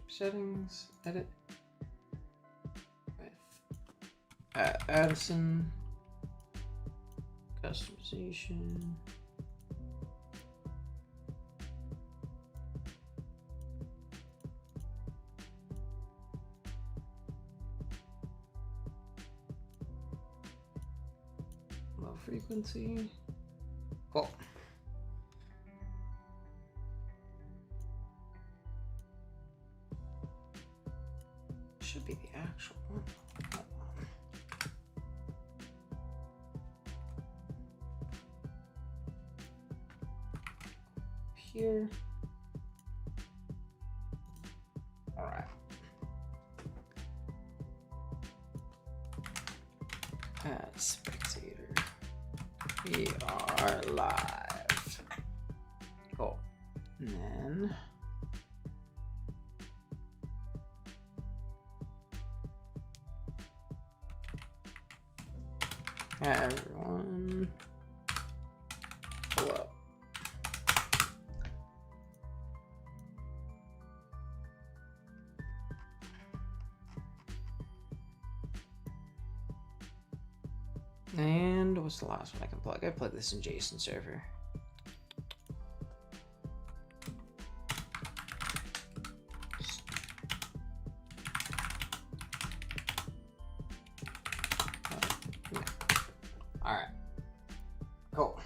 Settings, edit. Addison. Customization. Low frequency. Cool. Should be the actual one. Here. All right. As spectator, we are live. Cool. And then everyone, hello. And what's the last one I can plug? I plug this in Jason server. All right, cool.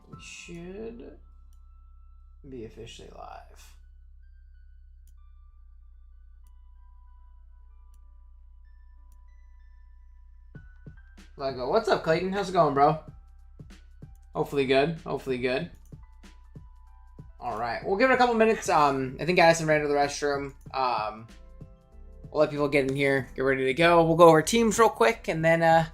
We should be officially live. Lego, what's up, Clayton? How's it going, bro? Hopefully good. Hopefully good. All right, we'll give it a couple minutes. I think Addison ran to the restroom. We'll let people get in here, get ready to go. We'll go over teams real quick, and then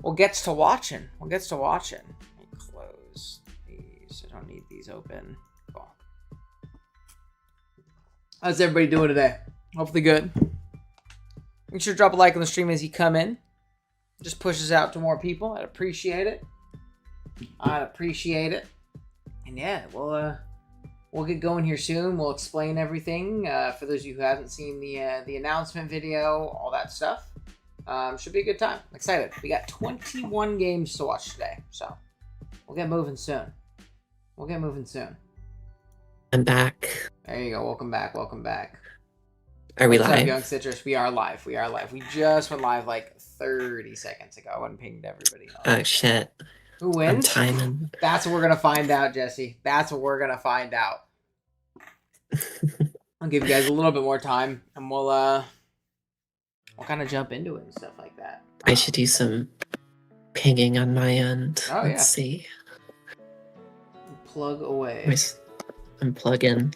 we'll get to watching. We'll get to watching. Let me close these. I don't need these open. Cool. How's everybody doing today? Hopefully good. Make sure to drop a like on the stream as you come in. Just pushes out to more people. I'd appreciate it. I'd appreciate it. And yeah, we'll get going here soon. We'll explain everything for those of you who haven't seen the announcement video, all that stuff. Should be a good time. I'm excited. We got 21 games to watch today, so we'll get moving soon. We'll get moving soon. I'm back. There you go. Welcome back. Welcome back. Are we What's live? up, Young Citrus? We are live. We are live. We just went live like 30 seconds ago. I went and pinged everybody. Oh shit. Who wins? I'm timing. That's what we're gonna find out, Jesse. That's what we're gonna find out. I'll give you guys a little bit more time, and we'll kind of jump into it and stuff like that. I should do some pinging on my end. Oh, Let's yeah. see. Plug away. I'm plugging.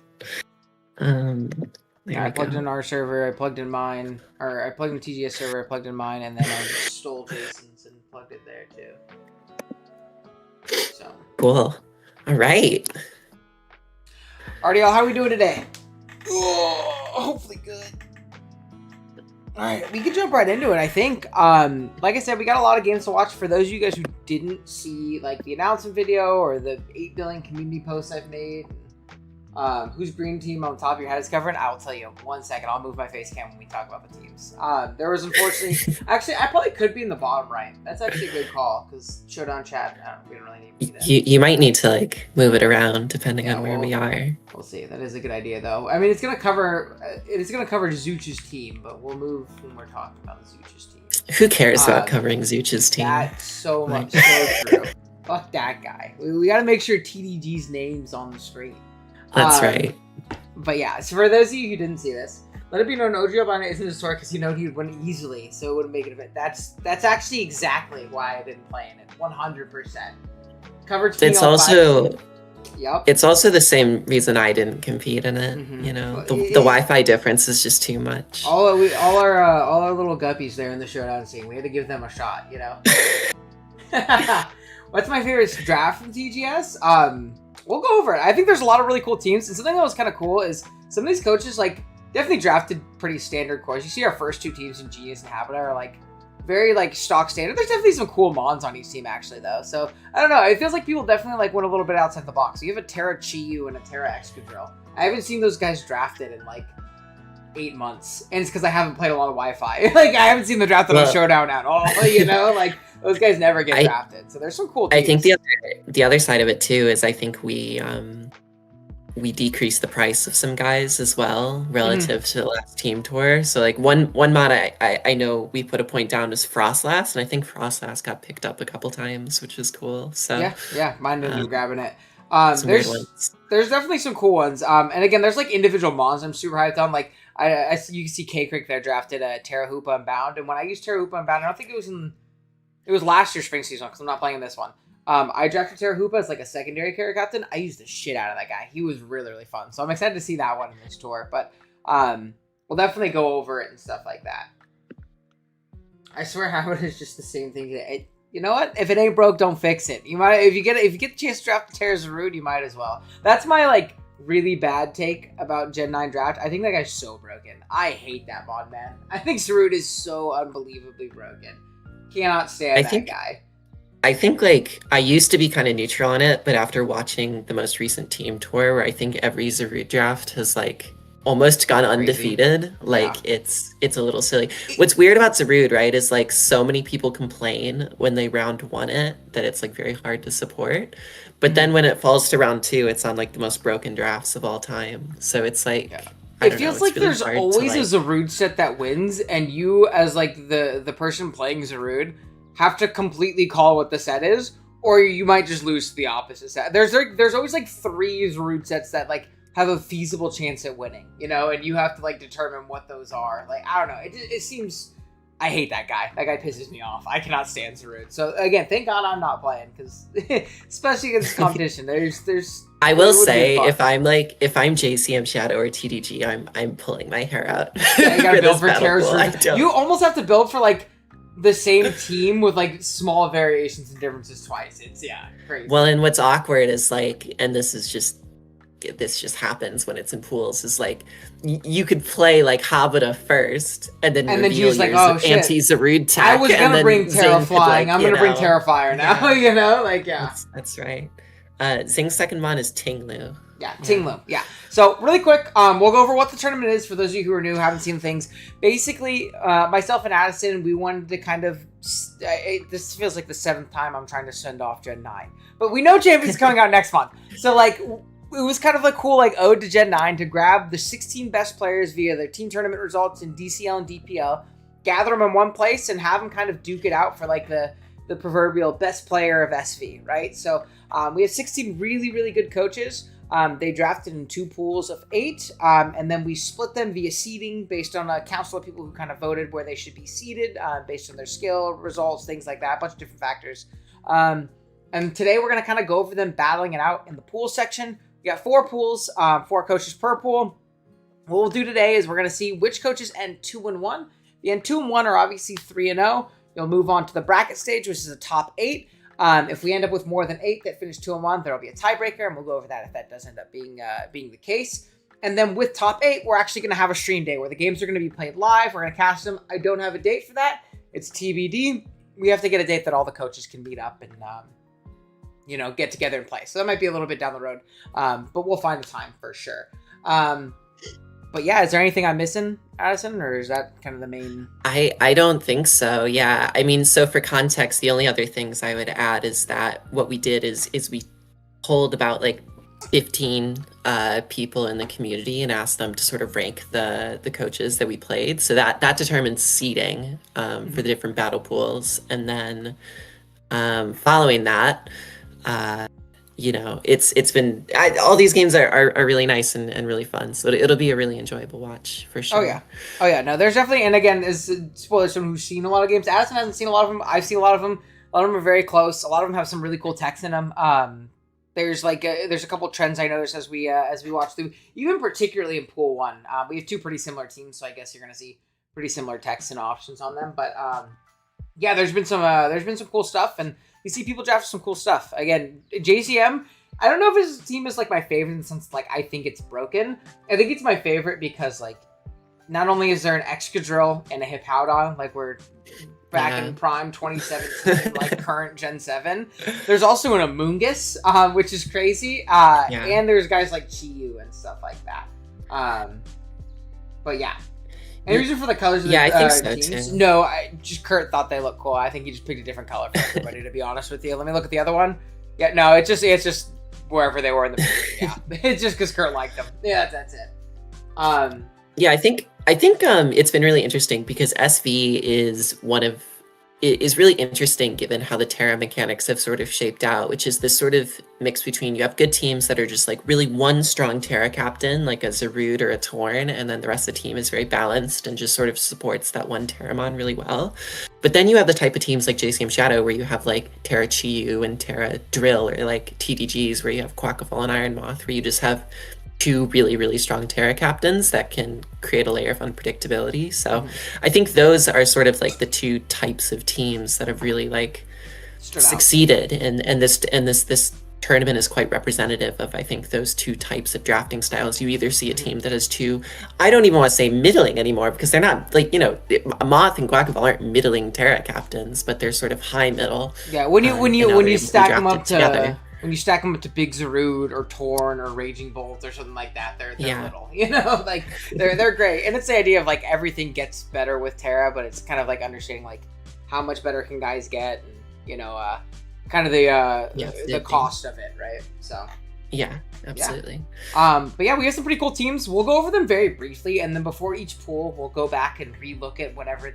There I we plugged go. in our server. I plugged in mine, or I plugged in TGS server. I plugged in mine, and then I just stole Jason's and plugged it there too. So. Cool. All right. RDL, how are we doing today? Oh, hopefully good. All right, we can jump right into it, I think. Like I said, we got a lot of games to watch. For those of you guys who didn't see like the announcement video or the 8 billion community posts I've made, whose green team on the top of your head is covering, I'll tell you. 1 second. I'll move my face cam when we talk about the teams. There was unfortunately... actually, I probably could be in the bottom right. That's actually a good call, because Showdown chat, we don't really need to be there. You might need to like move it around depending on where we are. We'll see. That is a good idea, though. I mean, it's gonna cover Zuch's team, but we'll move when we're talking about Zuch's team. Who cares about covering Zuch's team? That's so much so true. Fuck that guy. We got to make sure TDG's name's on the screen. That's right. But yeah, so for those of you who didn't see this, let it be known OG on it isn't a store because he would win easily, so it wouldn't make it a bit. That's actually exactly why I didn't play in it. 100%. Coverage. It's also. Yep. It's also the same reason I didn't compete in it. Mm-hmm. You know, the Wi-Fi difference is just too much. All our little guppies there in the showdown scene. We had to give them a shot. You know. What's my favorite draft from TGS? We'll go over it. I think there's a lot of really cool teams, and something that was kind of cool is some of these coaches like definitely drafted pretty standard cores. You see our first two teams in Genius and Habitat are like very like stock standard. There's definitely some cool mons on each team actually though. So I don't know. It feels like people definitely like went a little bit outside the box. You have a Terra Chiyu and a Terra Excadrill. I haven't seen those guys drafted in like 8 months, and it's because I haven't played a lot of Wi-Fi. Like I haven't seen the draft on Showdown at all. You know, like those guys never get drafted. So there's some cool teams. I think the other side of it too is I think we decreased the price of some guys as well relative to the last team tour. So like one mod I know we put a point down is Frostlass, and I think Frostlass got picked up a couple times, which is cool. So yeah, mine ended up grabbing it. There's definitely some cool ones. And again, there's like individual mons I'm super hyped on. Like you can see K Creek there drafted a Terra Hoopa Unbound, and when I used Terra Hoopa Unbound, I don't think it was last year's spring season because I'm not playing this one. I drafted Terra Hoopa as like a secondary character captain. I used the shit out of that guy. He was really, really fun. So I'm excited to see that one in this tour. But we'll definitely go over it and stuff like that. I swear Howard is just the same thing. You know what? If it ain't broke, don't fix it. You might if you get the chance to draft Terra Zarude, you might as well. That's my like really bad take about Gen 9 draft. I think that guy's so broken. I hate that mod, man. I think Zarude is so unbelievably broken. Cannot stand that guy. I think like I used to be kind of neutral on it, but after watching the most recent team tour where I think every Zarude draft has like almost gone undefeated, like it's a little silly. What's weird about Zarude, right, is like so many people complain when they round 1 it that it's like very hard to support. But then when it falls to round 2, it's on like the most broken drafts of all time. So it's like it feels like really there's always a Zarude set that wins, and you as like the person playing Zarude have to completely call what the set is, or you might just lose to the opposite set. There's always like 3 Zarude sets that like have a feasible chance at winning, you know, and you have to like determine what those are. Like I don't know, it seems. I hate that guy. That guy pisses me off. I cannot stand Zarude. So again, thank God I'm not playing, because especially against competition, there's. I will say if I'm JCM Shadow or TDG, I'm pulling my hair out. Yeah, you gotta build for Terra Zarude. You almost have to build for like the same team with like small variations and differences twice. It's crazy. Well, and what's awkward is like, and this just happens when it's in pools, is like you could play like Habita first and then use like anti-Zarude tech. I was gonna bring Terra Flying. I'm gonna bring Terrafire now. You know, like that's right. Zing's second mon is Tinglu. Tinglu. Yeah. So really quick, we'll go over what the tournament is for those of you who are new, haven't seen things. Basically, myself and Addison, we wanted to kind of. This feels like the 7th time I'm trying to send off Gen 9, but we know Champions coming out next month, so like. It was kind of a cool like ode to Gen 9 to grab the 16 best players via their team tournament results in DCL and DPL, gather them in one place, and have them kind of duke it out for like the proverbial best player of SV, right? So we have 16 really, really good coaches. They drafted in 2 pools of 8, and then we split them via seeding based on a council of people who kind of voted where they should be seeded based on their skill, results, things like that, a bunch of different factors. And today we're going to kind of go over them battling it out in the pool section. We got 4 pools, 4 coaches per pool. What we'll do today is we're going to see which coaches end 2-1. The end 2-1 are obviously 3-0. You'll move on to the bracket stage, which is a top 8. If we end up with more than 8 that finish 2-1, there'll be a tiebreaker, and we'll go over that if that does end up being the case. And then with top 8, we're actually going to have a stream day where the games are going to be played live. We're going to cast them. I don't have a date for that. It's TBD. We have to get a date that all the coaches can meet up and get together and play. So that might be a little bit down the road, but we'll find a time for sure. But yeah, is there anything I'm missing, Addison, or is that kind of the main? I don't think so. Yeah, I mean, so for context, the only other things I would add is that what we did is we polled about like 15 people in the community and asked them to sort of rank the coaches that we played. So that determines seeding for the different battle pools, and then following that. It's been all these games are really nice and really fun, so it'll be a really enjoyable watch for sure. Oh yeah, no, there's definitely, and again, as spoilers, someone who's seen a lot of games. Addison hasn't seen a lot of them. I've seen a lot of them. A lot of them are very close. A lot of them have some really cool text in them. There's a couple trends I noticed as we watch through, even particularly in pool 1. We have 2 pretty similar teams, so I guess you're gonna see pretty similar texts and options on them. But there's been some cool stuff, and you see people draft some cool stuff. Again, JCM, I don't know if his team is like my favorite in the sense like I think it's broken. I think it's my favorite because like not only is there an Excadrill and a Hippowdon, like we're back in Prime 2017, like current Gen 7. There's also an Amoongus, which is crazy. And there's guys like Chi-Yu and stuff like that. But yeah. Any reason for the colors of the I think so teams? too. No, Kurt thought they looked cool. I think he just picked a different color for everybody, to be honest with you. Let me look at the other one. Yeah, no, it's just wherever they were in the movie. Yeah. It's just because Kurt liked them. Yeah, that's it. Yeah, I think it's been really interesting because SV is really interesting given how the Terra mechanics have sort of shaped out, which is this sort of mix between you have good teams that are just like really one strong Terra captain, like a Zarude or a Torn, and then the rest of the team is very balanced and just sort of supports that one Terramon really well. But then you have the type of teams like JCM Shadow where you have like Terra Chi-Yu and Terra Drill, or like TDGs where you have Quackafall and Iron Moth, where you just have two really, really strong Terra captains that can create a layer of unpredictability. So I think those are sort of like the two types of teams that have really like succeeded. And this tournament is quite representative of, I think, those two types of drafting styles. You either see a team that has two, I don't even want to say middling anymore, because they're not like, Moth and Quackafall aren't middling Terra captains, but they're sort of high middle. Yeah, when you stack them up together. When you stack them up to Big Zarude or Torn or Raging Bolt or something like that, they're little, like they're great. And it's the idea of like everything gets better with Terra, but it's kind of like understanding like how much better can guys get, and kind of the cost of it, right? So yeah, absolutely. But yeah, we have some pretty cool teams. We'll go over them very briefly, and then before each pool, we'll go back and relook at whatever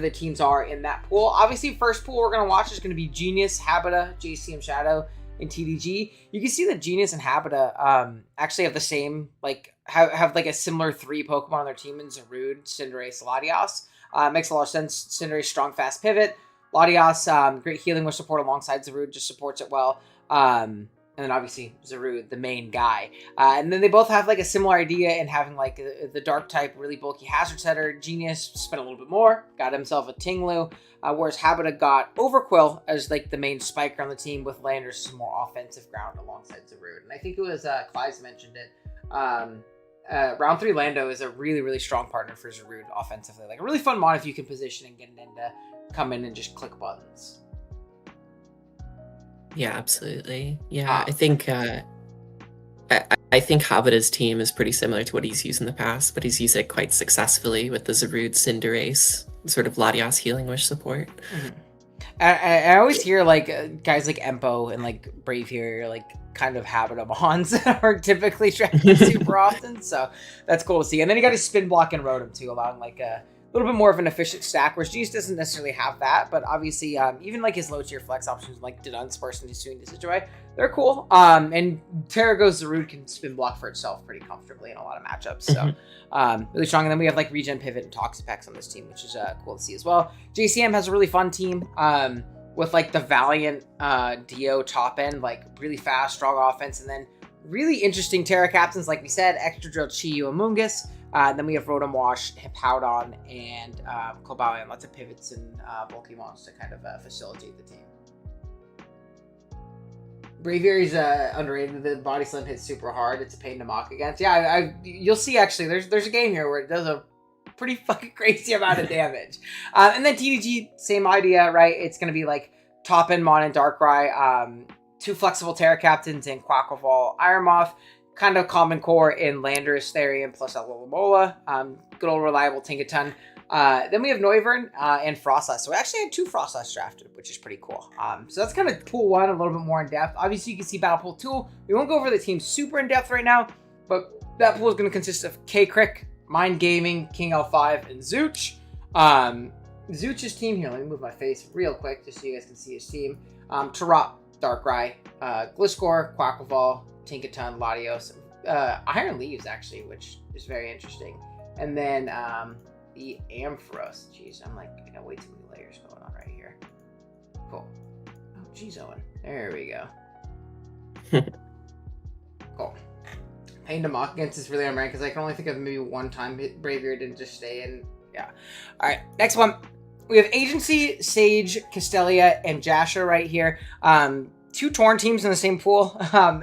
the teams are in that pool. Obviously, first pool we're going to watch is going to be Genius, Habita, JCM Shadow, and TDG. You can see that Genius and Habita actually have the same, like, have like a similar 3 Pokemon on their team in Zarude, Cinderace, Latias. Makes a lot of sense. Cinderace, strong, fast pivot. Latias, great healing with support alongside Zarude, just supports it well. And then obviously Zarude, the main guy. And then they both have like a similar idea in having like the dark type, really bulky hazard setter. Genius spent a little bit more, got himself a Tinglu, whereas Habita got Overquill as like the main spiker on the team, with Landers some more offensive ground alongside Zarude. And I think it was Clyde mentioned it. Round 3 Lando is a really, really strong partner for Zarude offensively. Like a really fun mod if you can position and get it in to come in and just click buttons. Yeah, absolutely. Yeah, I think Habita's team is pretty similar to what he's used in the past, but he's used it quite successfully with the Zarude, Cinderace, sort of Latias healing wish support. Mm-hmm. I always hear like guys like Empo and like Braviary are like kind of Habita mons that aren't typically drafted super often, so that's cool to see. And then he got his spin block and Rotom too, allowing like a little bit more of an efficient stack, whereas Genius doesn't necessarily have that, but obviously even like his low tier flex options like Dunsparce and Hisui and Decidueye, they're cool. And Terrago's Zarude can spin block for itself pretty comfortably in a lot of matchups, so really strong. And then we have like Regen Pivot and Toxapex on this team, which is cool to see as well. JCM has a really fun team with like the Valiant Dio top end, like really fast, strong offense, and then really interesting Terra captains, like we said, Extra Drill, Chi-Yu, Amoongus. Then we have Rotom Wash, Hippowdon, and Cobalion. Lots of pivots and bulky mons to kind of facilitate the team. Braviary's underrated. The Body Slam hits super hard. It's a pain to mock against. Yeah, you'll see actually. There's a game here where it does a pretty fucking crazy amount of damage. And then TDG, same idea, right? It's going to be like top end Mon and Darkrai, 2 flexible Terra captains in Quackafall, Iron Moth. Kind of common core in Landorus, Therian, plus Alomomola. Good old reliable Tinkaton. Then we have Noivern and Frostlass. So we actually had 2 Frostlass drafted, which is pretty cool. So that's kind of Pool 1, a little bit more in depth. Obviously, you can see Battle Pool 2. We won't go over the team super in depth right now, but that pool is going to consist of K-Crick, Mind Gaming, King L5, and Zooch. Zooch's team here, let me move my face real quick just so you guys can see his team. Tarot, Darkrai, Gliscor, Quackleval, Tinkaton, Latios, Iron Leaves actually, which is very interesting. And then the Ampharos. Jeez, I got way too many layers going on right here. Cool. Oh, geez, Owen. There we go. Cool. Pain to mock against is really unranked because I can only think of maybe one time Braviary didn't just stay in. Yeah. All right, next one. We have Agency, Sage, Castelia, and Jasher right here. 2 Torn teams in the same pool.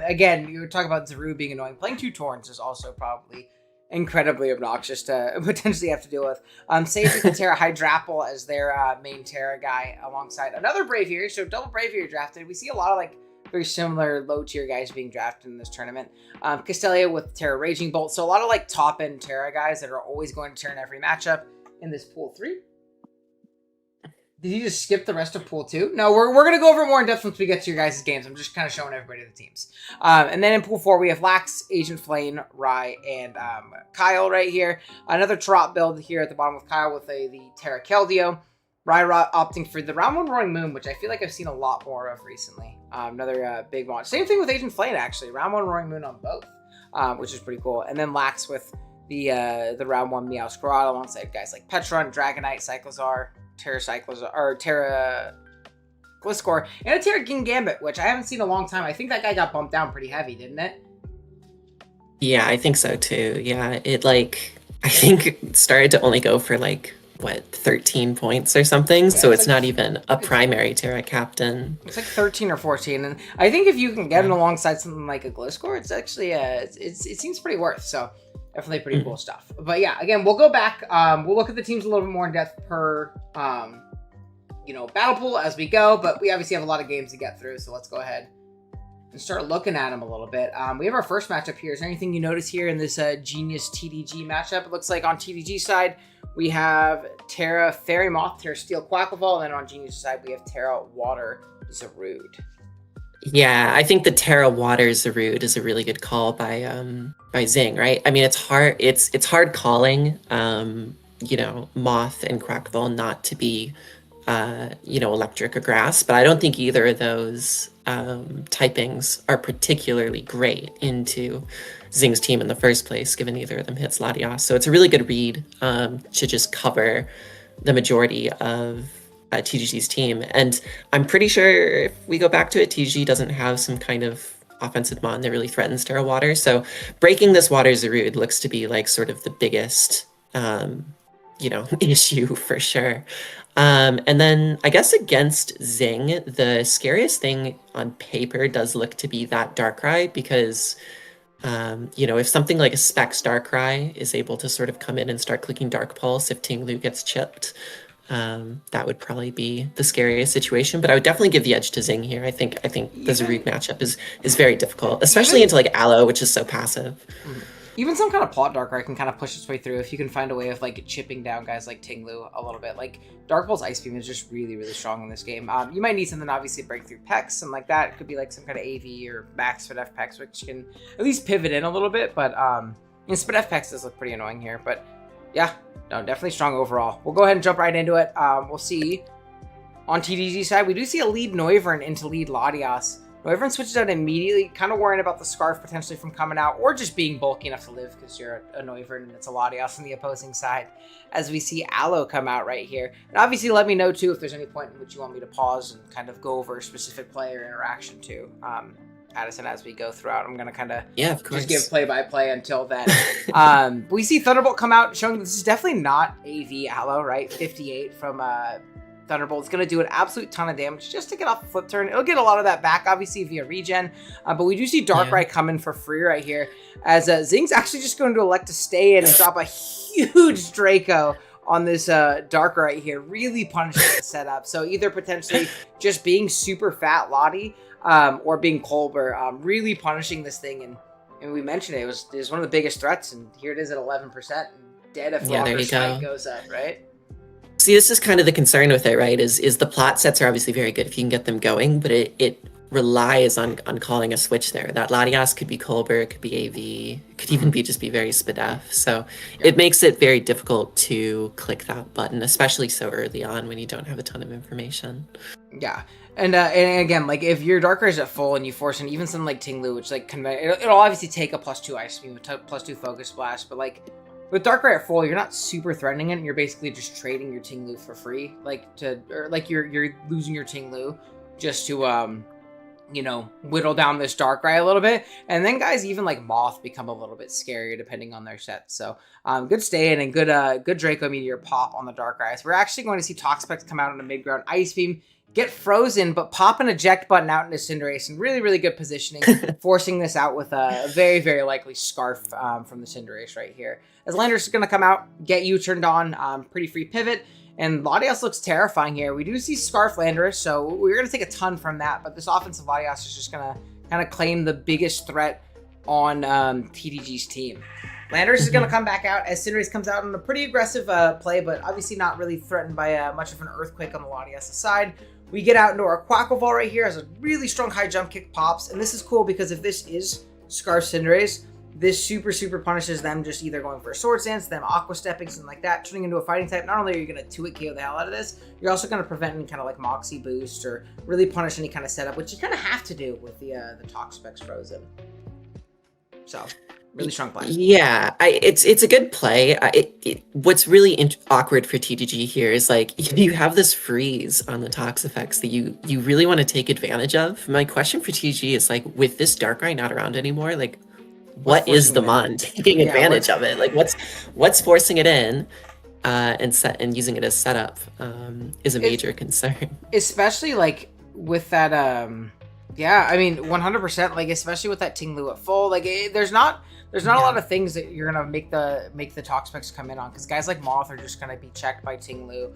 Again, you were talking about Zarude being annoying. Playing 2 Torns is also probably incredibly obnoxious to potentially have to deal with. Sage with the Terra Hydrapple as their main Terra guy alongside another Brave here. So double Brave here drafted. We see a lot of like very similar low tier guys being drafted in this tournament. Castelia with Terra Raging Bolt. So a lot of like top end Terra guys that are always going to turn every matchup in this pool 3. Did you just skip the rest of pool 2? No, we're going to go over more in depth once we get to your guys' games. I'm just kind of showing everybody the teams. And then in pool 4, we have Lax, Agent Flame, Rye, and Kyle right here. Another Trot build here at the bottom with Kyle with the Terra Keldeo. Rye opting for the round 1 Roaring Moon, which I feel like I've seen a lot more of recently. Another big launch. Same thing with Agent Flame, actually. Round 1 Roaring Moon on both, which is pretty cool. And then Lax with the round 1 Meow Squirrel alongside guys like Petron, Dragonite, Cyclozar, Terra Gliscor, and a Terra Gambit, which I haven't seen in a long time. I think that guy got bumped down pretty heavy, didn't it? Yeah, I think so too. Yeah, it like, I think it started to only go for like, what, 13 points or something? Yeah, so it's like, not even a primary Terra captain. It's like 13 or 14, and I think if you can get it alongside something like a Gliscor, it's actually, it seems pretty worth, so definitely pretty cool stuff. But yeah, again, we'll go back. We'll look at the teams a little bit more in depth per, battle pool as we go. But we obviously have a lot of games to get through, so let's go ahead and start looking at them a little bit. We have our first matchup here. Is there anything you notice here in this Genius TDG matchup? It looks like on TDG side, we have Terra Fairy Moth, Terra Steel Quackleval, and then on Genius side, we have Terra Water Zarude. Yeah, I think the Terra Water Zarude is a really good call by Zing, right? I mean, it's hard. It's hard calling, Moth and Quackleval not to be, electric or grass. But I don't think either of those typings are particularly great into Zing's team in the first place, given neither of them hits Latias. So it's a really good read to just cover the majority of TGG's team. And I'm pretty sure if we go back to it, TGG doesn't have some kind of offensive mon that really threatens Terra Water. So breaking this Water Zarude looks to be like sort of the biggest, issue for sure. And then I guess against Zing, the scariest thing on paper does look to be that Darkrai because if something like a Specs Darkrai is able to sort of come in and start clicking Dark Pulse if Tinglu gets chipped, that would probably be the scariest situation. But I would definitely give the edge to Zing here. I think the Zarude matchup is very difficult, especially into like Aloe, which is so passive. Even some kind of Plot Darkrai can kind of push its way through if you can find a way of like chipping down guys like Tinglu a little bit. Like Dark Pulse Ice Beam is just really, really strong in this game. You might need something obviously to break through Pex and like that. It could be like some kind of AV or Max Spidef Pex, which can at least pivot in a little bit. But Spidef Pex does look pretty annoying here. But yeah, no, definitely strong overall. We'll go ahead and jump right into it. We'll see on TDG side, we do see a lead Noivern into lead Latias. Noivern switches out immediately, kind of worrying about the Scarf potentially from coming out, or just being bulky enough to live because you're a Noivern and it's a Latias on the opposing side, as we see Aloe come out right here. And obviously let me know too if there's any point in which you want me to pause and kind of go over a specific player interaction too. Addison, as we go throughout, I'm going to kind of just give play-by-play until then. We see Thunderbolt come out, showing this is definitely not AV Aloe, right? 58 from Thunderbolt. It's going to do an absolute ton of damage just to get off the flip turn. It'll get a lot of that back, obviously, via regen. But we do see Darkrai come in for free right here, as Zing's actually just going to elect to stay in and drop a huge Draco on this Darkrai right here, really punishing the setup. So either potentially just being super fat Lottie, or being Colbur, really punishing this thing. And we mentioned it was one of the biggest threats, and here it is at 11%, and dead if longer strike goes up, right? See, this is kind of the concern with it, right? Is the plot sets are obviously very good if you can get them going, but it relies on calling a switch there. That Latias could be Colbur, it could be AV, it could even be very Spadef. So it makes it very difficult to click that button, especially so early on when you don't have a ton of information. Yeah. And again, like if your Darkrai is at full and you force in even something like Tinglu, which like it'll obviously take a +2 Ice Beam, +2 Focus Blast, but like with Darkrai at full, you're not super threatening it, and you're basically just trading your Tinglu for free, you're losing your Tinglu just to whittle down this Darkrai a little bit. And then guys, even like Moth become a little bit scarier depending on their sets. So good stay in and good Draco Meteor pop on the Darkrai. So we're actually going to see Toxapex come out on a mid-ground Ice Beam, get frozen, but pop an eject button out into Cinderace, and really, really good positioning, forcing this out with a very, very likely Scarf from the Cinderace right here. As Landorus is going to come out, get you turned on, pretty free pivot, and Latias looks terrifying here. We do see Scarf Landorus, so we're going to take a ton from that, but this offensive Latias is just going to kind of claim the biggest threat on TDG's team. Landorus is going to come back out as Cinderace comes out on a pretty aggressive play, but obviously not really threatened by much of an Earthquake on the Latias side. We get out into our Quackle right here as a really strong high jump kick pops, and this is cool because if this is Scarf Cinderace, this super, super punishes them just either going for a Swords Dance, them Aqua Stepping, something like that, turning into a fighting type. Not only are you going to 2-hit KO the hell out of this, you're also going to prevent any kind of like Moxie boost or really punish any kind of setup, which you kind of have to do with the Toxapex Frozen. So, really strong play. Yeah, it's a good play. What's really awkward for TDG here is like you have this freeze on the Toxapex that you really want to take advantage of. My question for TDG is like, with this Darkrai not around anymore, like what is the Mon taking advantage of it? Like what's forcing it in and using it as setup is a major concern. Especially like with that yeah, I mean 100%, like especially with that Ting Lu at full, like there's not a lot of things that you're gonna make the Toxapex come in on, because guys like Moth are just gonna be checked by Ting Lu,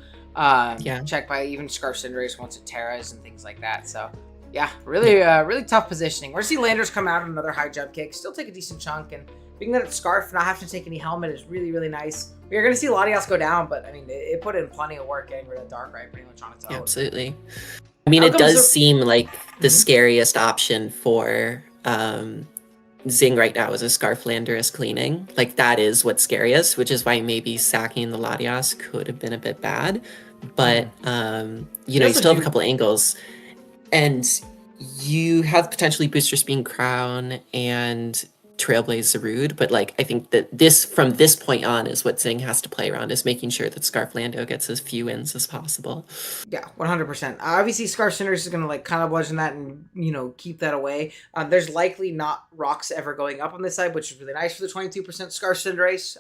checked by even Scarf Cinderace once it Terras and things like that. So yeah, really tough positioning. We're gonna see Landorus come out on another high jump kick, still take a decent chunk, and being that it's Scarf, not having to take any helmet is really, really nice. We're gonna see Latias go down, but I mean it put in plenty of work getting rid of Darkrai pretty much on its own. Yeah, absolutely. I mean, it does seem like the scariest option for Zing right now is a Scarf Landorus cleaning. Like, that is what's scariest, which is why maybe sacking the Latias could have been a bit bad. But, you know, you still have a couple angles. And you have potentially Booster Spin Crown and Trailblaze Zarude, but like I think that from this point on is what Zing has to play around, is making sure that Scarf Lando gets as few wins as possible. Yeah, 100%. Obviously, Scarf Cinderace is going to like kind of bludgeon that and, you know, keep that away. There's likely not rocks ever going up on this side, which is really nice for the 22% Scarf Cinderace.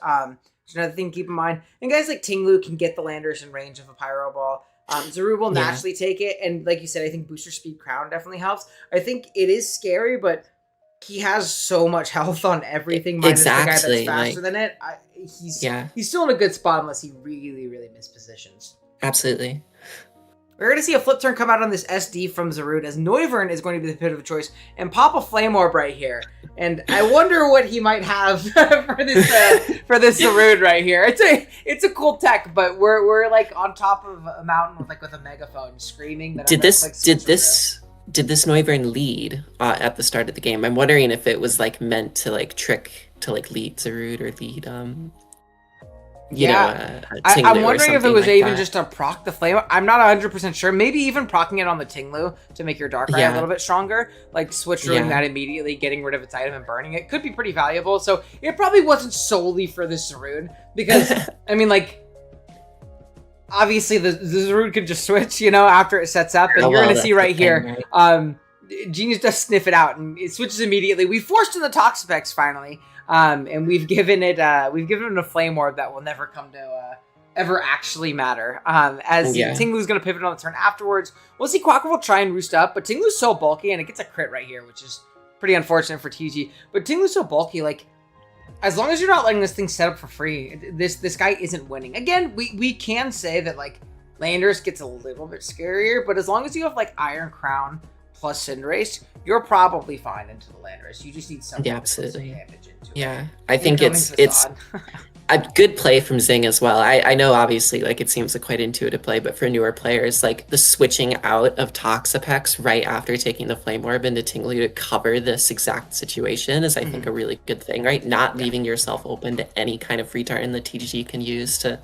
It's another thing to keep in mind. And guys like Ting Lu can get the Landers in range of a Pyro Ball. Zarude will naturally take it, and like you said, I think Booster Speed Crown definitely helps. I think it is scary, but he has so much health on everything, minus the guy that's faster than it. He's still in a good spot unless he really, really mispositions. Absolutely. We're going to see a flip turn come out on this SD from Zarude, as Noivern is going to be the pivot of choice, and pop a Flame Orb right here. And I wonder what he might have for this Zarude right here. It's a cool tech, but we're like on top of a mountain with a megaphone screaming. That did this Noivern lead at the start of the game? I'm wondering if it was like meant to like trick to like lead Zarude or lead I'm wondering if it was like even just to proc the flame. I'm not 100% sure. Maybe even procking it on the Tinglu to make your Darkrai a little bit stronger. Like switching that immediately, getting rid of its item and burning it could be pretty valuable. So it probably wasn't solely for this Zarude, because I mean, like, obviously the Zarude could just switch, you know, after it sets up, and you're gonna see right here, Genius does sniff it out and it switches immediately. We forced in the Toxapex finally. And we've given it a Flame Orb that will never come to ever actually matter. Tinglu's going to pivot on the turn afterwards. We'll see Quackle try and roost up, but Tinglu's so bulky, and it gets a crit right here, which is pretty unfortunate for TG. But Tinglu's so bulky, like, as long as you're not letting this thing set up for free, this guy isn't winning. Again, we can say that, like, Landorus gets a little bit scarier, but as long as you have, like, Iron Crown plus Cinderace, you're probably fine into the Landorus. You just need some damage into it. Yeah, I think it's a good play from Zing as well. I know obviously like it seems a quite intuitive play, but for newer players, like the switching out of Toxapex right after taking the Flame Orb into Tinglu to cover this exact situation is I think a really good thing, right? Not leaving yourself open to any kind of free turn that TGG can use to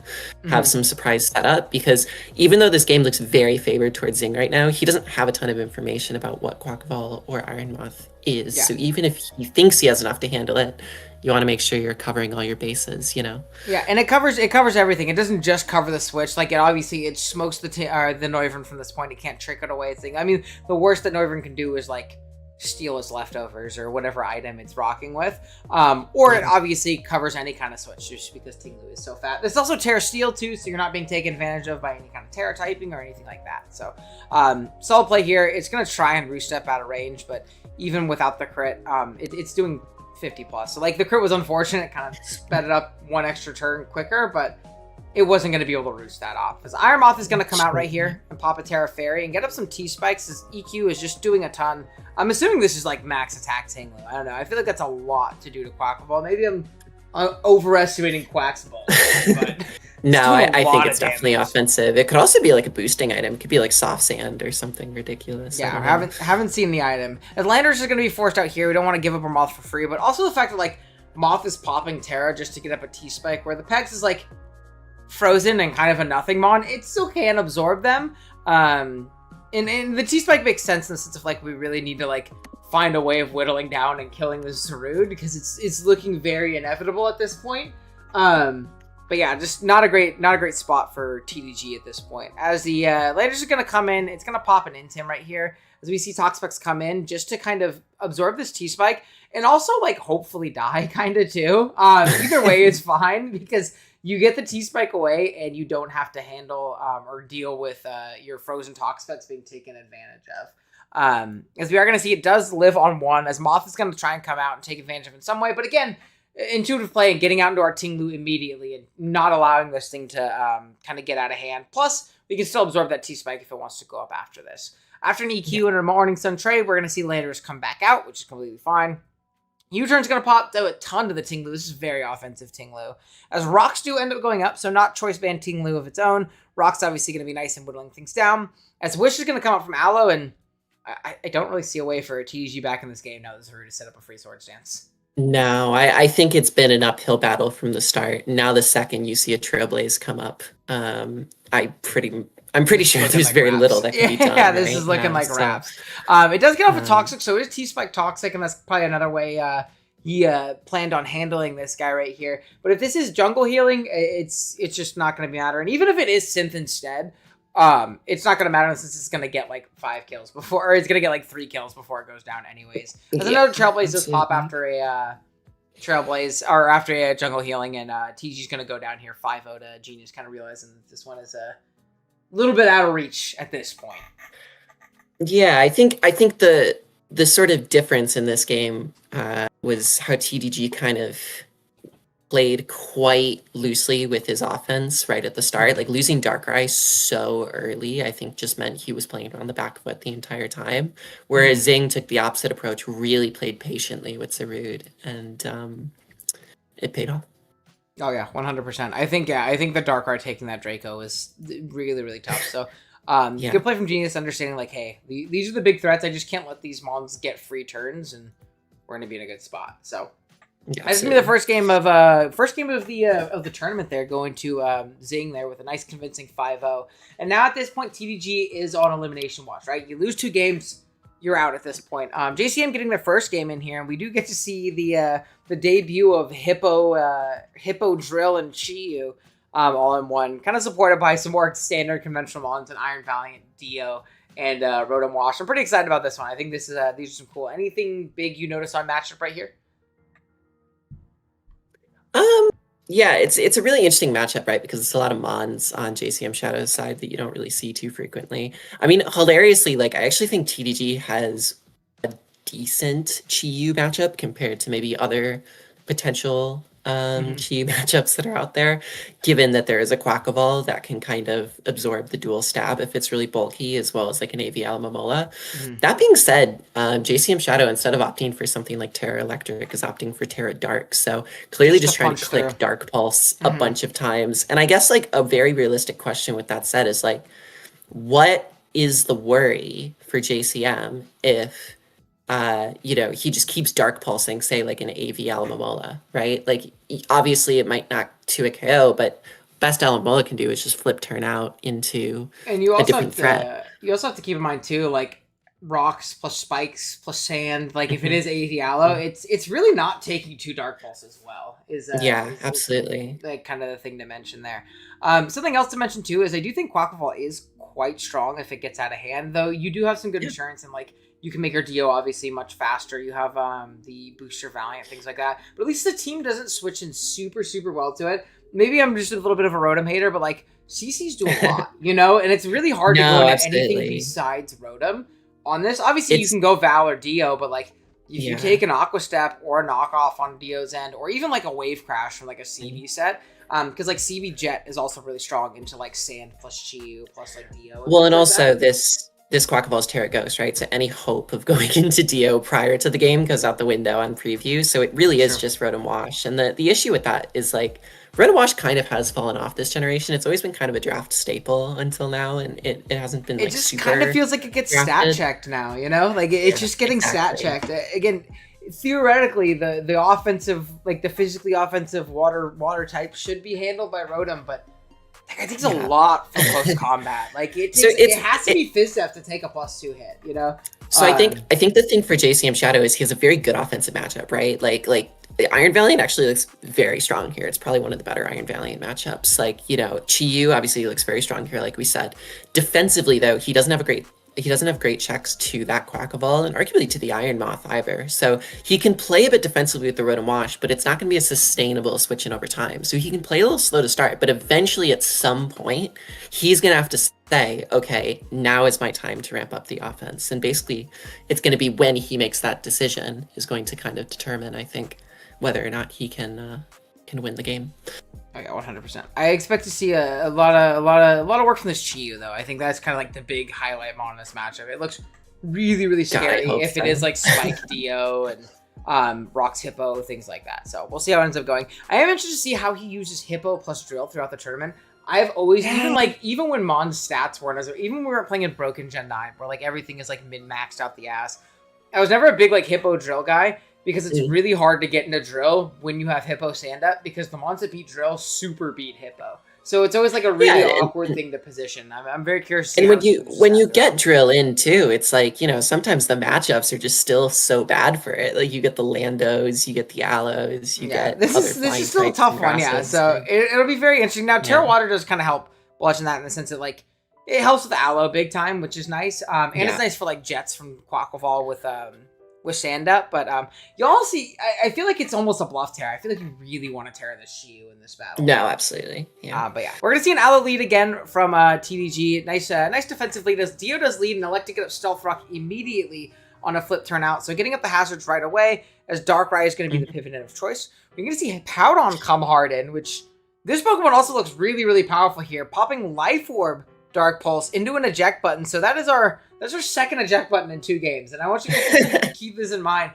have some surprise setup, because even though this game looks very favored towards Zing right now, he doesn't have a ton of information about what Quackball or Iron Moth is. So even if he thinks he has enough to handle it, you want to make sure you're covering all your bases, you know? Yeah, and it covers everything. It doesn't just cover the switch. Like, it smokes the Noivern from this point. It can't trick it away. I mean, the worst that Noivern can do is, like, steal his leftovers or whatever item it's rocking with. Or it obviously covers any kind of switch just because Tinglu is so fat. There's also Terra Steel too, so you're not being taken advantage of by any kind of Terra typing or anything like that. So solid play here. It's going to try and Roost Step out of range, but even without the crit, it's doing 50 plus. So like the crit was unfortunate, it kind of sped it up one extra turn quicker, but it wasn't going to be able to roost that off. Because Iron Moth is going to come out right here and pop a Terra Fairy and get up some T-Spikes. His EQ is just doing a ton. I'm assuming this is like max attack Tinglu. I don't know. I feel like that's a lot to do to Quackball. Maybe I'm overestimating Quack's ball. But no, I think it's definitely offensive. It could also be like a boosting item. It could be like soft sand or something ridiculous. Yeah, I haven't seen the item. Atlantis is going to be forced out here. We don't want to give up our Moth for free. But also the fact that like Moth is popping Terra just to get up a T-Spike, where the Pegs is like frozen and kind of a nothing mon. It still can absorb them. And the T-Spike makes sense in the sense of like we really need to like find a way of whittling down and killing this Zarude because it's looking very inevitable at this point. But yeah, just not a great spot for TDG at this point. As the Landers are going to come in, it's going to pop an Intim right here as we see Toxapex come in just to kind of absorb this T-Spike and also like hopefully die kind of too. Either way is fine because you get the T-Spike away and you don't have to handle or deal with your frozen Toxapex being taken advantage of. As we are going to see, it does live on one, as Moth is going to try and come out and take advantage of it in some way. But again, intuitive play and getting out into our Tinglu immediately and not allowing this thing to kind of get out of hand. Plus, we can still absorb that T-Spike if it wants to go up after this. After an EQ and a Morning Sun trade, we're going to see Landers come back out, which is completely fine. U-turn's going to pop a ton to the Tinglu. This is very offensive Tinglu. As Rocks do end up going up, so not Choice Band Tinglu of its own. Rocks obviously going to be nice and whittling things down. As Wish is going to come up from Aloe, and I don't really see a way for a TG back in this game now that Zarude has set up a free Sword Stance. No, I think it's been an uphill battle from the start. Now the second you see a Trailblaze come up, I'm pretty sure there's like very raps. Little that can be done. Yeah, this is looking like raps. It does get off a Toxic, so it is T-Spike Toxic, and that's probably another way he planned on handling this guy right here. But if this is jungle healing, it's just not going to matter. And even if it is Synth instead, it's not going to matter since it's going to get like 5 kills before, or it's going to get like 3 kills before it goes down anyways. There's another Trailblaze does pop after a Trailblaze, or after a jungle healing, and TG's going to go down here 5-0 to Genius, kind of realizing that this one is a little bit out of reach at this point. Yeah, I think the sort of difference in this game was how TDG kind of played quite loosely with his offense right at the start. Like losing Darkrai so early, I think just meant he was playing on the back foot the entire time. Whereas Zing took the opposite approach, really played patiently with Zarude, and it paid off. Oh yeah, 100%. I think the Darkrai taking that Draco was really, really tough. So good play from Genius, understanding like, hey, these are the big threats. I just can't let these mons get free turns, and we're gonna be in a good spot. So this is gonna be the first game of the tournament. There going to Zing there with a nice convincing 5-0. And now at this point, TDG is on elimination watch. Right, you lose 2 games, you're out at this point. JCM getting their first game in here, and we do get to see the debut of Hippo Drill and Chiyu all in one, kind of supported by some more standard conventional mons and Iron Valiant, Dio, and Rotom Wash. I'm pretty excited about this one. I think this is these are some cool. Anything big you notice on matchup right here? Yeah, it's a really interesting matchup, right? Because it's a lot of mons on JCM Shadow's side that you don't really see too frequently. I mean, hilariously, like I actually think TDG has a decent Chi-Yu matchup compared to maybe other potential Chi-Yu matchups that are out there, given that there is a Quackball that can kind of absorb the dual stab if it's really bulky, as well as like an AV Alamomola. That being said, JCM Shadow, instead of opting for something like Terra Electric, is opting for Terra Dark. So clearly just trying to click Dark Pulse a bunch of times. And I guess like a very realistic question with that said is like, what is the worry for JCM if he just keeps dark pulsing, say like an AV Alamomola, right? Like obviously it might not to a KO, but best Alamomola can do is just flip turn out into a different threat. You also have to keep in mind too, like rocks plus spikes plus sand. Like if it is AV Aloe, it's really not taking 2 dark pulse as well. Absolutely. Like kind of the thing to mention there. Something else to mention too is I do think Quackball is quite strong if it gets out of hand, though you do have some good insurance, and like you can make your Dio obviously much faster. You have the booster Valiant, things like that, but at least the team doesn't switch in super well to it. Maybe I'm just a little bit of a Rotom hater, but like CC's do a lot, you know, and it's really hard to go into anything besides Rotom on this. Obviously you can go Val or Dio, but like if you take an Aqua Step or a knockoff on Dio's end, or even like a Wave Crash from like a CV set, because like CV Jet is also really strong into like Sand plus Chiyu plus like Dio. Well, and also this Quackball's Terra Ghost, right? So any hope of going into Dio prior to the game goes out the window on preview. So it really is just Rotom Wash. And the issue with that is like Rotom Wash kind of has fallen off this generation. It's always been kind of a draft staple until now, and it hasn't been like it just kind of feels like it gets stat checked now, you know? Like it's just getting stat checked. Again, theoretically the offensive, like the physically offensive water type should be handled by Rotom, but it takes a lot for close combat. Like it has to be Fizdef to take a +2 hit, you know? So I think the thing for JCM Shadow is he has a very good offensive matchup, right? Like the Iron Valiant actually looks very strong here. It's probably one of the better Iron Valiant matchups. Like, you know, Chiyu obviously looks very strong here, like we said. Defensively, though, he doesn't have great checks to that Quackball, and arguably to the Iron Moth either. So he can play a bit defensively with the Rotom Wash, but it's not going to be a sustainable switch in over time. So he can play a little slow to start, but eventually at some point, he's going to have to say, okay, now is my time to ramp up the offense. And basically, it's going to be when he makes that decision is going to kind of determine, I think, whether or not he can win the game. Oh yeah, 100%. I expect to see a lot of work from this Chiyu though. I think that's kind of like the big highlight on this matchup. It looks really scary if it is like Spike Dio and Rocks Hippo, things like that. So we'll see how it ends up going. I am interested to see how he uses Hippo plus Drill throughout the tournament. I've always even when Mon's stats weren't even when we were playing in Broken Gen 9, where like everything is like min-maxed out the ass. I was never a big like Hippo Drill guy, because it's really hard to get into Drill when you have Hippo stand up, because the mons that beat Drill super beat Hippo. So it's always like a really awkward thing to position. I'm very curious. And when you get Drill in too, it's like, you know, sometimes the matchups are just still so bad for it. Like you get the Landos, you get the Aloes, you get this is still a tough one, yeah. So it'll be very interesting. Now Terra Water does kind of help watching that in the sense that like it helps with the Aloe big time, which is nice. And it's nice for like Jets from Quackball with Sand Up, but y'all see, I feel like it's almost a bluff tear. I feel like you really want to tear the Chiyu in this battle. No, absolutely. Yeah. But yeah, we're gonna see an Aloe lead again from TDG. Nice defensive lead as Dio does lead and elect to get up Stealth Rock immediately on a flip turn out. So getting up the hazards right away as Darkrai is going to be the pivot of choice. We're gonna see Powdon come hard in, which this Pokemon also looks really powerful here, popping Life Orb Dark Pulse into an eject button. So that's our second eject button in 2 games. And I want you guys to keep this in mind.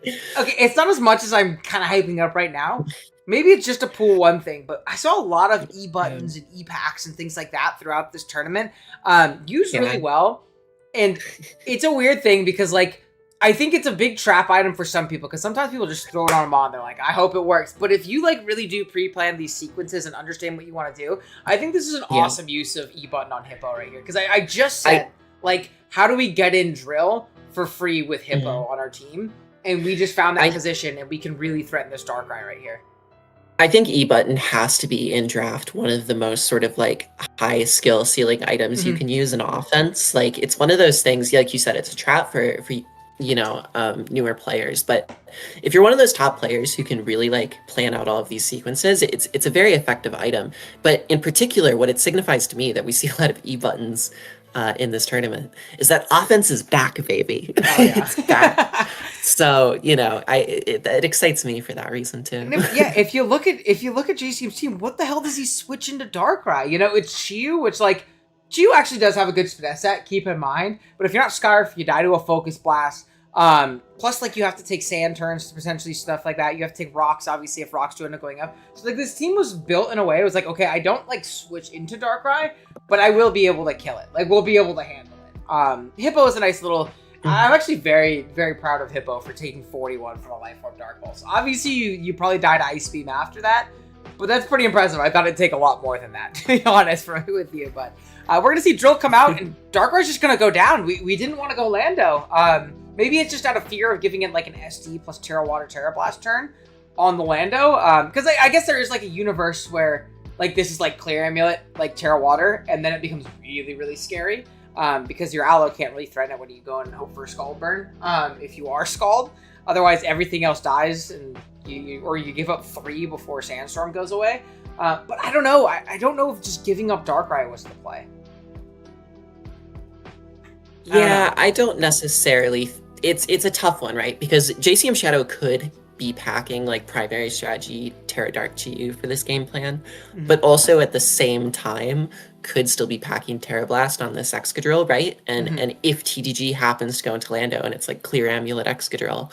Okay, it's not as much as I'm kind of hyping up right now. Maybe it's just a pool 1 thing, but I saw a lot of E buttons and E packs and things like that throughout this tournament. Used really well. And it's a weird thing because like, I think it's a big trap item for some people, because sometimes people just throw it on them on. They're like, I hope it works. But if you like really do pre-plan these sequences and understand what you want to do, I think this is an awesome use of E-button on Hippo right here. Because I just said, like, how do we get in Drill for free with Hippo on our team? And we just found that position, and we can really threaten this Darkrai right here. I think E-button has to be in draft one of the most sort of like high skill ceiling items you can use in offense. Like it's one of those things, like you said, it's a trap for you know, newer players. But if you're one of those top players who can really like plan out all of these sequences, it's a very effective item. But in particular, what it signifies to me that we see a lot of E-buttons in this tournament is that offense is back, baby. Oh, yeah. It's back. So, you know, it excites me for that reason too. If you look at JCM's team, what the hell does he switch into Darkrai? You know, it's Chiyu, which like Chiyu actually does have a good set, keep in mind. But if you're not Scarf, you die to a Focus Blast. Plus, like, you have to take sand turns to potentially stuff like that. You have to take rocks, obviously, if rocks do end up going up. So, like, this team was built in a way, it was like, okay, I don't, like, switch into Darkrai, but I will be able to kill it. Like, we'll be able to handle it. Hippo is a nice little... I'm actually very, very proud of Hippo for taking 41 from a Life Orb Dark Pulse. Obviously, you probably died Ice Beam after that, but that's pretty impressive. I thought it'd take a lot more than that, to be honest, with you. But we're going to see Drill come out, and Darkrai's just going to go down. We didn't want to go Lando. Maybe it's just out of fear of giving it like an SD plus Terra Water Terra Blast turn on the Lando. Because I guess there is like a universe where like this is like Clear Amulet, like Terra Water, and then it becomes really, really scary. Because your Aloe can't really threaten it when you go and hope for a Scald Burn. If you are Scald, otherwise everything else dies, and you give up 3 before Sandstorm goes away. But I don't know. I don't know if just giving up Darkrai was the play. Yeah, I don't necessarily. It's a tough one, right? Because JCM Shadow could be packing like primary strategy Terra Dark GU for this game plan, but also at the same time could still be packing Terra Blast on this Excadrill, right? And if TDG happens to go into Lando and it's like Clear Amulet Excadrill,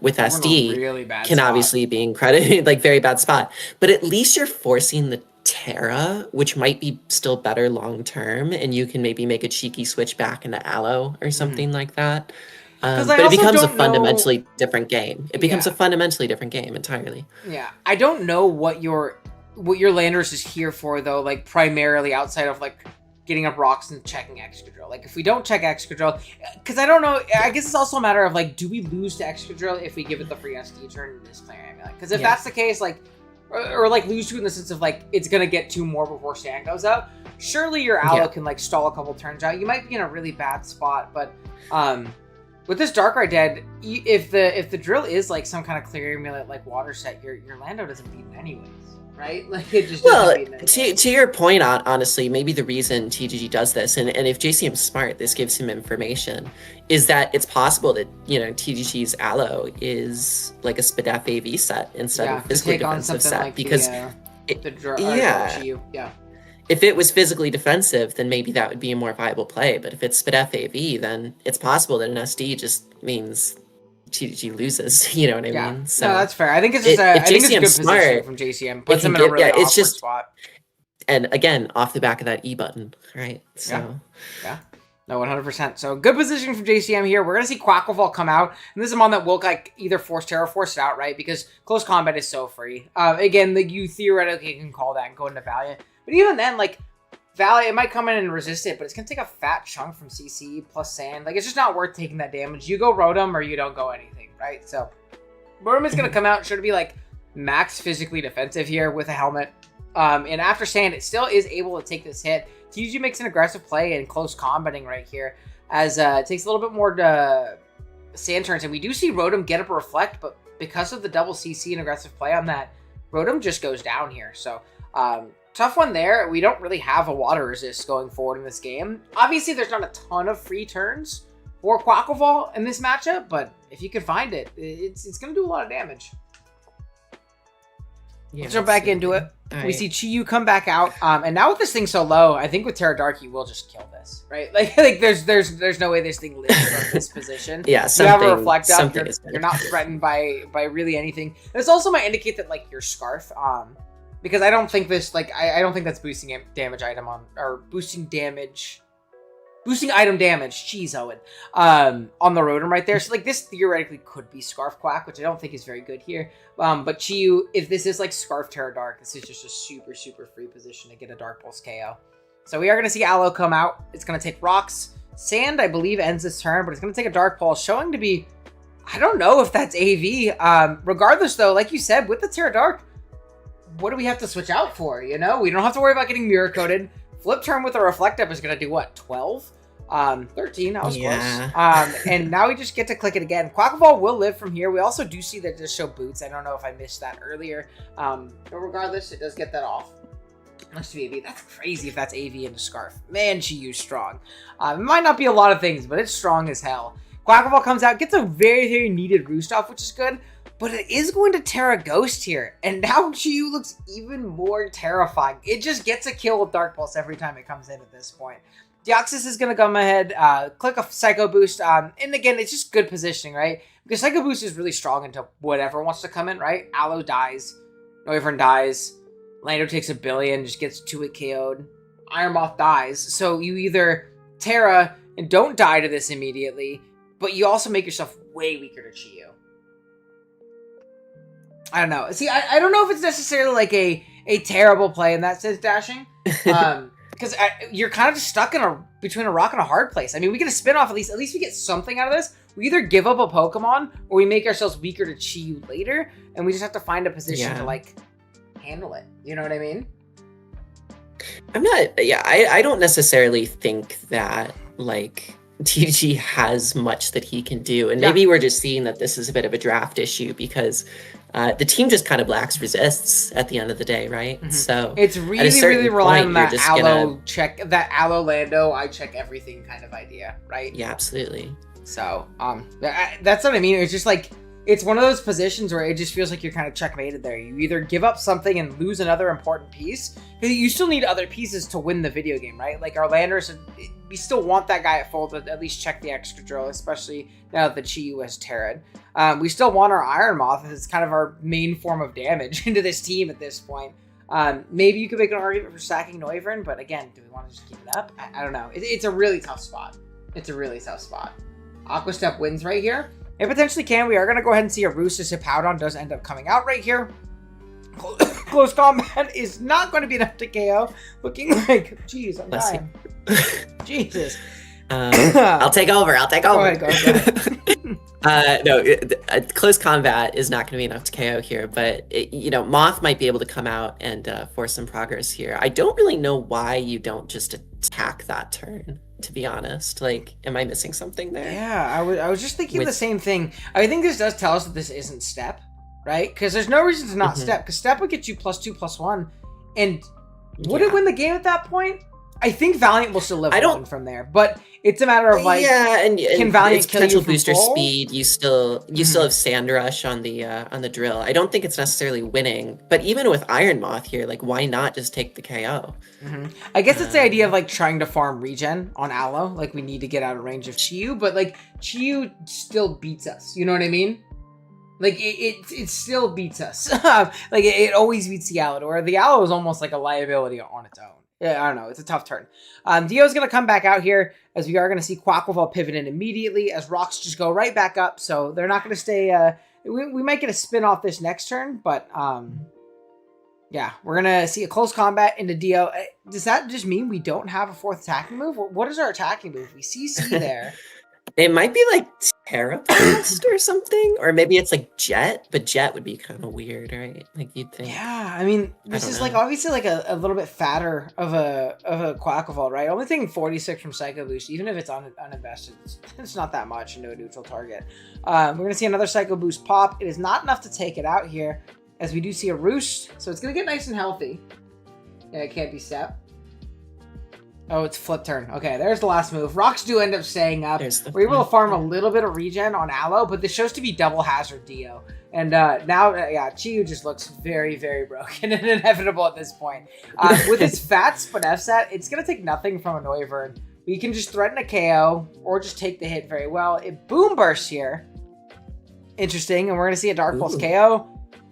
with SD really bad can spot. obviously be incredible, like very bad spot. But at least you're forcing the Terra, which might be still better long term, and you can maybe make a cheeky switch back into Aloe or something like that. But it becomes a fundamentally different game. It becomes a fundamentally different game entirely. Yeah, I don't know what your Landorus is here for though. Like primarily outside of like getting up rocks and checking Excadrill. Like if we don't check Excadrill, because I don't know. I guess it's also a matter of like, do we lose to Excadrill if we give it the free SD turn in this Clear Amulet? Because if that's the case, like, or like lose to in the sense of like it's gonna get 2 more before Sand goes out. Surely your Aloe can like stall a couple turns out. You might be in a really bad spot, but with this Darkrai dead, if the drill is like some kind of Clear Amulet like water set, your Lando doesn't beat it anyways, right? Like it just doesn't beat it. To your point, honestly, maybe the reason TGG does this, and if JCM's smart, this gives him information, is that it's possible that TGG's Aloe is like a Spadef AV set instead of physically defensive set like because if it was physically defensive, then maybe that would be a more viable play. But if it's Spadef AV, then it's possible that an SD just means TGG loses. You know what I mean? So no, that's fair. I think it's just I think it's a good position from JCM. Puts him in a really awkward spot. And again, off the back of that E button, right? So yeah. No, 100%. So good position from JCM here. We're going to see Quackleval come out. And this is one that will like either force Terra, force it out, right? Because close combat is so free. Again, you theoretically can call that and go into Valiant. But even then, like, Valiant, it might come in and resist it, but it's going to take a fat chunk from CC plus Sand. Like, it's just not worth taking that damage. You go Rotom or you don't go anything, right? So, Rotom is going to come out. Sure to be, like, max physically defensive here with a helmet. And after Sand, it still is able to take this hit. TG makes an aggressive play and close combating right here, as it takes a little bit more Sand turns. And we do see Rotom get up a Reflect, but because of the double CC and aggressive play on that, Rotom just goes down here. So, tough one there. We don't really have a water resist going forward in this game. Obviously, there's not a ton of free turns for Quackleval in this matchup, but if you can find it, it's going to do a lot of damage. Yeah, let's jump back into it. We see Chi-Yu come back out, and now with this thing so low, I think with Terra Dark, you will just kill this, right? Like there's no way this thing lives from this position. Yeah, you have a Reflect up, you're not threatened by really anything. This also might indicate that like your Scarf, because I don't think this, like, I don't think that's boosting damage item on, or boosting item damage, jeez, Owen, on the Rotom right there. So, like, this theoretically could be Scarf Quack, which I don't think is very good here. But Chi-Yu, if this is, like, Scarf Terra Dark, this is just a super, super free position to get a Dark Pulse KO. So we are going to see Aloe come out. It's going to take Rocks. Sand, I believe, ends this turn, but it's going to take a Dark Pulse, showing to be, I don't know if that's AV. Regardless, though, like you said, with the Terra Dark, what do we have to switch out for? You know, we don't have to worry about getting Mirror Coated. Flip turn with a Reflect Up is going to do what, 12? 13, I was close. And now we just get to click it again. Quackleval will live from here. We also do see that it does show boots. I don't know if I missed that earlier. But regardless, it does get that off. Must be AV. That's crazy if that's AV into Scarf. Man, Chi-Yu's strong. It might not be a lot of things, but it's strong as hell. Quackleval comes out, gets a very, very needed Roost off, which is good. But it is going to Terra Ghost here. And now Chi-Yu looks even more terrifying. It just gets a kill with Dark Pulse every time it comes in at this point. Deoxys is going to come ahead, click a Psycho Boost. And again, it's just good positioning, right? Because Psycho Boost is really strong into whatever wants to come in, right? Aloe dies. Noivern dies. Lando takes a billion, just gets 2-hit KO'd. Iron Moth dies. So you either Terra and don't die to this immediately, but you also make yourself way weaker to Chi-Yu. I don't know. See, I don't know if it's necessarily like a terrible play in that sense, Dashing. Because you're kind of just stuck in between a rock and a hard place. I mean, we get a spin-off at least. At least we get something out of this. We either give up a Pokemon or we make ourselves weaker to Chi-Yu later, and we just have to find a position to, like, handle it. You know what I mean? I don't necessarily think that like TG has much that he can do. And maybe we're just seeing that this is a bit of a draft issue because the team just kind of lacks resists at the end of the day, right? So it's really relying on that Aloe Lando, I check everything kind of idea, right? Yeah, absolutely. So that's what I mean. It's just like, it's one of those positions where it just feels like you're kind of checkmated there. You either give up something and lose another important piece, because you still need other pieces to win the video game, right? Like our landers, we still want that guy at full to at least check the extra drill, especially now that the Chi-Yu has Terran. We still want our Iron Moth as kind of our main form of damage into this team at this point. Maybe you could make an argument for sacking Noivern, but again, do we want to just keep it up? I don't know. It's a really tough spot. It's a really tough spot. Aqua Step wins right here. It potentially can. We are going to go ahead and see a Roostus if Hippowdon does end up coming out right here. Close combat is not going to be enough to KO. Looking like, geez, I'm dying. Jesus. I'll take over. Go ahead. No, close combat is not going to be enough to KO here, but Moth might be able to come out and force some progress here. I don't really know why you don't just attack that turn, to be honest. Like, am I missing something there? Yeah, I was just thinking the same thing. I think this does tell us that this isn't step, right? Because there's no reason to not step, because step would get you +2/+1, and would it win the game at that point? I think Valiant will still live on from there, but it's a matter of like, and can Valiant kill potential you from booster full? speed? You still have Sand Rush on the drill. I don't think it's necessarily winning, but even with Iron Moth here, like, why not just take the KO? I guess it's the idea of like trying to farm regen on Aloe. Like, we need to get out of range of Chi-Yu, but like Chi-Yu still beats us. You know what I mean? Like, it still beats us. Like, it always beats the Aloe, where the Aloe is almost like a liability on its own. Yeah, I don't know. It's a tough turn. Dio's going to come back out here, as we are going to see Quackleval pivot in immediately, as rocks just go right back up, so they're not going to stay... we might get a spin off this next turn, but... yeah, we're going to see a close combat into Dio. Does that just mean we don't have a fourth attacking move? What is our attacking move? We CC there. It might be like Terraplast or something, or maybe it's like Jet, but Jet would be kind of weird, right? Like, you'd think. Yeah, I mean, this is like obviously like a little bit fatter of a Quackleval, right? Only taking 46 from Psycho Boost, even if it's uninvested, it's not that much into a neutral target. We're gonna see another Psycho Boost pop. It is not enough to take it out here, as we do see a Roost, so it's gonna get nice and healthy. Yeah, it can't be step. Oh, it's flip turn. Okay, there's the last move. Rocks do end up staying up. We're able to farm a little bit of regen on Aloe, but this shows to be double hazard Dio. And now, Chi-Yu just looks very, very broken and inevitable at this point. With its fat split F-Sat, it's going to take nothing from a Noivern. We can just threaten a KO or just take the hit very well. It boom bursts here. Interesting, and we're going to see a Dark Pulse KO.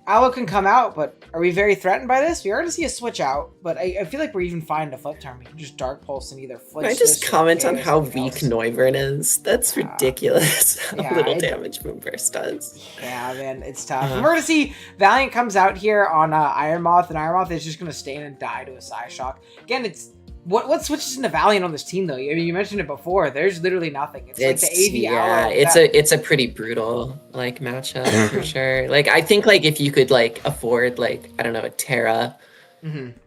Aloe can come out, but are we very threatened by this? We are going to see a switch out, but I feel like we're even fine to flip turn. We can just Dark Pulse and either flip. Can I just comment on how weak Noivern is? That's ridiculous how little damage Moonburst does. Yeah, man, it's tough. And we're going to see Valiant comes out here on Iron Moth, and Iron Moth is just going to stand and die to a Psyshock. Again, it's... What switches into Valiant on this team, though? I mean, you mentioned it before. There's literally nothing. It's like the AV Aloe. It's a pretty brutal like matchup for sure. Like, I think like if you could like afford like, I don't know, a Terra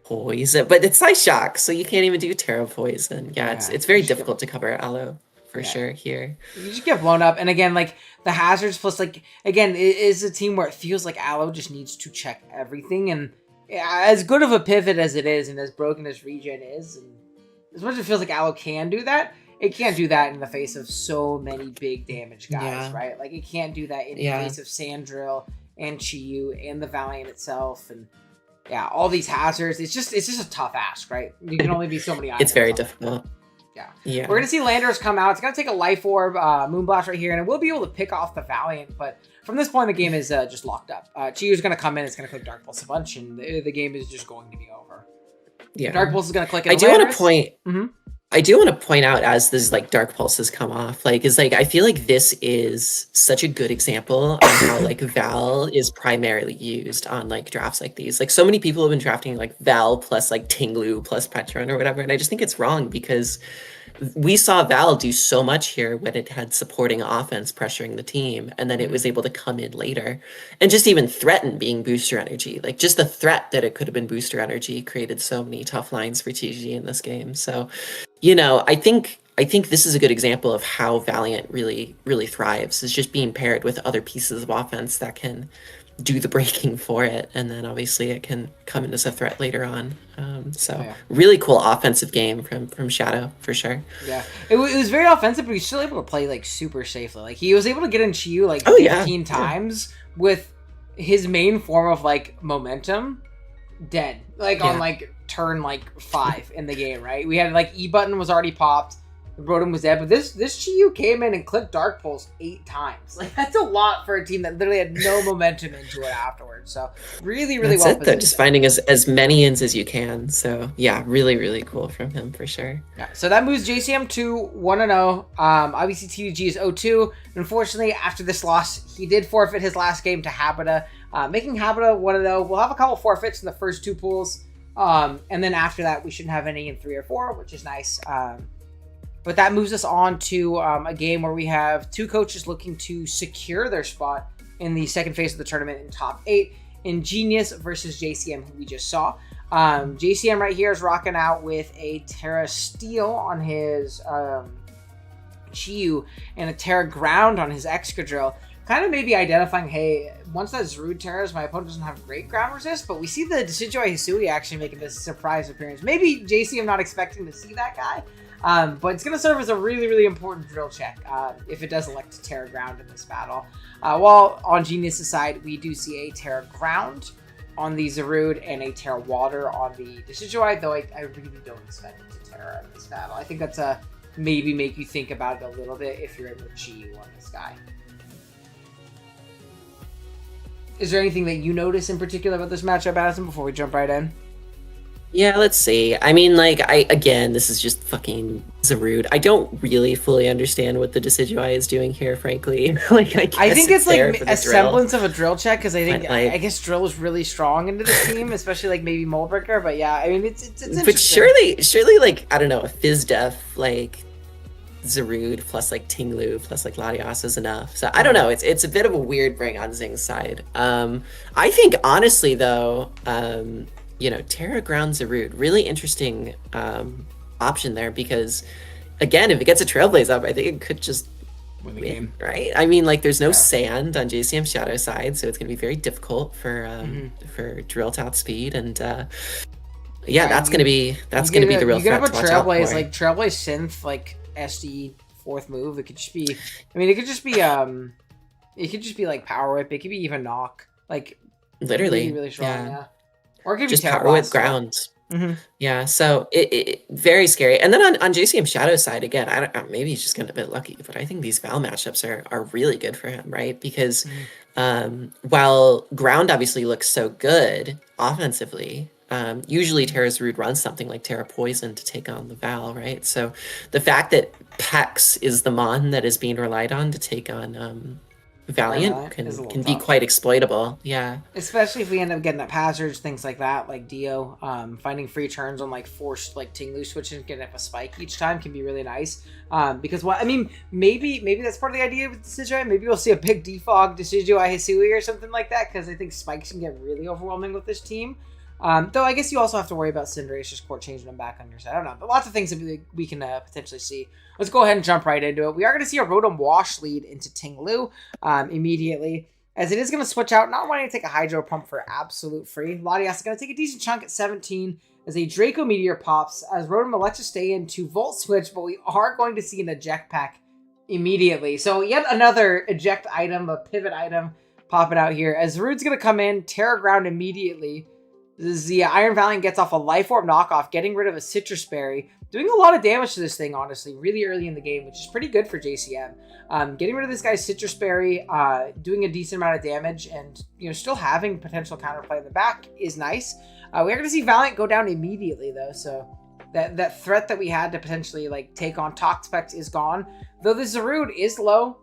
Poison, but it's Psyshock, so you can't even do Terra Poison. Yeah, it's very difficult to cover Aloe for sure here. You just get blown up, and again, like the hazards plus like again, it is a team where it feels like Aloe just needs to check everything, and as good of a pivot as it is, and as broken as regen is, and as much as it feels like Aloe can do that, it can't do that in the face of so many big damage guys, right? Like, it can't do that in the face of Sandrill and Chi-Yu and the Valiant itself, and all these hazards. It's just a tough ask, right? You can only be so many items. It's very difficult. Yeah. We're gonna see Landers come out. It's gonna take a Life Orb, Moonblast right here, and we'll be able to pick off the Valiant, but from this point, the game is just locked up. Chi-Yu's gonna come in, it's gonna click Dark Pulse a bunch, and the game is just going to be over. Yeah. Dark Pulse is gonna click. I do want to point out as this like Dark Pulses come off, like I feel like this is such a good example of how like Val is primarily used on like drafts like these. Like, so many people have been drafting like Val plus like Tinglu plus Petron or whatever, and I just think it's wrong because we saw Val do so much here when it had supporting offense pressuring the team, and then it was able to come in later and just even threaten being booster energy. Like just the threat that it could have been booster energy created so many tough lines for TG in this game. So, I think this is a good example of how Valiant really thrives, is just being paired with other pieces of offense that can do the breaking for it, and then obviously it can come in as a threat later on. Really cool offensive game from Shadow for sure. Yeah, it was very offensive, but he's still able to play like super safely. Like he was able to get in Chiyu like 15 times with his main form of like momentum dead, like on like turn like 5 in the game. Right, we had like E button was already popped. Rotom was dead, but this Chiyu came in and clicked Dark Pulse 8 times. Like that's a lot for a team that literally had no momentum into it afterwards. So really That's well it, though. Just finding as many ins as you can. So yeah, really cool from him for sure. Yeah. So that moves JCM to 1-0. Obviously TDG is 0-2. Unfortunately, after this loss, he did forfeit his last game to Habita, making Habita 1-0. We'll have a couple forfeits in the first 2 pools, and then after that, we shouldn't have any in 3 or 4, which is nice. But that moves us on to a game where we have 2 coaches looking to secure their spot in the second phase of the tournament in top 8 in Genius versus JCM, who we just saw. JCM right here is rocking out with a Terra Steel on his Chiyu and a Terra Ground on his Excadrill. Kind of maybe identifying, hey, once that's Rude Terras, my opponent doesn't have great ground resist, but we see the Decidueye Hisui actually making this surprise appearance. Maybe JCM not expecting to see that guy. But it's going to serve as a really important drill check if it does elect to Terra Ground in this battle. While on Genius' side, we do see a Terra Ground on the Zarude and a Terra Water on the Decidueye, though I really don't expect it to Terra in this battle. I think that's a maybe make you think about it a little bit if you're in with Chiyu on this guy. Is there anything that you notice in particular about this matchup, Addison, before we jump right in? Yeah, let's see. I mean, like, this is just fucking Zarude. I don't really fully understand what the Decidueye is doing here, frankly. Like, I think it's like a semblance of a drill check, because I think, I guess drill is really strong into this team, especially like maybe Moldbreaker, but yeah, I mean, it's interesting. But surely, like, I don't know, a Fizdef, like, Zarude plus like Tinglu plus like Latias is enough. So I don't know. It's a bit of a weird bring on Zing's side. I think honestly though, Terra Ground Zarude, really interesting option there, because again, if it gets a Trailblaze up, I think it could just win the game, right? I mean, like there's no sand on JCM Shadow side, so it's gonna be very difficult for drill top speed, and that's gonna be the real threat to watch out for. Like Trailblaze Synth, like SD 4th move. It could just be, I mean, it could just be like Power Whip. It could be even Knock, like literally really strong. Yeah. Or it could just be Power Whip grounds. Yeah, so it very scary. And then on JCM Shadow side again, I don't know, maybe he's just getting a bit lucky, but I think these Val matchups are really good for him, right? Because while ground obviously looks so good offensively, usually Terra's Rude runs something like Terra Poison to take on the Val, right? So the fact that Pex is the Mon that is being relied on to take on Valiant can be quite exploitable. Yeah, especially if we end up getting up hazards, things like that, like Dio finding free turns on like forced like Tinglu switches, getting up a spike each time can be really nice. Because maybe that's part of the idea with Decidueye. Maybe we'll see a big defog Decidueye Hisui or something like that, because I think spikes can get really overwhelming with this team. Though I guess you also have to worry about Cinderace's Court changing them back on your side. I don't know, but lots of things that we can potentially see. Let's go ahead and jump right into it. We are going to see a Rotom Wash lead into Tinglu immediately, as it is going to switch out, not wanting to take a Hydro Pump for absolute free. Latias is going to take a decent chunk at 17 as a Draco Meteor pops, as Rotom elects to stay into Volt Switch, but we are going to see an Eject Pack immediately. So yet another Eject item, a pivot item popping out here, as Rude's going to come in, Terra Ground immediately. The Iron Valiant gets off a Life Orb knockoff, getting rid of a Citrus Berry, doing a lot of damage to this thing, honestly, really early in the game, which is pretty good for JCM. Getting rid of this guy's Citrus Berry, doing a decent amount of damage, and still having potential counterplay in the back is nice. We are going to see Valiant go down immediately, though, so that threat that we had to potentially like take on Toxpex is gone. Though the Zarude is low,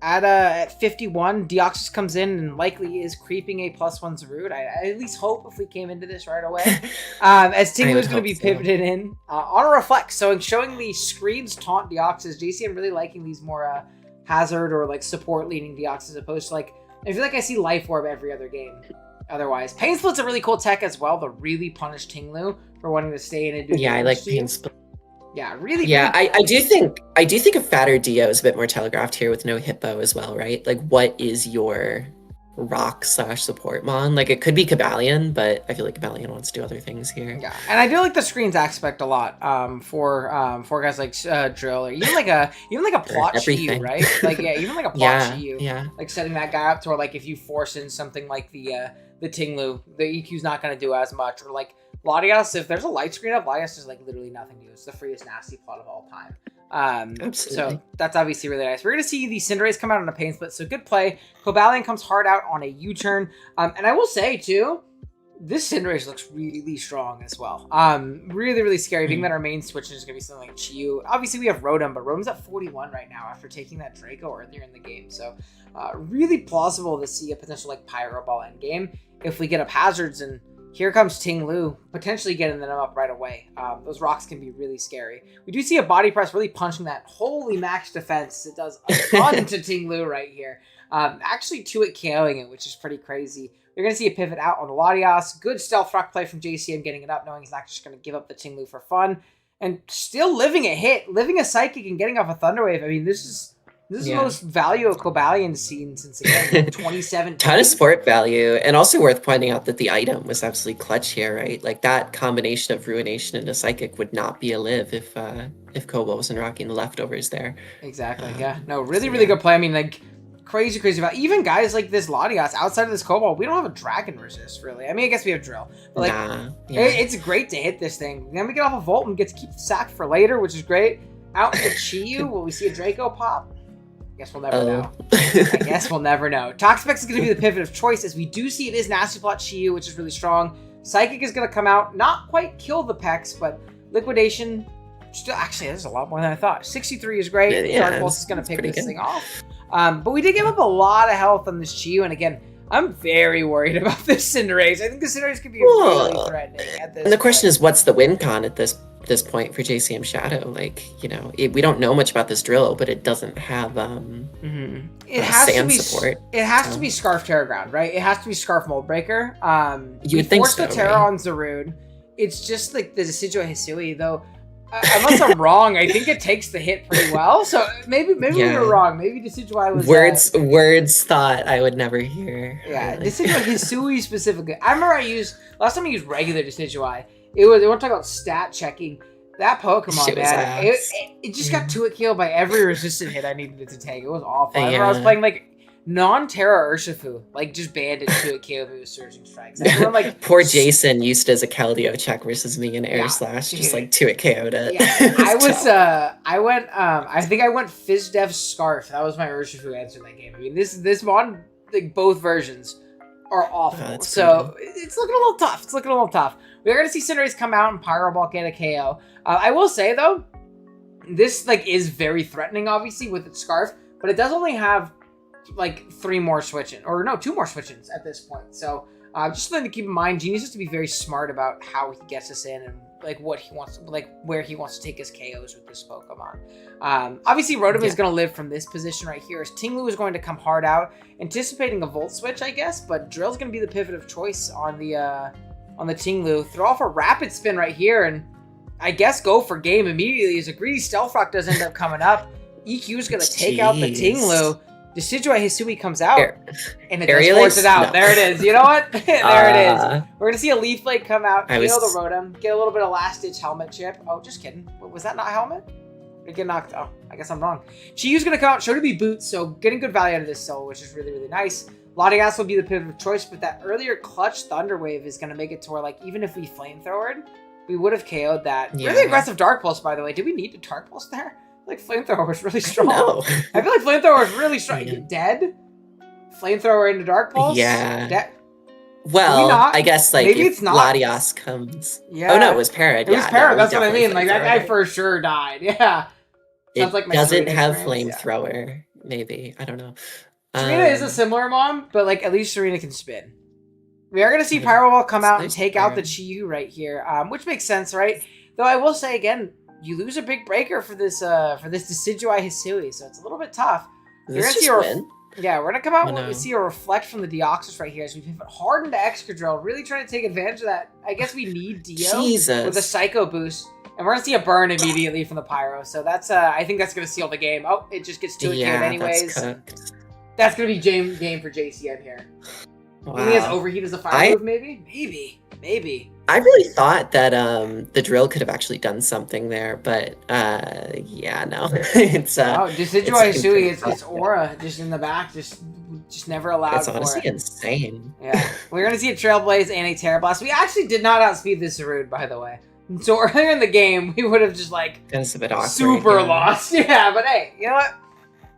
At 51, Deoxys comes in and likely is creeping a +1 Zarude. I at least hope if we came into this right away. As Tinglu's going to be pivoted in on a Reflect. So showing the screens taunt Deoxys. JCM really liking these more hazard or like support leaning Deoxys as opposed to like, I feel like I see Life Orb every other game. Otherwise, Pain Split's a really cool tech as well to really punish Tinglu for wanting to stay in and do. Yeah, I like Pain Split. Yeah, really. Yeah, I do think a fatter Dio is a bit more telegraphed here with no Hippo as well, right? Like, what is your rock / support mon? Like, it could be Kabalion, but I feel like Kabalion wants to do other things here. Yeah, and I do like the screens aspect a lot. For guys like Drill or even like a plot Shiyu, right? Like even like a plot Shiyu. Yeah. Like setting that guy up to where like if you force in something like the Tinglu, the EQ's not going to do as much, or like. Latias, if there's a light screen up, Latias is like literally nothing to do. It's the freest nasty plot of all time. Absolutely. So that's obviously really nice. We're going to see the Cinderace come out on a Pain Split, so good play. Cobalion comes hard out on a U-turn. And I will say, too, this Cinderace looks really strong as well. Really, really scary. Being that our main switch is going to be something like Chiyu. Obviously, we have Rotom, but Rotom's at 41 right now after taking that Draco earlier in the game. So really plausible to see a potential like Pyro Ball endgame if we get up Hazards and here comes Tinglu, potentially getting them up right away. Those rocks can be really scary. We do see a body press really punching that holy max defense. It does a ton to Tinglu right here. Actually 2-hit KOing it, which is pretty crazy. You're going to see a pivot out on the Latias. Good stealth rock play from JCM getting it up, knowing he's not just going to give up the Tinglu for fun. And still living a hit, living a Psychic and getting off a Thunder Wave. I mean, this is the most value of Cobalion seen since, again, 2017. Ton of sport value, and also worth pointing out that the item was absolutely clutch here, right? Like, that combination of Ruination and a Psychic would not be a live if Kobo wasn't rocking the leftovers there. Exactly, yeah. No, really good play. I mean, like, crazy value. Even guys like this Latias, outside of this Cobalt, we don't have a Dragon Resist, really. I mean, I guess we have Drill. But, like, it's great to hit this thing. Then we get off a Volt and get to keep the sack for later, which is great. Out into Chiyu, will we see a Draco pop? Guess we'll never know. I guess we'll never know. Toxapex is going to be the pivot of choice, as we do see it is Nasty Plot Chiyu, which is really strong. Psychic is going to come out, not quite kill the Pex, but Liquidation, still, actually, there's a lot more than I thought. 63 is great. Yeah, Dark Pulse is going to pick this thing off. But we did give up a lot of health on this Chiyu, and again, I'm very worried about this Cinderace. I think the Cinderace could be really threatening at this And the question is, what's the win con at this point for JCM Shadow? Like, you know, we don't know much about this Drill, but it doesn't have it has sand to be support. It has to be Scarf Terra Ground, right? It has to be Scarf Mold Breaker. You would think so, the Terra on Zarude. It's just like the Decidueye Hisui, though. Unless I'm wrong, I think it takes the hit pretty well. So maybe we were wrong. Maybe Decidueye was words thought I would never hear. Yeah, really. Decidueye Hisui specifically. I remember last time I used regular Decidueye. They want to talk about stat checking. That Pokemon, man, it just got 2-hit killed by every resistant hit I needed it to take. It was awful. I remember I was playing like non-Terra Urshifu, like just banned it 2-hit KO with Surging Strikes. Everyone, like, poor Jason used it as a Keldeo check versus me in Air Slash, just like 2-hit KO'd it. Yeah, I think I went Fizdev Scarf. That was my Urshifu answer in that game. I mean, this mod, like both versions are awful. So it's looking a little tough. We're going to see Cinderace come out and Pyro Ball get a KO. I will say, though, this like is very threatening, obviously, with its Scarf, but it does only have like 2 more switch-ins at this point. So just something to keep in mind. Genius has to be very smart about how he gets us in and like what he wants, like where he wants to take his KOs with this Pokemon. Obviously, Rotom is going to live from this position right here. As Tinglu is going to come hard out, anticipating a Volt Switch, I guess, but Drill's going to be the pivot of choice on the Tinglu. Throw off a Rapid Spin right here, and I guess go for game immediately as a greedy Stealth Rock does end up coming up. EQ is going to take out the Tinglu. Decidueye Hisui comes out, and it does force it out. No. There it is. You know what? There it is. We're going to see a Leaf Blade come out, kill the Rotom, get a little bit of Last Ditch Helmet Chip. Oh, just kidding. Was that not Helmet? It get knocked. Oh, I guess I'm wrong. Chiyu's going to come out, show to be Boots, so getting good value out of this soul, which is really nice. Latias will be the pivot of choice, but that earlier clutch Thunder Wave is going to make it to where, like, even if we Flamethrowered, we would have KO'd that. Yeah. Really aggressive Dark Pulse, by the way. Did we need to Dark Pulse there? Like, Flamethrower was really strong. I feel like Flamethrower was really strong. Yeah. Dead? Flamethrower into Dark Pulse? Yeah. Well, I guess, like, maybe if it's not. Latias comes... Yeah. Oh, no, it was Parrot. It was Parrot, that's what I mean. Like, that guy for sure died. Yeah. Sounds like my doesn't have Flamethrower. maybe. I don't know. Serena is a similar mon, but like at least Serena can spin. We are going to see Pyro Ball come out and take out the Chi-Yu right here, which makes sense, right? Though I will say again, you lose a big breaker for this Decidueye Hisui, so it's a little bit tough. You're gonna see a win. Yeah, we're gonna come out and we see a reflect from the Deoxys right here as we pivot hard into Excadrill, really trying to take advantage of that. I guess we need Dio with a Psycho Boost, and we're gonna see a burn immediately from the Pyro. So that's I think that's gonna seal the game. Oh, it just gets to it anyways. That's gonna be game for JCM here. Wow. He has Overheat as a fire move, maybe. I really thought that the drill could have actually done something there, but yeah, no. It's Decidueye Hisui, it's Aura just in the back, just never allowed. It's honestly insane. Yeah, we're gonna see a Trailblaze and a Terra Blast. We actually did not outspeed this Zarude, by the way. So earlier in the game, we would have just like a bit awkward, super lost. Yeah, but hey, you know what?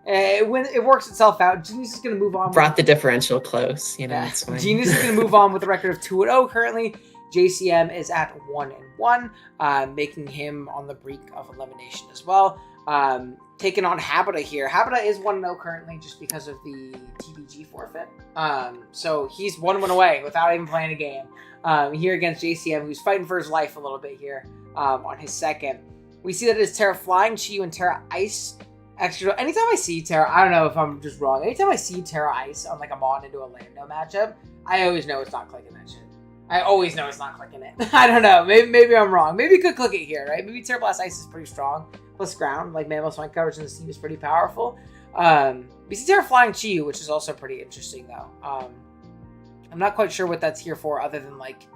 When it works itself out, Genius is going to move on. Brought the differential close, you know. Yeah. Genius is going to move on with a record of 2-0 currently. JCM is at 1-1, making him on the brink of elimination as well. Taking on Habitat here. Habitat is 1-0 currently just because of the TBG forfeit. So he's 1 win away without even playing a game. Here against JCM, who's fighting for his life a little bit here on his second. We see that it's Terra Flying, Chi-Yu, and Terra Ice. Extra. Anytime I see Terra, I don't know if I'm just wrong. Anytime I see Terra Ice on like a Mon into a Lando matchup, I always know it's not clicking that shit. I always know it's not clicking it. I don't know. Maybe I'm wrong. Maybe you could click it here, right? Maybe Terra Blast Ice is pretty strong. Plus ground, like Mammal Swine coverage in the team is pretty powerful. We see Terra Flying Chi-Yu, which is also pretty interesting though. I'm not quite sure what that's here for, other than like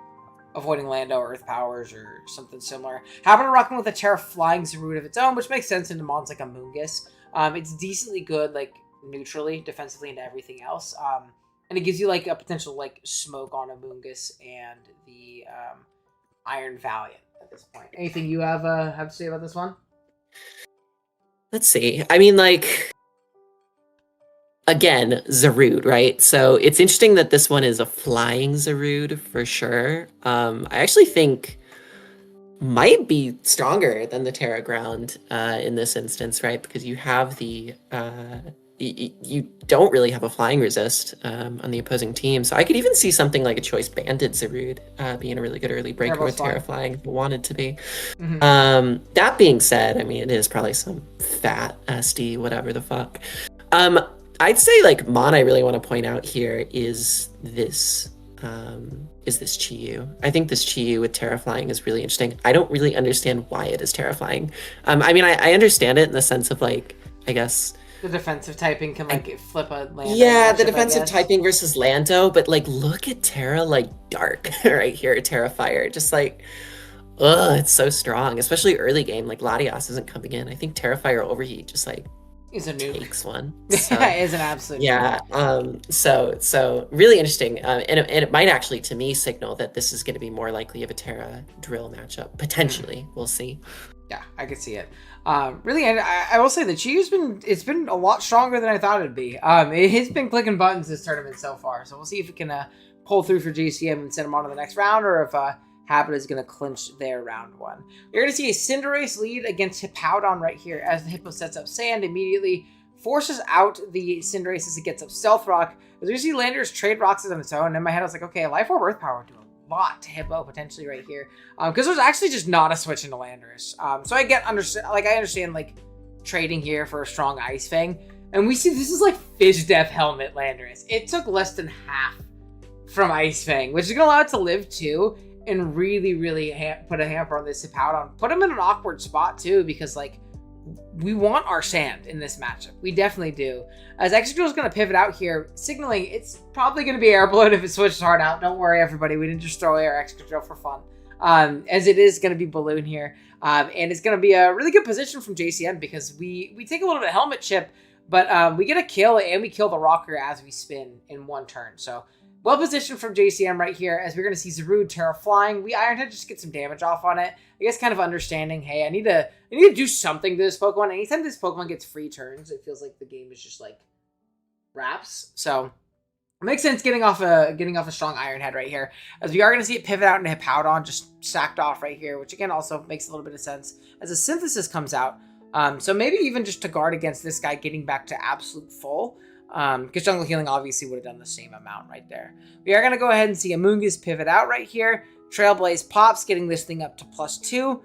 avoiding Lando or Earth Powers or something similar. Habitat rocking with a Terra Flying Zarude of its own, which makes sense into Mons like a Moongus. It's decently good, like, neutrally, defensively, and everything else. And it gives you, like, a potential, like, smoke on a Moongus and the Iron Valiant at this point. Anything you have to say about this one? Let's see. I mean, like, again, Zarude, right? So it's interesting that this one is a flying Zarude for sure. I actually think might be stronger than the Terra Ground in this instance, right? Because you have the you don't really have a flying resist on the opposing team. So I could even see something like a Choice Banded Zarude being a really good early breaker with Terra Flying if it wanted to be. Mm-hmm. That being said, I mean, it is probably some fat SD, whatever the fuck. I'd say like Mon I really want to point out here is this Chi-Yu. I think this Chi-Yu with Terra Flying is really interesting. I don't really understand why it is Terra Flying. I mean, I understand it in the sense of like, I guess the defensive typing can like flip a Lando. Yeah, the defensive typing versus Lando, but like look at Terra like Dark right here, Terra Fire. Just like, it's so strong, especially early game. Like Latias isn't coming in. I think Terra Fire Overheat just like is a nuke. Takes one. So, yeah, it is an absolute nuke. So really interesting. And it might actually, to me, signal that this is going to be more likely of a Terra drill matchup. Potentially. We'll see. Yeah, I could see it. Really, I will say that Chi-Yu's been a lot stronger than I thought it'd be. It's been clicking buttons this tournament so far. So we'll see if it can pull through for JCM and send them on to the next round, or if Habitat is going to clinch their round one. You're going to see a Cinderace lead against Hippowdon right here as the Hippo sets up Sand, immediately forces out the Cinderace as it gets up Stealth Rock. As we see Landers trade rocks on its own, and in my head I was like, okay, Life Orb Earth Power would do a lot to Hippo potentially right here. Because there's actually just not a switch into Landers. So I understand like trading here for a strong Ice Fang. And we see this is like Fish Death Helmet Landers. It took less than half from Ice Fang, which is going to allow it to live too. And really, really put a hamper on this Hippowdon. Put him in an awkward spot, too, because, like, we want our Sand in this matchup. We definitely do. As Excadrill is going to pivot out here, signaling it's probably going to be Air Balloon if it switches hard out. Don't worry, everybody. We didn't just throw away our Excadrill for fun. As it is going to be Balloon here. And it's going to be a really good position from JCN because we take a little bit of Helmet Chip, but we get a kill, and we kill the Rocker as we spin in one turn. So, well positioned from JCM right here, as we're going to see Zarude Terra Flying. We Iron Head just get some damage off on it. I guess kind of understanding, hey, I need to do something to this Pokemon. Anytime this Pokemon gets free turns, it feels like the game is just like wraps. So it makes sense getting off a strong Iron Head right here, as we are going to see it pivot out into Hippowdon, just sacked off right here, which again also makes a little bit of sense as a Synthesis comes out. So maybe even just to guard against this guy getting back to absolute full. Because jungle healing obviously would have done the same amount right there. We are going to go ahead and see Amoonguss pivot out right here. Trailblaze pops, getting this thing up to +2.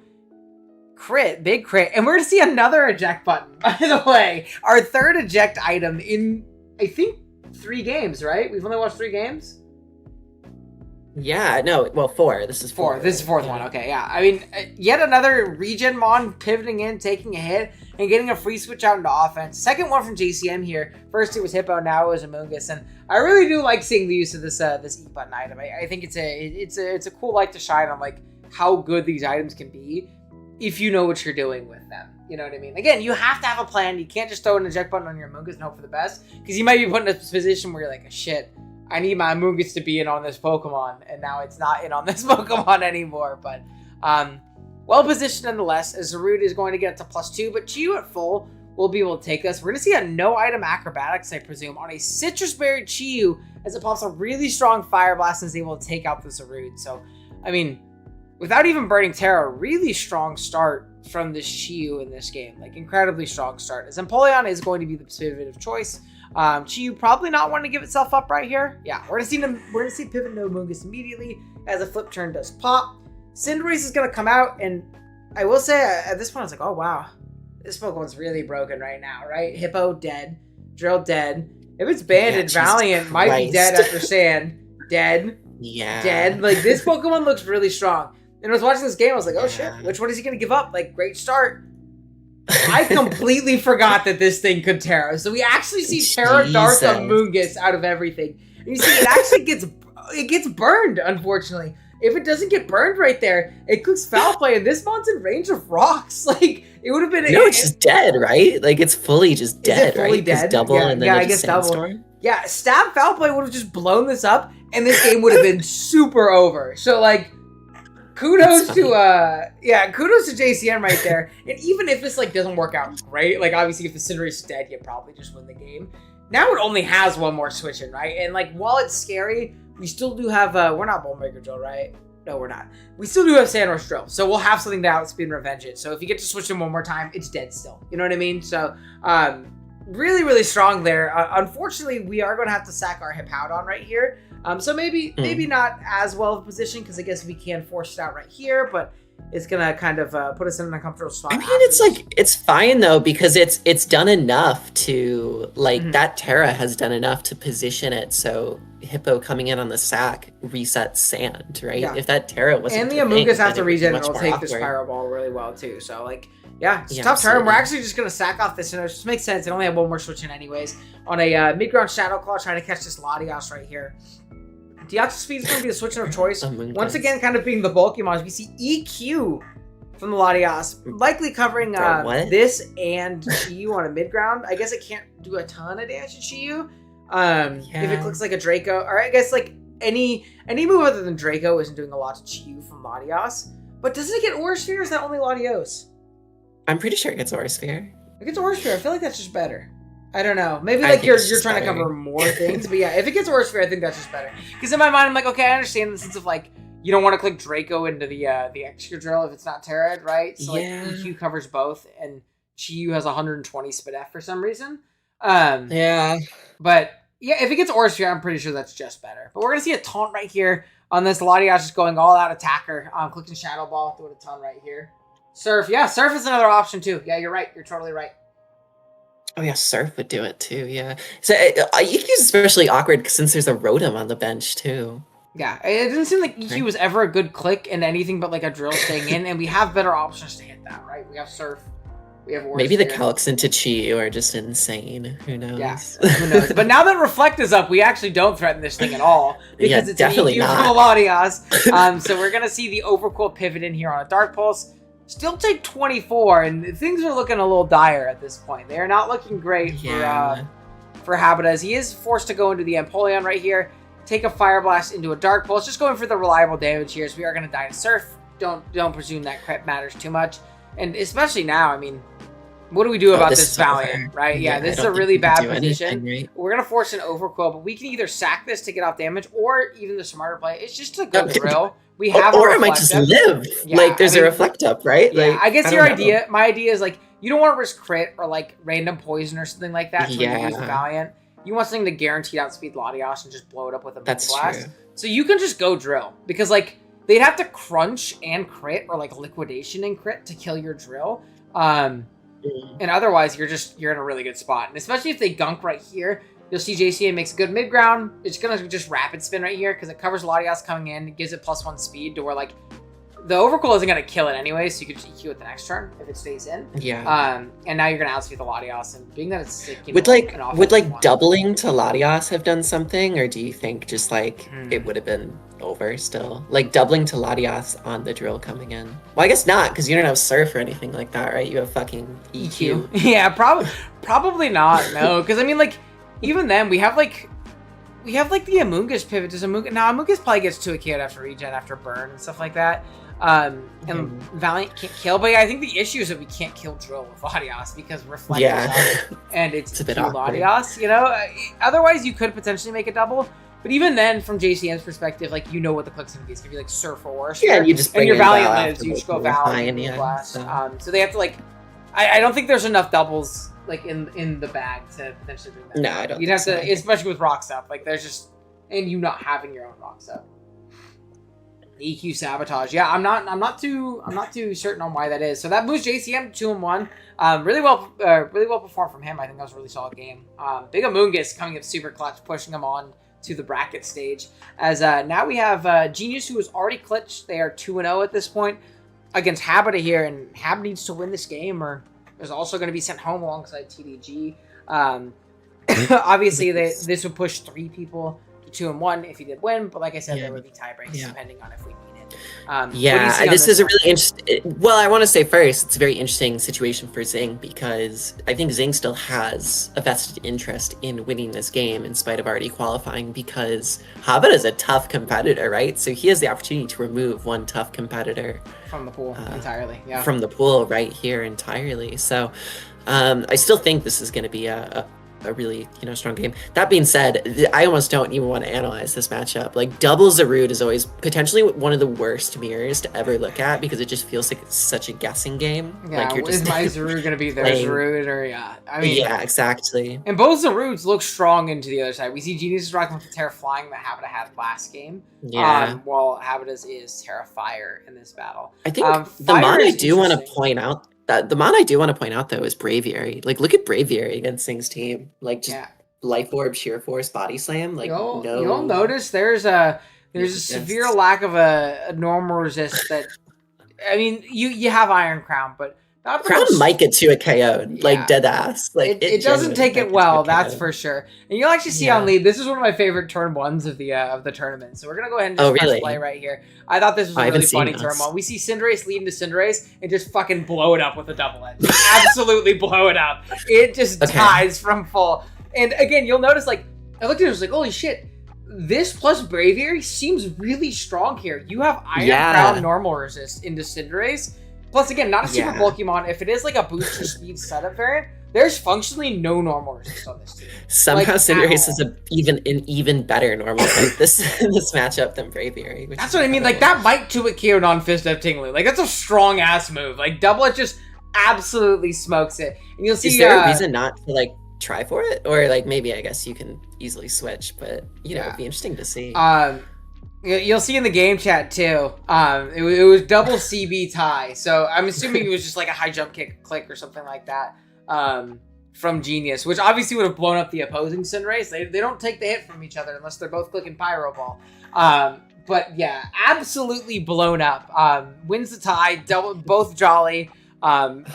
Crit, big crit. And we're going to see another eject button, by the way. Our third eject item in, I think, 3 games, right? We've only watched 3 games? Yeah, no, well, 4. This is 4. This is the 4th one. Okay, yeah. I mean, yet another regen Mon pivoting in, taking a hit, and getting a free switch out into offense. Second one from JCM here. First it was Hippo, now it was Amoonguss, and I really do like seeing the use of this this E button item. I think it's a cool light to shine on like how good these items can be if you know what you're doing with them. You know what I mean? Again, you have to have a plan. You can't just throw an eject button on your Amoonguss and hope for the best, because you might be put in a position where you're like, shit, I need my Amoonguss to be in on this Pokemon, and now it's not in on this Pokemon anymore. But well positioned nonetheless, as Zarude is going to get to +2, but Chi-Yu at full will be able to take this. We're going to see a no-item acrobatics, I presume, on a Citrus Berry Chi-Yu, as it pops a really strong Fire Blast and is able to take out the Zarude. So, I mean, without even burning Terra, really strong start from this Chi-Yu in this game. Like, incredibly strong start. As Empoleon is going to be the pivot of choice. Chi-Yu probably not wanting to give itself up right here. Yeah, we're gonna see pivot no Amoonguss immediately as a flip turn does pop. Cinderace is gonna come out, and I will say at this point I was like, oh wow, this Pokemon's really broken right now, right? Hippo dead, Drill dead. If it's banded, Valiant might be dead after Sand. Dead. Yeah. Dead. Like, this Pokemon looks really strong. And I was watching this game, I was like, oh shit, which one is he gonna give up? Like, great start. I completely forgot that this thing could Terra. So we actually see Terra Dark Amoonguss out of everything. And you see, it actually gets burned, unfortunately. If it doesn't get burned right there, it clicks Foul Play, and this Mon's in range of rocks. Like, it would have been... No, it's just dead, right? Like, it's fully just dead, fully right? dead? Double, yeah, and then I guess double. Yeah, Stab Foul Play would have just blown this up, and this game would have been super over. So, like... Kudos to JCM right there. And even if this like doesn't work out great, like obviously if the Cinderace is dead, you probably just win the game. Now it only has one more switch in, right? And like while it's scary, we still do have we're not Bullmaker Drill, right? No, we're not. We still do have Sandor's Drill, so we'll have something to outspeed and revenge it. So if you get to switch in one more time, it's dead still. You know what I mean? So really, really strong there. Unfortunately, we are going to have to sack our Hippowdon right here. So maybe not as well of a position, because I guess we can force it out right here, but it's going to kind of put us in an uncomfortable spot. I mean, it's like, it's fine though, because it's done enough to, like, that Terra has done enough to position it so Hippo coming in on the sack resets Sand, right? Yeah. If that Terra wasn't... And the Amoonguss after regen will take the Spiral Ball really well too, so like... Yeah, it's a tough turn. We're actually just going to sack off this, and it just makes sense. It only have one more switch in anyways. On a mid-ground Shadow Claw, trying to catch this Latias right here. Deoxys Speed is going to be the switch of choice. Once again, kind of being the bulky mons. We see EQ from the Latias, likely covering this and Chi-Yu on a mid-ground. I guess it can't do a ton of damage to Chi-Yu. If it looks like a Draco, or I guess like any move other than Draco isn't doing a lot to Chi-Yu from Latias. But doesn't it get Aura Sphere, or is that only Latios? I'm pretty sure it gets Aura Sphere. It gets Aura Sphere. I feel like that's just better. I don't know. Maybe like you're trying to cover more things, but yeah, if it gets Aura Sphere, I think that's just better. Because in my mind, I'm like, okay, I understand the sense of like you don't want to click Draco into the extra drill if it's not Terra, right? So like EQ covers both, and Chi-Yu has 120 Spit F for some reason. But yeah, if it gets Aura Sphere, I'm pretty sure that's just better. But we're gonna see a taunt right here on this Latias, just going all out attacker. Clicking Shadow Ball, doing a ton right here. Surf, Surf is another option too. Yeah, you're right. You're totally right. Oh yeah, Surf would do it too. Yeah, so EQ is especially awkward since there's a Rotom on the bench too. Yeah, it doesn't seem like EQ was ever a good click in anything but like a drill staying in, and we have better options to hit that, right? We have Surf, we have Aura Maybe Sphere. The calcs into Chi-Yu are just insane. Who knows? Yeah, who knows? But now that Reflect is up, we actually don't threaten this thing at all because it's definitely an EQ from Latias. So we're gonna see the Overcool pivot in here on a Dark Pulse. Still take 24, and things are looking a little dire at this point. They are not looking great for Habitas. He is forced to go into the Empoleon right here, take a Fire Blast into a Dark Pulse, just going for the reliable damage here, so we are going to die to Surf. Don't presume that crit matters too much. And especially now, I mean, what do we do about this Valiant, right? Yeah, this is a really bad position. Right? We're going to force an Overcoil, but we can either sack this to get off damage, or even the smarter play, it's just a good drill. We have or it might just live. Yeah, there's a Reflect up, right? Yeah, like, I guess my idea is like you don't want to risk crit or like random poison or something like that to use Valiant. You want something to guarantee outspeed Latios and just blow it up with a Moon Blast. True. So you can just go drill because like they'd have to crunch and crit or like liquidation and crit to kill your drill. And otherwise you're in a really good spot. And especially if they gunk right here, you'll see JCA makes a good mid ground. It's gonna just rapid spin right here because it covers Latios coming in. It gives it +1 speed to where like the overcoil isn't gonna kill it anyway, so you can just EQ it the next turn if it stays in. Yeah. And now you're gonna outspeed the Latios, and being that it's like, would like doubling to Latios have done something, or do you think just like it would have been over still? Like doubling to Latios on the drill coming in. Well, I guess not, because you don't have Surf or anything like that, right? You have fucking EQ. Yeah, probably not. No, because I mean, like even then we have like the Amoonguss pivot. Does Amoonguss probably gets to a KO after regen, after burn and stuff like that. And Valiant can't kill, but yeah, I think the issue is that we can't kill drill with Latios because Reflect and it's a bit Latios, you know? Otherwise, you could potentially make a double, but even then, from JCM's perspective, like, you know what the click's gonna be. It's gonna be like Surf or Worse. Yeah, and you just and your Valiant lives, you just go Valiant and Blast. So they have to, like, I don't think there's enough doubles, like, in the bag to potentially bring that. No, I don't. You'd have to, especially with Rocks Up, like, there's just, and you not having your own Rocks Up. EQ Sabotage. Yeah, I'm not too certain on why that is. So that moves JCM 2-1. Really well performed from him. I think that was a really solid game. Big Amoonguss coming up super clutch, pushing him on to the bracket stage. As now we have Genius, who is already clutched. They are 2-0 at this point against Habita here, and Hab needs to win this game, or is also going to be sent home alongside TDG. Obviously, this would push 3 people 2-1 if he did win, but like I said, there would be tie breaks depending on if we need it. This is a really interesting. Well, I want to say first, it's a very interesting situation for Zing because I think Zing still has a vested interest in winning this game in spite of already qualifying because Habit is a tough competitor, right? So he has the opportunity to remove one tough competitor from the pool entirely. Yeah, from the pool right here entirely. So I still think this is going to be a really strong game. That being said, I almost don't even want to analyze this matchup. Like double Zarude is always potentially one of the worst mirrors to ever look at because it just feels like it's such a guessing game. Yeah, like you're is my Zarude gonna be their Zarude or I mean exactly. And both Zarudes look strong into the other side. We see Genius is rocking with the Terra Flying that Habita had last game. Yeah. While Habita's is Terra Fire in this battle. I think the mod I do want to point out though is Braviary. Like look at Braviary against Zing's team. Like just Life Orb, Sheer Force, Body Slam. Like you'll notice there's a severe lack of a normal resist that I mean you have Iron Crown, but not Crown might get to a KO, like dead ass. Like it doesn't take it well, that's for sure. And you'll actually see on lead. This is one of my favorite turn ones of the tournament. So we're gonna go ahead and just press play right here. I thought this was a really funny turn one. We see Cinderace lead into Cinderace and just fucking blow it up with a double edge. Absolutely blow it up. It just dies from full. And again, you'll notice like I looked at it, I was like, holy shit. This plus Braviary seems really strong here. You have Iron Crown normal resist into Cinderace. Plus, again, not a super bulky mon. If it is like a boost to speed setup variant, there's functionally no normal resist on this team. Somehow Cinderace is an even better normal fight this matchup than Braviary. That's what I mean. Like, that might 2-hit KO non-Fist of Tinglu. Like, that's a strong-ass move. Like, Double It just absolutely smokes it. And you'll see... Is there a reason not to, like, try for it? Or, like, maybe, I guess you can easily switch. But, you know, it'd be interesting to see. You'll see in the game chat too. It was double CB tie, so I'm assuming it was just like a high jump kick click or something like that from Genius, which obviously would have blown up the opposing Cinderace. They don't take the hit from each other unless they're both clicking Pyro Ball. But yeah, absolutely blown up. Wins the tie, both jolly.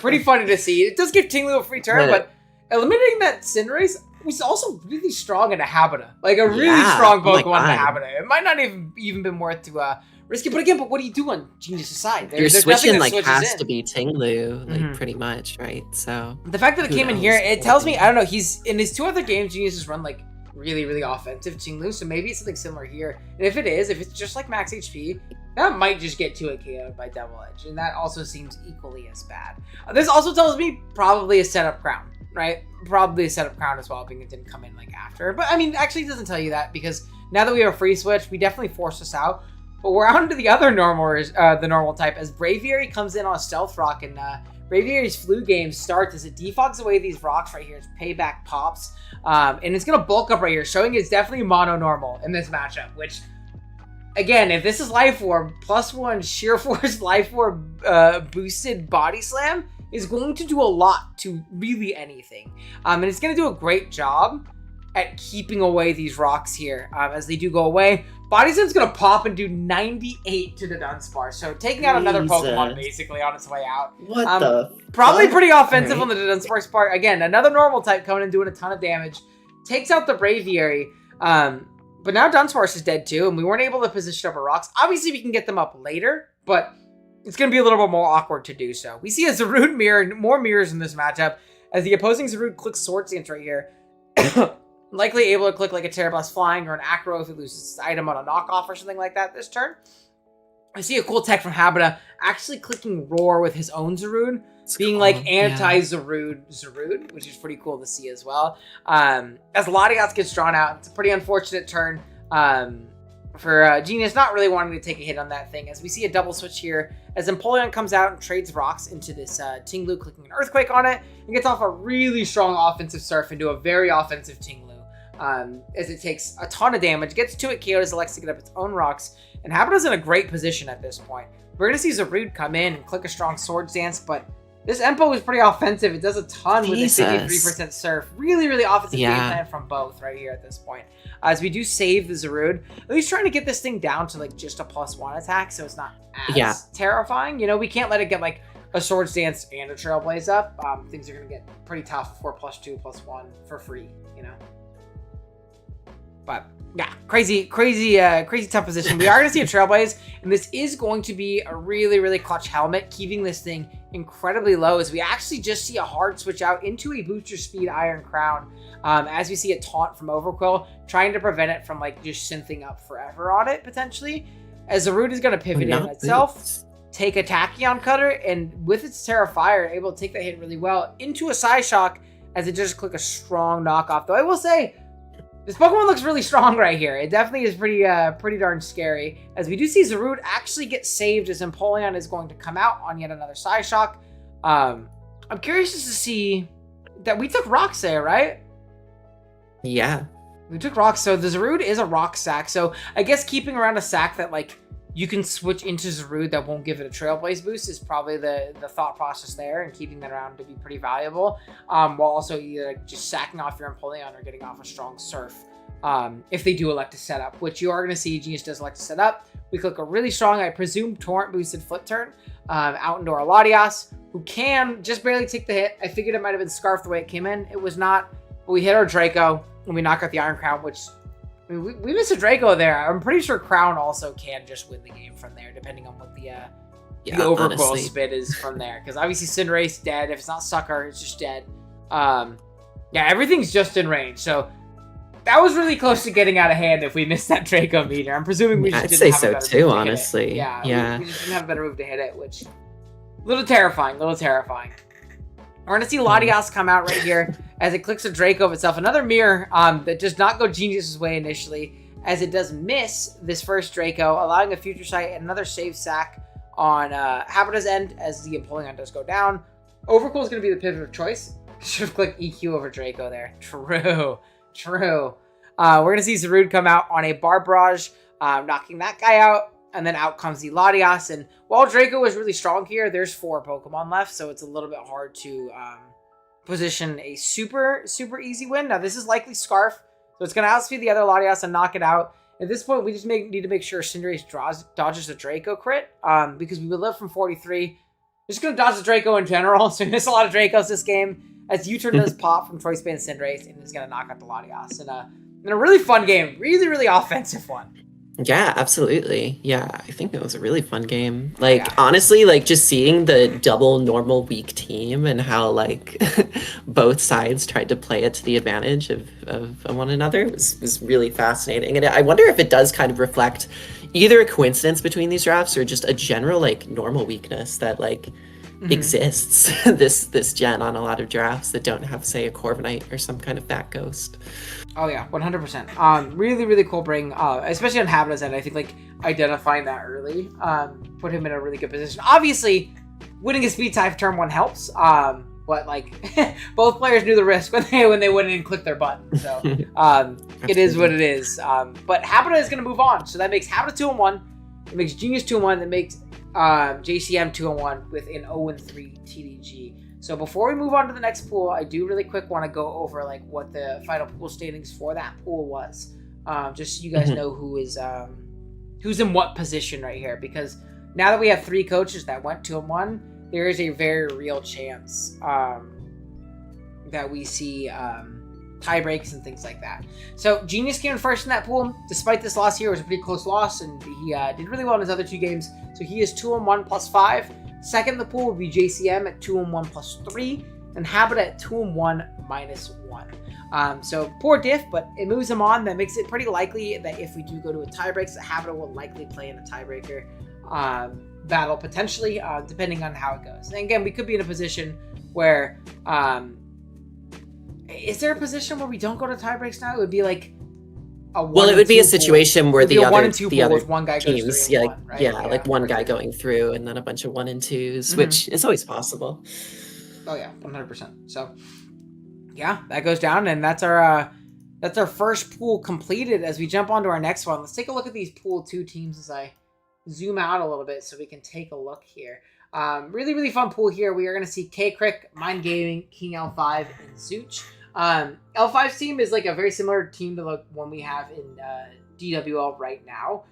Pretty funny to see. It does give Tinglu a free turn, but eliminating that Cinderace was also really strong in a Habita. Like a really strong Pokemon in a Habita. It might not even been worth to risk it. But again, what do you do on Genius' side? Your switching like has to be Tinglu, like pretty much, right? So the fact that it came in here, it tells me, I don't know, he's in his 2 other games, Genius has run like really, really offensive Tinglu, so maybe it's something similar here. And if it's just like max HP, that might just get to a KO by Double Edge, and that also seems equally as bad. This also tells me probably a setup crown, right? Probably a setup crown as well, being it didn't come in like after. But I mean, actually it doesn't tell you that because now that we have a free switch, we definitely forced us out. But we're on to the other normal, the normal type as Braviary comes in on a Stealth Rock and Braviary's flu game starts as it defogs away these rocks right here. Its payback pops. And it's going to bulk up right here, showing it's definitely mono-normal in this matchup, which, again, if this is Life Orb, +1 Sheer Force Life Orb boosted Body Slam is going to do a lot to really anything. And it's going to do a great job at keeping away these rocks here as they do go away. Body Slam's going to pop and do 98 to the Dunsparce. So taking out another Pokemon basically on its way out. What the Probably fuck? pretty offensive Right. on the Dunsparce part. Again, another normal type coming and doing a ton of damage. Takes out the Braviary. But now Dunsparce is dead too, and we weren't able to position up our rocks. Obviously, we can get them up later, but it's going to be a little bit more awkward to do so. We see a Zarude mirror, more mirrors in this matchup, as the opposing Zarude clicks Swords Dance right here. Likely able to click like a Terrablast Flying or an Acro if it loses its item on a knockoff or something like that this turn. I see a cool tech from Habita actually clicking Roar with his own Zarude, being cool, like yeah. anti-Zarude, which is pretty cool to see as well. As Latias gets drawn out, it's a pretty unfortunate turn for Genius not really wanting to take a hit on that thing, as we see a double switch here as Empoleon comes out and trades rocks into this Tinglu, clicking an Earthquake on it, and gets off a really strong offensive Surf into a very offensive Tinglu. As it takes a ton of damage, gets to it, KOs elects to get up its own rocks, and Habita's in a great position at this point. We're going to see Zarude come in and click a strong Swords Dance, but this Empo is pretty offensive. It does a ton with a 53% Surf. Really, really offensive game plan from both right here at this point. As we do save the Zarude, at least trying to get this thing down to like just a +1 attack, so it's not as terrifying. You know, we can't let it get like a Swords Dance and a Trailblaze up. Things are going to get pretty tough for +2, +1 for free, you know. But yeah, crazy tough position. We are going to see a Trailblaze, and this is going to be a really, really clutch helmet, keeping this thing incredibly low, as we actually just see a hard switch out into a booster speed Iron Crown, as we see a taunt from Overquill, trying to prevent it from like just synthing up forever on it, potentially. As Zarude is going to pivot in itself, take a Tachyon Cutter, and with its Terra Fire, able to take that hit really well into a Psyshock, as it just click a strong knockoff. Though I will say, this Pokemon looks really strong right here. It definitely is pretty darn scary. As we do see Zarude actually get saved, as Empoleon is going to come out on yet another Psyshock. I'm curious just to see that we took rocks there, right? Yeah. We took rocks, so the Zarude is a rock sack. So I guess keeping around a sack that like you can switch into Zarude that won't give it a Trailblaze boost is probably the thought process there, and keeping that around to be pretty valuable, while also either just sacking off your Empoleon or getting off a strong Surf, if they do elect to set up, which you are going to see Genius does elect to set up. We click a really strong, I presume, Torrent boosted Flip Turn out into our Latias, who can just barely take the hit. I figured it might have been Scarf the way it came in. It was not, but we hit our Draco, and we knock out the Iron Crown, which... I mean, we missed a Draco there. I'm pretty sure Crown also can just win the game from there, depending on what the Overquill spit is from there. Because obviously Cinderace dead. If it's not Sucker, it's just dead. Yeah, everything's just in range. So that was really close to getting out of hand if we missed that Draco meter. I'm presuming we just didn't have a better move to hit it. Honestly. Yeah. We just didn't have a better move to hit it, which... a little terrifying. We're going to see Latias come out right here as it clicks a Draco of itself. Another mirror that does not go Genius's way initially, as it does miss this first Draco, allowing a Future Sight and another save sack on Habita's end as the Empoleon does go down. Overquill is going to be the pivot of choice. Should have clicked EQ over Draco there. True. We're going to see Zarude come out on a Barbarage, knocking that guy out. And then out comes the Latias, and while Draco is really strong here, there's 4 Pokemon left, so it's a little bit hard to position a super easy win. Now, this is likely Scarf, so it's going to outspeed the other Latias and knock it out. At this point, we just need to make sure Cinderace dodges the Draco crit, because we would live from 43. We're just going to dodge the Draco in general, so we miss a lot of Dracos this game, as U-turn does pop from Choice Band Cinderace, and is going to knock out the Latias. In a really fun game, really offensive one. Yeah, absolutely. Yeah, I think it was a really fun game. Like, honestly, like, just seeing the double normal weak team and how, like, both sides tried to play it to the advantage of one another was really fascinating. And I wonder if it does kind of reflect either a coincidence between these drafts or just a general, like, normal weakness that, like, exists this gen on a lot of drafts that don't have, say, a Corviknight or some kind of fat ghost. Oh yeah, 100%. Really cool bring, especially on Habita's end. I think like identifying that early, put him in a really good position. Obviously, winning a speed tie for turn 1 helps. But like both players knew the risk when they went in and clicked their button. So it is what it is. But Habita is going to move on. So that makes Habita 2-1. It makes Genius 2-1. That makes JCM 2-1 with an 0-3 TDG. So before we move on to the next pool, I do really quick want to go over like what the final pool standings for that pool was. Just so you guys know who's in what position right here. Because now that we have 3 coaches that went 2-1, there is a very real chance that we see tie breaks and things like that. So Genius came in first in that pool. Despite this loss here, it was a pretty close loss, and he did really well in his other 2 games. So he is 2-1 plus 5. Second in the pool would be JCM at 2-1 plus 3, and Habita at 2-1 minus 1. So poor diff, but it moves him on. That makes it pretty likely that if we do go to a tiebreak, that Habita will likely play in a tiebreaker battle potentially, depending on how it goes. And again, we could be in a position where is there a position where we don't go to tiebreaks now? It would be like a it would be a situation where the other 1 and 2 the other with one guy teams, goes 3 and 1, right? like one guy going through and then a bunch of 1 and 2s, which is always possible. Oh yeah, 100%. So yeah, that goes down, and that's our first pool completed. As we jump on to our next one, let's take a look at these pool 2 teams as I zoom out a little bit so we can take a look here. Really, really fun pool here. We are going to see K-Crick, Mind Gaming, King L5, and Zooch. L5's team is like a very similar team to the one we have in DWL right now.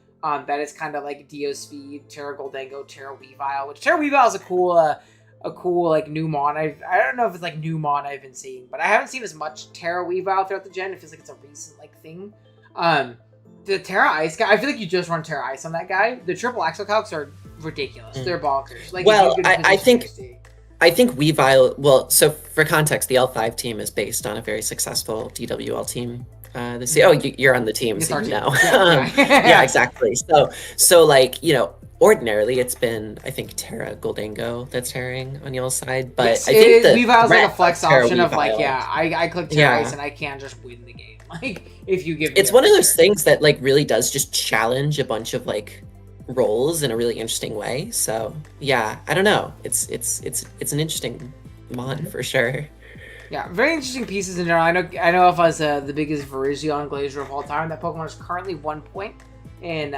That is kind of like Dio Speed, Terra Goldango, Terra Weavile, which Terra Weavile is a cool like new mon. I don't know if it's like new mon I've been seeing, but I haven't seen as much Terra Weavile throughout the gen. It feels like it's a recent like thing. The Terra Ice guy, I feel like you just run Terra Ice on that guy. The triple axle calcs are ridiculous. They're bonkers. Like, I think Weavile, so for context, the L5 team is based on a very successful DWL team. You're on the team, so you know. Yeah, exactly. So like, ordinarily it's been, I think, Terra Goldango that's tearing on y'all's side, but yes, I think Weavile's like a flex option of Weavile, like, I click Terra Ice and I can just win the game. Like, if you give me it's one of those things that like really does just challenge a bunch of like roles in a really interesting way. So yeah, I don't know. It's an interesting mon for sure. Yeah, very interesting pieces in general. I know if I was the biggest Virizion Glacier of all time, that Pokemon is currently 1 point in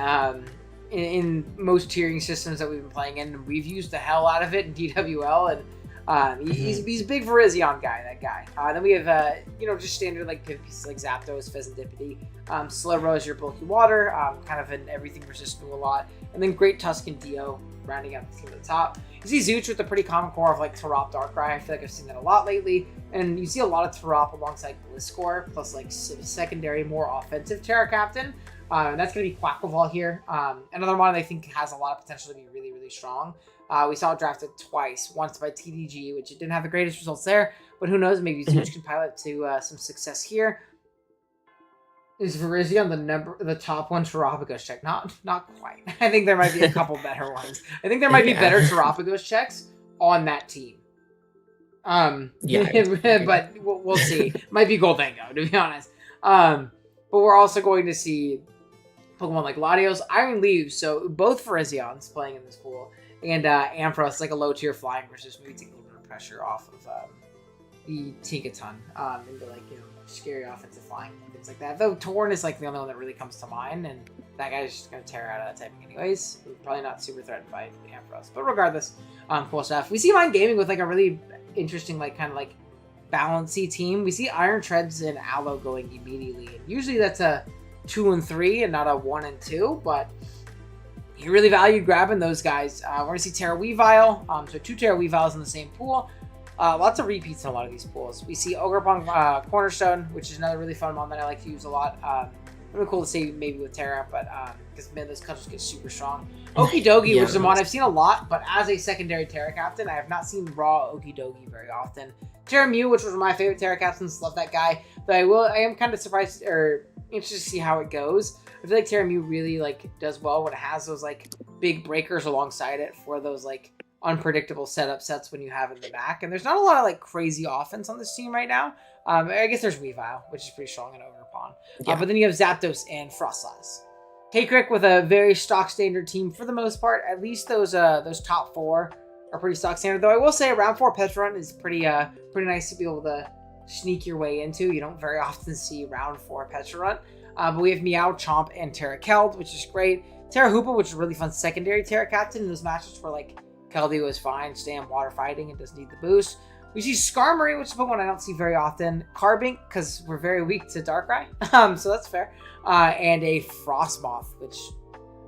most tiering systems that we've been playing in, and we've used the hell out of it in DWL, and he's a big Virizion guy, that guy. Then we have just standard like pieces like Zapdos, Pheasantipity, Slowbro is your bulky water, kind of an everything resistant a lot, and then Great Tuscan Dio rounding out the team at the top. You see Zooch with a pretty common core of like Tarop Darkrai. I feel like I've seen that a lot lately. And you see a lot of Tarop alongside Gliscor, plus like secondary, more offensive Terra Captain. And that's going to be Quackleval here. Another one I think has a lot of potential to be really, really strong. We saw it drafted twice, once by TDG, which it didn't have the greatest results there. But who knows, maybe Zooch can pilot to some success here. Is Virizion the top one Terapagos check? Not quite. I think there might be a couple better ones. I think there might be better Terapagos checks on that team. But we'll see. Might be Goldango, to be honest. But we're also going to see Pokemon like Latios, Iron Leaves, so both Virizions playing in this pool, and Ampharos, like a low tier flying versus maybe take a little bit of pressure off of the Tinkaton into like scary offensive flying and things like that. Though Torn is like the only one that really comes to mind, and that guy's just gonna tear out of that typing anyways. Probably not super threatened by Ampharos, but regardless, cool stuff. We see Mind Gaming with like a really interesting like kind of like balancy team. We see Iron Treads and Aloe going immediately, and usually that's a 2 and 3 and not a 1 and 2, but he really valued grabbing those guys. We're gonna see Terra Weavile, so 2 Terra Weaviles in the same pool. Lots of repeats in a lot of these pools. We see Ogerpon Cornerstone, which is another really fun one that I like to use a lot. Really cool to see maybe with Terra, but because man, those colors get super strong. Okidogi, which is a mon I've seen a lot, but as a secondary Terra Captain, I have not seen raw Okidogi very often. Terra Mew, which was one of my favorite Terra Captains, love that guy. But I am kind of surprised or interested to see how it goes. I feel like Terra Mew really like does well when it has those like big breakers alongside it for those like unpredictable setup sets when you have in the back. And there's not a lot of like crazy offense on this team right now. I guess there's Weavile, which is pretty strong in Ogerpon. But then you have Zapdos and Frostlass. K-Crick with a very stock standard team for the most part. At least those top 4 are pretty stock standard. Though I will say round 4 Petra Run is pretty nice to be able to sneak your way into. You don't very often see round 4 Petra Run. But we have Meow, Chomp, and Terra Keld, which is great. Terra Hoopa, which is really fun secondary Terra Captain in those matches where like Keldeo is fine, stay on water fighting and doesn't need the boost. We see Skarmory, which is one I don't see very often. Carbink, because we're very weak to Darkrai, so that's fair. And a Frostmoth, which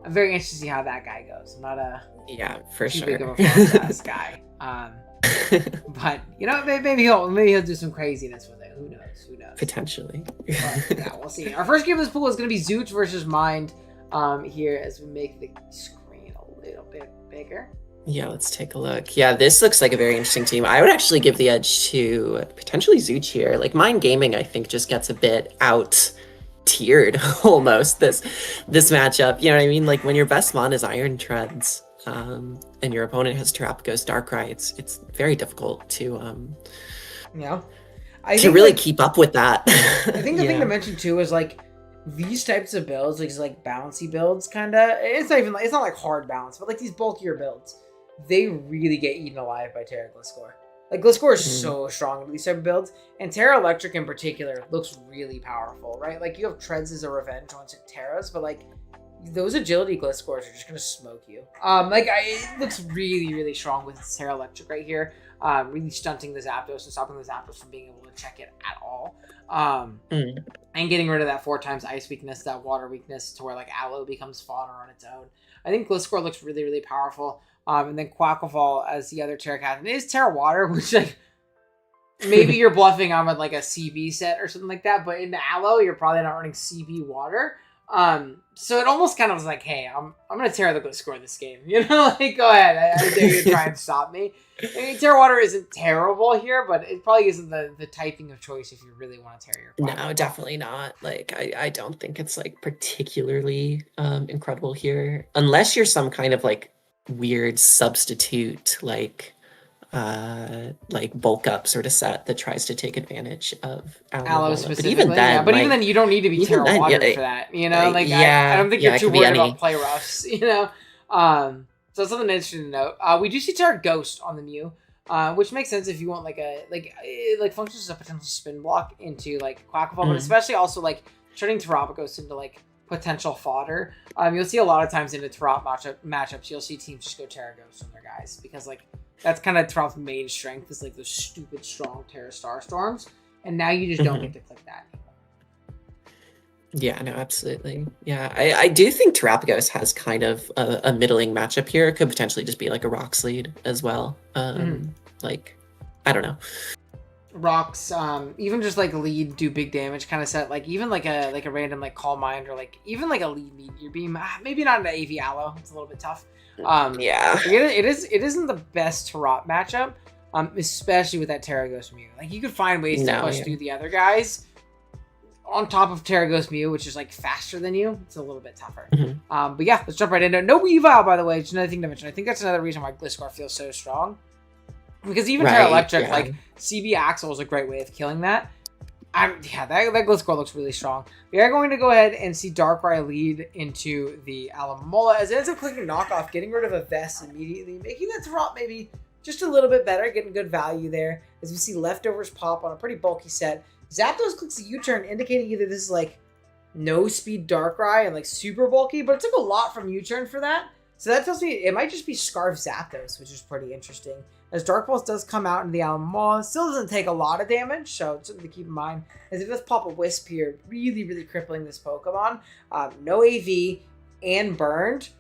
I'm very interested to see how that guy goes. I'm not too big of a Frost guy. But you know, maybe he'll do some craziness with it. Who knows? Potentially. But, yeah, we'll see. Our first game of this pool is going to be Zooch versus Mind. Here, as we make the screen a little bit bigger. Yeah, let's take a look. Yeah, this looks like a very interesting team. I would actually give the edge to potentially Zooch here. Like Mind Gaming, I think, just gets a bit out tiered almost this matchup. You know what I mean? Like when your best mon is Iron Treads, and your opponent has Terrapagos Darkrai, it's very difficult to really keep up with that. I think the thing to mention too is like these types of builds, like bouncy builds, kinda. It's not like hard balance, but like these bulkier builds, they really get eaten alive by Terra Gliscor. Like Gliscor is so strong in these type of builds, and Terra Electric in particular looks really powerful, right? Like you have Treads as a revenge once it Terras, but like those agility Gliscors are just gonna smoke you. It looks really, really strong with Terra Electric right here. Really stunting the Zapdos and stopping the Zapdos from being able to check it at all. And getting rid of that 4 times ice weakness, that water weakness, to where like Aloe becomes fodder on its own. I think Gliscor looks really, really powerful. And then Quackleval as the other Terra Captain is Terra Water, which like maybe you're bluffing on with like a CB set or something like that, but in the Aloe, you're probably not running CB Water. So it almost kind of was like, hey, I'm gonna Terra the Gliscor this game. You know, like go ahead. I dare you to try and stop me. I mean, Terra Water isn't terrible here, but it probably isn't the typing of choice if you really want to Terra your Quackleval. No, definitely not. Like I don't think it's like particularly incredible here. Unless you're some kind of like weird substitute like bulk up sort of set that tries to take advantage of Aloe specifically. But even then, you don't need to be Terra Water for that. You know, like I don't think you're too worried about play roughs. You know, so that's something interesting to note. We do see Terra Ghost on the Mew, which makes sense if you want it functions as a potential spin block into like Quackleval, but especially also like turning Terrapagos into like potential fodder. You'll see a lot of times in the Terrap matchups, you'll see teams just go Terra Ghost on their guys because like that's kind of Terrap's main strength is like those stupid strong Terra Starstorms, and now you just don't get to click that anymore. Yeah, no, absolutely. Yeah, I do think Terrapagos has kind of a middling matchup here. It could potentially just be like a Rocks lead as well. Like, I don't know. Rocks, even just like lead do big damage kind of set, like even like a random like Calm Mind or like even like a lead Meteor Beam, maybe not an AV Aloe, it's a little bit tough. It isn't the best Terrat matchup, especially with that Terra Ghost Mew. Like you could find ways to push through the other guys on top of Terra Ghost Mew, which is like faster than you. It's a little bit tougher. But yeah, let's jump right into it. No Weavile, by the way, it's another thing to mention. I think that's another reason why Gliscor feels so strong. Because even Terra Electric, like CB Axle is a great way of killing that. That Gliscor looks really strong. We are going to go ahead and see Darkrai lead into the Alamola as it ends up clicking knockoff, getting rid of a Vest immediately, making that Terrat maybe just a little bit better, getting good value there. As we see leftovers pop on a pretty bulky set. Zapdos clicks a U-turn, indicating either this is like no speed Darkrai and like super bulky, but it took a lot from U-turn for that. So that tells me it might just be Scarf Zapdos, which is pretty interesting. As Dark Pulse does come out in the Alamola, still doesn't take a lot of damage, so it's something to keep in mind. As it does pop a Wisp here, really, really crippling this Pokemon. No AV and burned.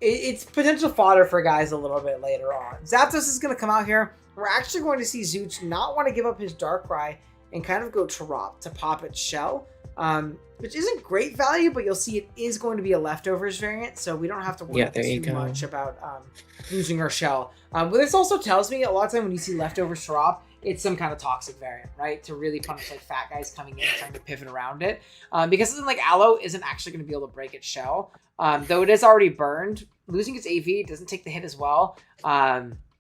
It's potential fodder for guys a little bit later on. Zapdos is going to come out here. We're actually going to see Zooch not want to give up his Darkrai and kind of go Terrap to pop its shell. Which isn't great value, but you'll see it is going to be a leftovers variant, so we don't have to worry too much about losing our shell. But this also tells me a lot of time when you see leftovers Terrap, it's some kind of toxic variant, right? To really punish like fat guys coming in and trying to pivot around it. Because something like Aloe isn't actually going to be able to break its shell. Though it is already burned, losing its AV doesn't take the hit as well.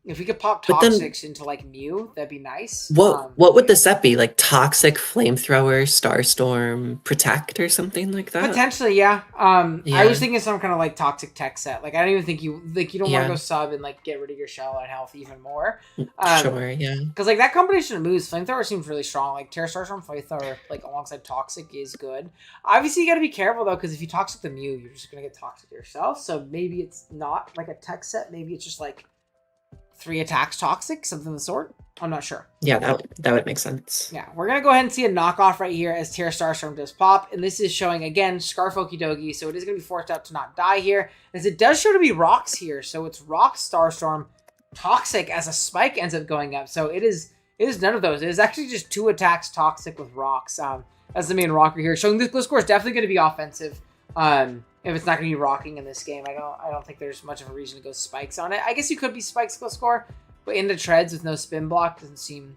If we could pop But then Toxics into like Mew, that'd be nice. what would the set be? Like Toxic, Flamethrower, Starstorm, Protect, or something like that? Potentially, yeah. I was Yeah. thinking some kind of like toxic tech set. Like I don't even think you don't want to go Yeah. sub and like get rid of your shell and health even more. Sure, yeah. Because like that combination of moves, Flamethrower seems really strong. Like Terra Starstorm, Flamethrower, like alongside Toxic is good. Obviously, you got to be careful though, because if you Toxic the Mew, you're just gonna get Toxic yourself. So maybe it's not like a tech set. Maybe it's just like 3 attacks Toxic, something of the sort. I'm not sure. Yeah, that would make sense. Yeah, we're going to go ahead and see a knockoff right here as Terra Starstorm does pop. And this is showing, again, Scarf Okidogi. So it is going to be forced out to not die here. As it does show to be Rocks here. So it's Rock Starstorm. Toxic as a spike ends up going up. So it is none of those. It is actually just 2 attacks Toxic with Rocks. As the main rocker here. Showing this Gliscor is definitely going to be offensive. If it's not going to be rocking in this game. I don't think there's much of a reason to go spikes on it. I guess you could be spikes Gliscor. But into treads with no spin block doesn't seem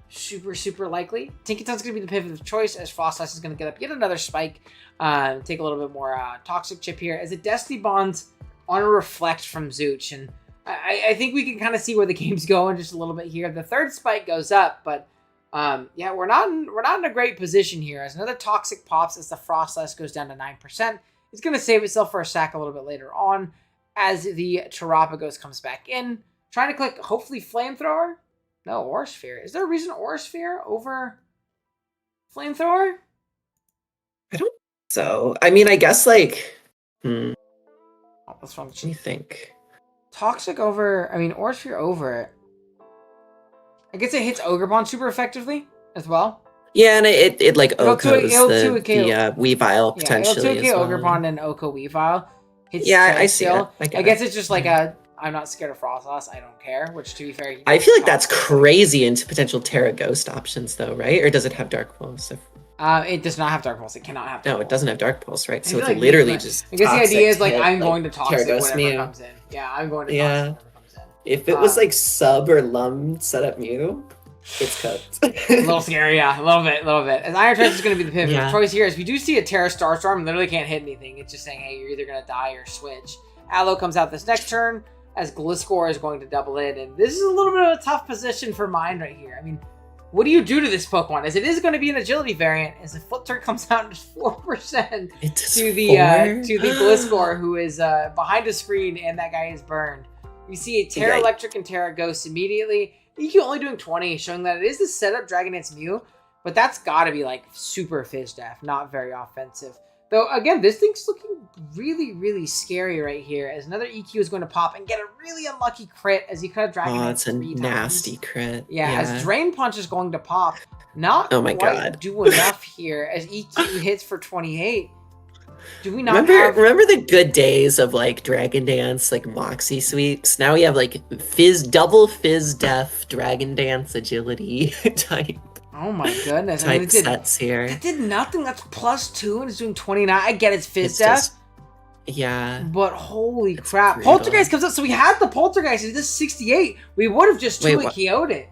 super likely. Tinkaton's going to be the pivot of choice as Frostlass is going to get up yet another spike. Take a little bit more Toxic chip here as it Destiny Bonds on a Reflect from Zooch. And I think we can kind of see where the game's going just a little bit here. The third spike goes up, but yeah, we're not in a great position here as another Toxic pops as the Frostlass goes down to 9%. It's going to save itself for a sack a little bit later on as the Terapagos comes back in. Trying to click, hopefully, Flamethrower. No, Aura Sphere. Is there a reason Aura Sphere over Flamethrower? I don't think so. I mean, I guess, like... Oh, what's wrong? What do you think? Toxic over... I mean, Aura Sphere over it. I guess it hits Ogerpon super effectively as well. Yeah, and it like It'll Okos it'll the Weavile potentially it'll 2K as well. Ogerpon and Oko Weavile. Yeah, I see it. I guess it's just like a... I'm not scared of Frostlass. I don't care. Which, to be fair, I feel like that's crazy into potential Terra Ghost options, though, right? Or does it have Dark Pulse? It does not have Dark Pulse. It cannot have Dark No, it doesn't have Dark Pulse, right? So it's like literally just. I guess the idea is like hit, I'm going to Toxic Terra Ghost whenever Mew. comes in. Yeah, I'm going to Toxic whenever comes in. If it was like sub or lum setup Mew, it's cooked. A little scary, yeah, a little bit. As Iron Treads is going to be the pivot of choice here, as we do see a Terra Starstorm, literally can't hit anything. It's just saying, hey, you're either going to die or switch. Aloe comes out this next turn, as Gliscor is going to double in, and this is a little bit of a tough position for Mind right here. I mean, what do you do to this Pokemon? As it is going to be an agility variant, as the Flip Turn comes out and 4% to the Gliscor, who is behind a screen, and that guy is burned. We see a Terra Electric and Terra Ghost immediately. EQ only doing 20, showing that it is the setup Dragon Dance Mew, but that's got to be like super Fizz Def, not very offensive. Though, again, this thing's looking really scary right here, as another EQ is going to pop and get a really unlucky crit as he could have Dragon Dance 3 times. It's a nasty crit. Yeah, as Drain Punch is going to pop. Not God. do enough here, as EQ hits for 28. Do we not remember the good days of, like, Dragon Dance, like, Moxie sweeps? Now we have, like, double Fizz Def, Dragon Dance agility type. Oh my goodness. Type sets here. That did nothing. That's +2 and it's doing 29. I get it's Fizz Def. Yeah. But holy crap. Brutal. Poltergeist comes up. So we had the Poltergeist. It's just 68. We would have just 2-KO'd it.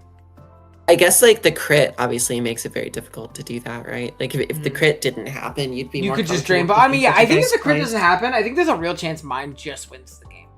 I guess, like, the crit obviously makes it very difficult to do that, right? Like, if the crit didn't happen, you'd be more You could just drain. But I mean, yeah, I think if the crit doesn't happen, I think there's a real chance Mind just wins the game.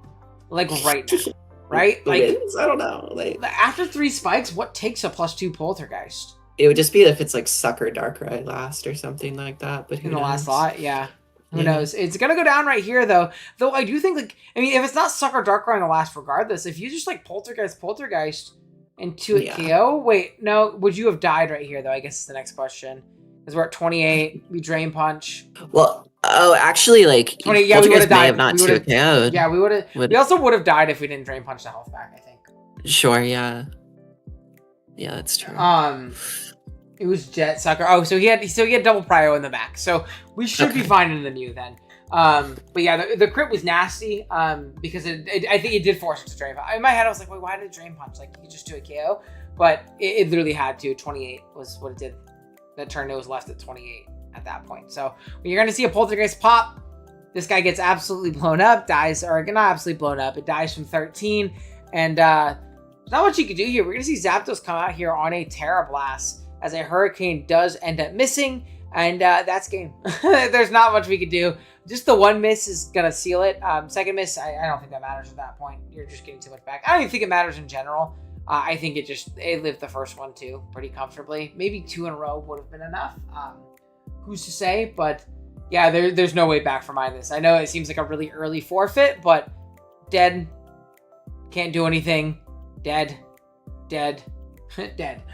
Like, right now. Right? Like, I don't know. Like, after 3 spikes, what takes a +2 Poltergeist? It would just be if it's like Sucker Darkrai last or something like that. But in the last slot, yeah. Who knows? It's gonna go down right here though. Though I do think, like, I mean, if it's not Sucker Darkrai in the last, regardless, if you just like Poltergeist into a KO, wait, no, would you have died right here though? I guess is the next question. Because we're at 28, we Drain Punch. Well, actually, like 20, yeah, we would have died. Have not 2KO'd. Yeah, we would have. We also would have died if we didn't Drain Punch the health back, I think. Sure, yeah. Yeah, that's true. It was Jet Sucker. Oh, so he had double prio in the back. So we should be fine in the Mew then. But yeah, the crit was nasty. Because I think it did force it to Drain Punch. In my head, I was like, wait, why did it Drain Punch? Like, you could just do a KO. But it literally had to. 28 was what it did. That turn, it was left at 28 at that point. So when you're gonna see a Poltergeist pop, this guy gets absolutely blown up, dies, or not absolutely blown up. It dies from 13, and there's not much you can do here. We're going to see Zapdos come out here on a Terra Blast as a Hurricane does end up missing, And that's game. There's not much we could do. Just the one miss is going to seal it. Second miss, I don't think that matters at that point. You're just getting too much back. I don't even think it matters in general. I think it lived the first one too pretty comfortably. Maybe 2 in a row would have been enough. Who's to say? But yeah, there's no way back for mine this. I know it seems like a really early forfeit, but dead. Can't do anything. Dead. Dead.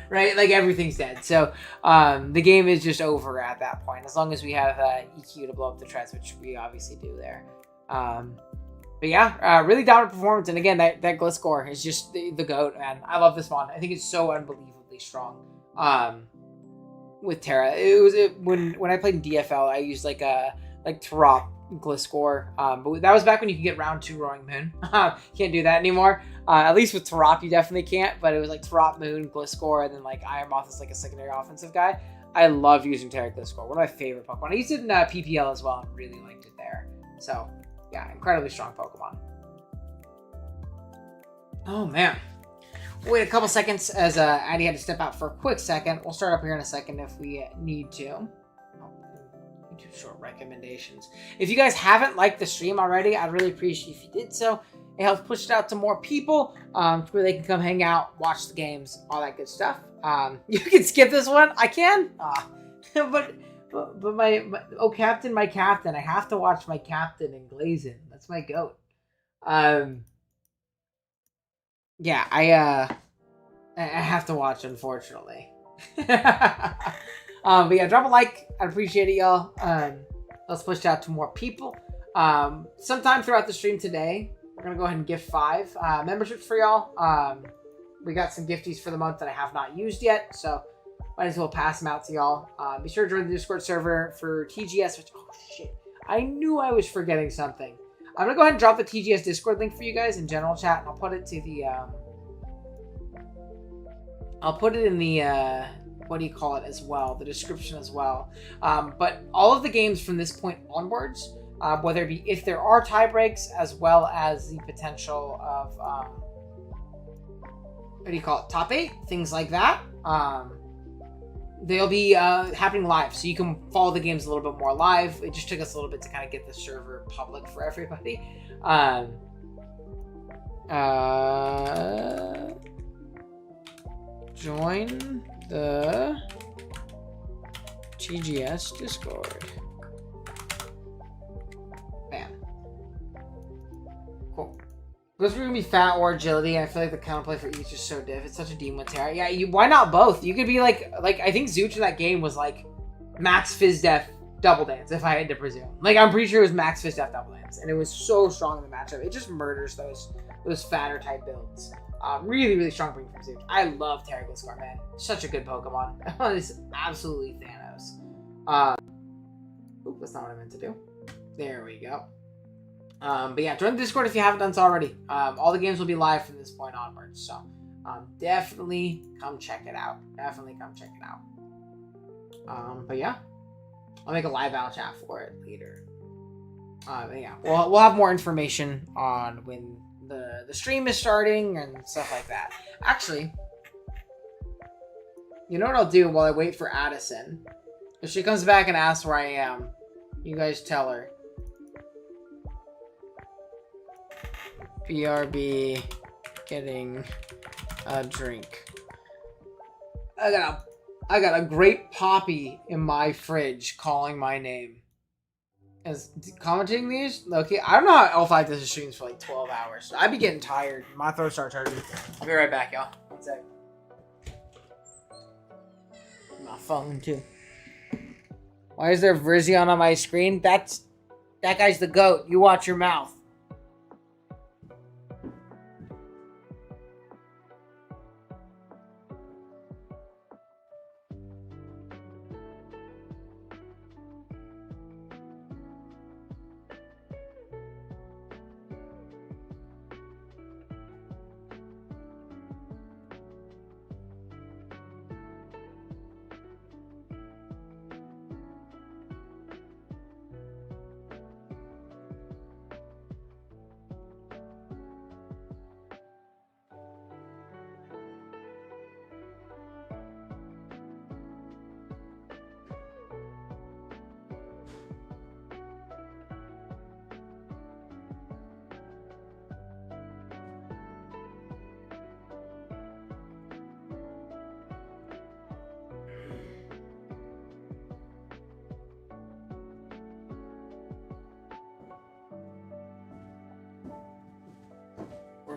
Right? Like everything's dead. So the game is just over at that point. As long as we have EQ to blow up the treads, which we obviously do there. But yeah, really dominant performance. And again, that Gliscor is just the GOAT, man. I love this one. I think it's so unbelievably strong. With Terra, when I played in DFL, I used like Tarop Gliscor. But that was back when you could get round 2 Roaring Moon. Can't do that anymore. At least with Tarop, you definitely can't. But it was like Tarop Moon, Gliscor, and then like Iron Moth is like a secondary offensive guy. I love using Terra Gliscor. One of my favorite Pokemon. I used it in PPL as well and really liked it there. So yeah, incredibly strong Pokemon. Oh man. Wait a couple seconds as Addy had to step out for a quick second. We'll start up here in a second if we need to. YouTube short recommendations. If you guys haven't liked the stream already, I'd really appreciate if you did so. It helps push it out to more people where they can come hang out, watch the games, all that good stuff. You can skip this one. I can. But my oh captain, my captain. I have to watch my captain in Glazin. That's my GOAT. Yeah, I have to watch, unfortunately. But yeah, drop a like. I'd appreciate it, y'all. Let's push it out to more people. Sometime throughout the stream today, we're gonna go ahead and gift 5 memberships for y'all. We got some gifties for the month that I have not used yet, so might as well pass them out to y'all. Be sure to join the Discord server for TGS. Which, oh shit, I knew I was forgetting something. I'm gonna go ahead and drop the TGS Discord link for you guys in general chat, and I'll put it to the I'll put it in the what do you call it as well, the description as well. But all of the games from this point onwards, whether it be if there are tie breaks, as well as the potential of what do you call it, top 8, things like that. They'll be happening live, so you can follow the games a little bit more live. It just took us a little bit to kind of get the server public for everybody. Join the TGS Discord. Bam. Cool. Those are gonna be fat or agility. I feel like the counterplay for each is so diff. It's such a demon with Terra. Yeah, why not both? You could be like I think Zooch in that game was like Max Fizdef Double Dance, if I had to presume. Like I'm pretty sure it was Max Fizdef Double Dance, and it was so strong in the matchup. It just murders those fatter type builds. Really, really strong bring from Zooch. I love Terra Gliscor, man. Such a good Pokemon. It's absolutely Thanos. Oop, that's not what I meant to do. There we go. But yeah, join the Discord if you haven't done so already. All the games will be live from this point onwards, so definitely come check it out. Definitely come check it out. But yeah, I'll make a live out chat for it later. But yeah, we'll have more information on when the stream is starting and stuff like that. Actually, you know what I'll do while I wait for Addison? If she comes back and asks where I am, you guys tell her. BRB getting a drink. I got a great poppy in my fridge calling my name. As commenting these? Okay, I don't know how L5 does his streams for like 12 hours. I'd be getting tired. My throat starts hurting. I'll be right back, y'all. One sec. My phone too. Why is there Virizion on my screen? That guy's the GOAT. You watch your mouth.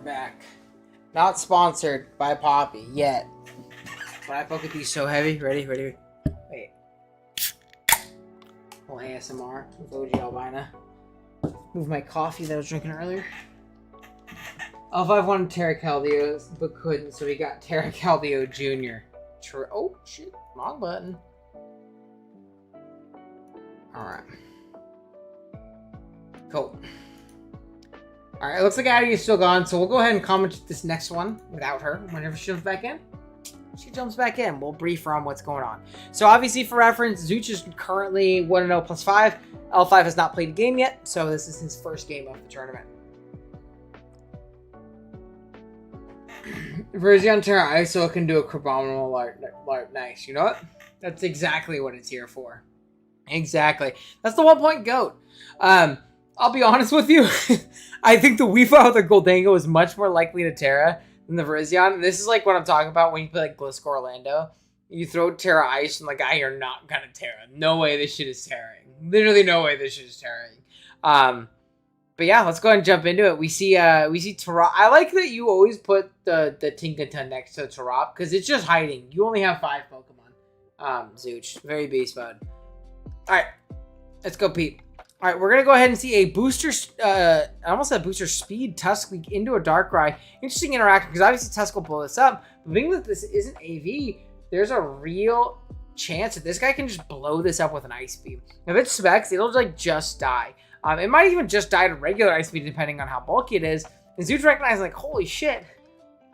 back. Not sponsored by Poppy yet. But I poke at these so heavy. Ready? Wait. Little ASMR with OG Albina. Move my coffee that I was drinking earlier. L5 wanted Terra Caldeo, but couldn't, so he got Terra Caldeo Jr. Oh, shit. Wrong button. Alright. Cool. Alright, it looks like Addie is still gone, so we'll go ahead and comment this next one without her whenever she jumps back in. She jumps back in. We'll brief her on what's going on. So obviously, for reference, Zooch is currently 1-0 plus 5. L5 has not played a game yet, so this is his first game of the tournament. Verzion Terra ISO can do a Crabominal Lart. Nice. You know what? That's exactly what it's here for. Exactly. That's the 1-point GOAT. I'll be honest with you. I think the Weavile with the Goldango is much more likely to Terra than the Virizion. This is like what I'm talking about when you play like Gliscor Orlando. You throw Terra Ice and like, you're not gonna Terra. No way this shit is terraing. Literally no way this shit is terraing. But yeah, let's go ahead and jump into it. We see Tarop. I like that you always put the Tinkaton next to Tarop because it's just hiding. You only have 5 Pokemon. Zooch. Very beast mode. Alright. Let's go, Pete. Alright, we're going to go ahead and see a booster, I almost said booster speed Tuskleek into a Darkrai. Interesting interaction because obviously Tusk will blow this up. But being that this isn't AV, there's a real chance that this guy can just blow this up with an Ice Beam. If it's Specs, it'll like just die. It might even just die to regular Ice Beam depending on how bulky it is. And Zooch recognizes like, holy shit,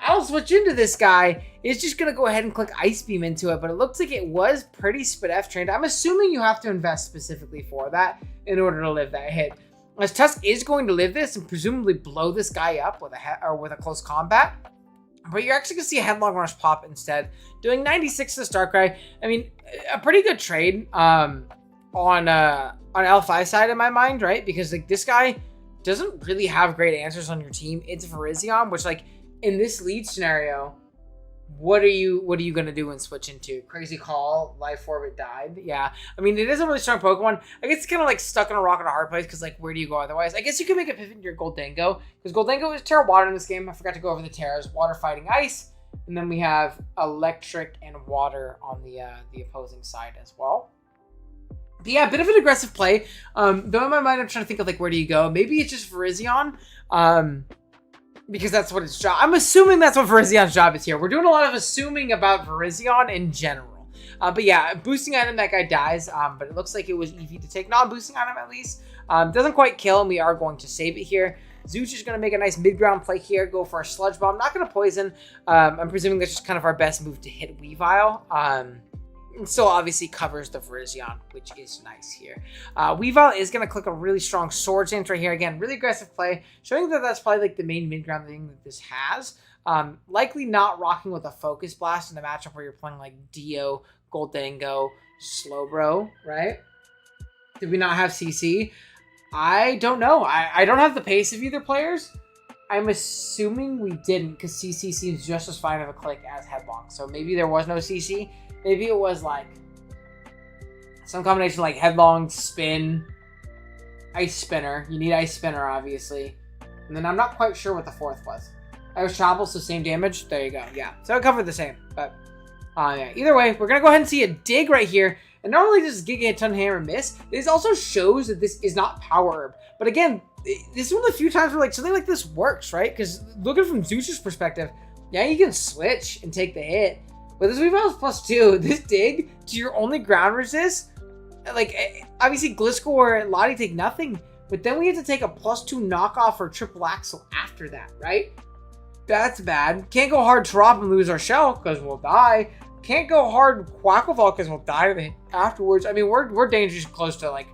I'll switch into this guy. It's just going to go ahead and click Ice Beam into it. But it looks like it was pretty Spadef trained. I'm assuming you have to invest specifically for that in order to live that hit. As Tusk is going to live this and presumably blow this guy up with a close combat. But you're actually going to see a Headlong Rush pop instead. Doing 96 to Darkrai. I mean, a pretty good trade on L5 side in my mind, right? Because like this guy doesn't really have great answers on your team. It's Virizion, which like in this lead scenario, what are you gonna do and switch into? Crazy Call, Life Orb, it died. Yeah, I mean it is a really strong Pokemon. I guess it's kind of like stuck in a rock and a hard place because like where do you go otherwise? I guess you can make a pivot into your Goldango because Goldango is Terra Water in this game. I forgot to go over the Terras: Water fighting Ice, and then we have Electric and Water on the opposing side as well. But yeah, a bit of an aggressive play. Though in my mind, I'm trying to think of like, where do you go? Maybe it's just Virizion, because that's what its job. I'm assuming that's what Virizion's job is here. We're doing a lot of assuming about Virizion in general. But yeah, boosting item, that guy dies. But it looks like it was easy to take. Non-boosting item at least. Doesn't quite kill, and we are going to save it here. Zooch is going to make a nice mid-ground play here. Go for a Sludge Bomb. Not going to poison. I'm presuming that's just kind of our best move to hit Weavile. Still obviously covers the Virizion, which is nice here. Weavile is going to click a really strong Sword Dance right here. Again, really aggressive play, showing that that's probably like the main mid-ground thing that this has. Likely not rocking with a Focus Blast in a matchup where you're playing like Dio, Goldango, Slowbro, right? Did we not have CC? I don't know. I don't have the pace of either players. I'm assuming we didn't because CC seems just as fine of a click as Headlong. So maybe there was no CC. Maybe it was like some combination like Headlong, Spin, Ice Spinner. You need Ice Spinner, obviously. And then I'm not quite sure what the fourth was. I was Travel, so same damage. There you go. Yeah. So it covered the same. But yeah. Either way, we're going to go ahead and see a dig right here. And not only does Giga Hit Ton Hammer miss, this also shows that this is not Power Herb. But again, this is one of the few times where like something like this works, right? Because looking from Zeus's perspective, yeah, you can switch and take the hit. But this Weavile is +2. This dig to your only ground resist, like obviously Gliscor and Lottie take nothing, but then we have to take a +2 knockoff or triple axle after that, right? That's bad. Can't go hard Trop and lose our shell because we'll die. Can't go hard Quackleval because we'll die afterwards. I mean, we're dangerously close to like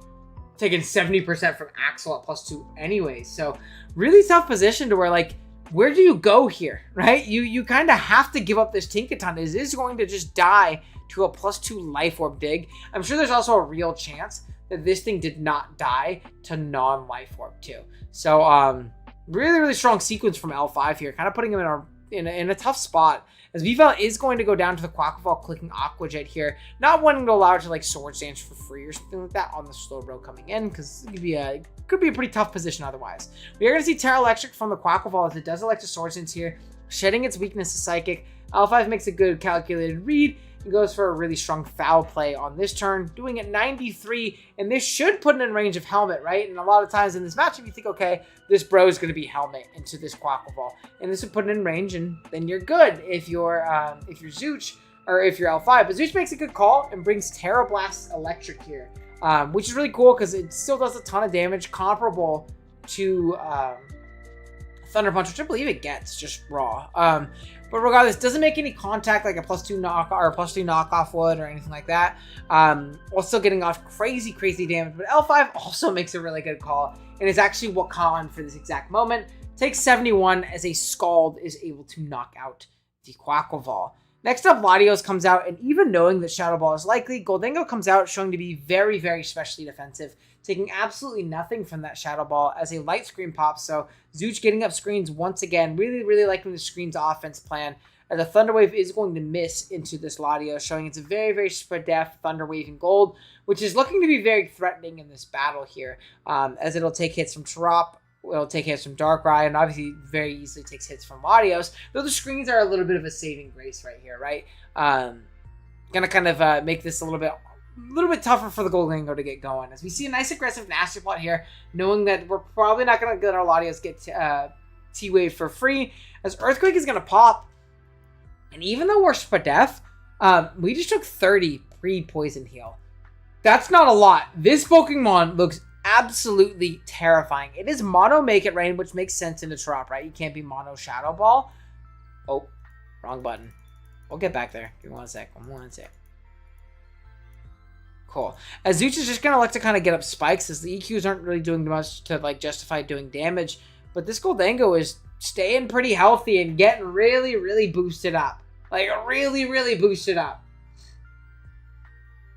taking 70% from Axel at +2 anyways. So really tough position to where like, where do you go here, right? You kind of have to give up this Tinkaton. It is going to just die to a +2 Life Orb dig. I'm sure there's also a real chance that this thing did not die to non-Life Orb too. So really, really strong sequence from L5 here, kind of putting him in a tough spot. as VFL is going to go down to the Quackball, clicking Aqua Jet here, not wanting to allow it to like Swords Dance for free or something like that on the slow row coming in, because it could be a pretty tough position otherwise. We are going to see Terra Electric from the Quackball as it does elect to Swords Dance here, shedding its weakness to Psychic. L5 makes a good calculated read and goes for a really strong foul play on this turn, doing it 93, and this should put it in range of Helmet, right? And a lot of times in this matchup, you think, okay, this bro is going to be Helmet into this Quackball, and this would put it in range, and then you're good if you're Zooch or if you're L5. But Zooch makes a good call and brings Terra Blast Electric here, which is really cool because it still does a ton of damage, comparable to Thunder Punch, which I believe it gets just raw. But regardless, doesn't make any contact like a +2 knock or a +2 knockoff would or anything like that. While still getting off crazy damage. But L5 also makes a really good call and is actually Wakan for this exact moment. Takes 71 as a Scald is able to knock out the Quackleval. Next up, Latios comes out, and even knowing that Shadow Ball is likely, Gholdengo comes out showing to be very, very specially defensive, taking absolutely nothing from that Shadow Ball as a light screen pops. So Zooch getting up screens once again, really liking the screens offense plan, as a Thunder Wave is going to miss into this Latios, showing it's a very, very spread def Thunder Wave in gold, which is looking to be very threatening in this battle here, as it'll take hits from Tarop, it'll take hits from Darkrai, and obviously very easily takes hits from Latios, though the screens are a little bit of a saving grace right here, right? Gonna kind of make this a little bit tougher for the Gholdengo to get going, as we see a nice aggressive Nasty Plot here, knowing that we're probably not going to let our Latios get T-Wave for free, as Earthquake is going to pop, and even though we're Spadef, we just took 30 pre-Poison Heal. That's not a lot. This Pokemon looks absolutely terrifying. It is Mono Make It Rain, which makes sense in the Trop, right? You can't be Mono Shadow Ball. Oh, wrong button. We'll get back there. Give me one sec. Cool. As Zooch is just going to like to kind of get up spikes, as the EQs aren't really doing much to like justify doing damage. But this Gholdengo is staying pretty healthy and getting really boosted up. Like really boosted up.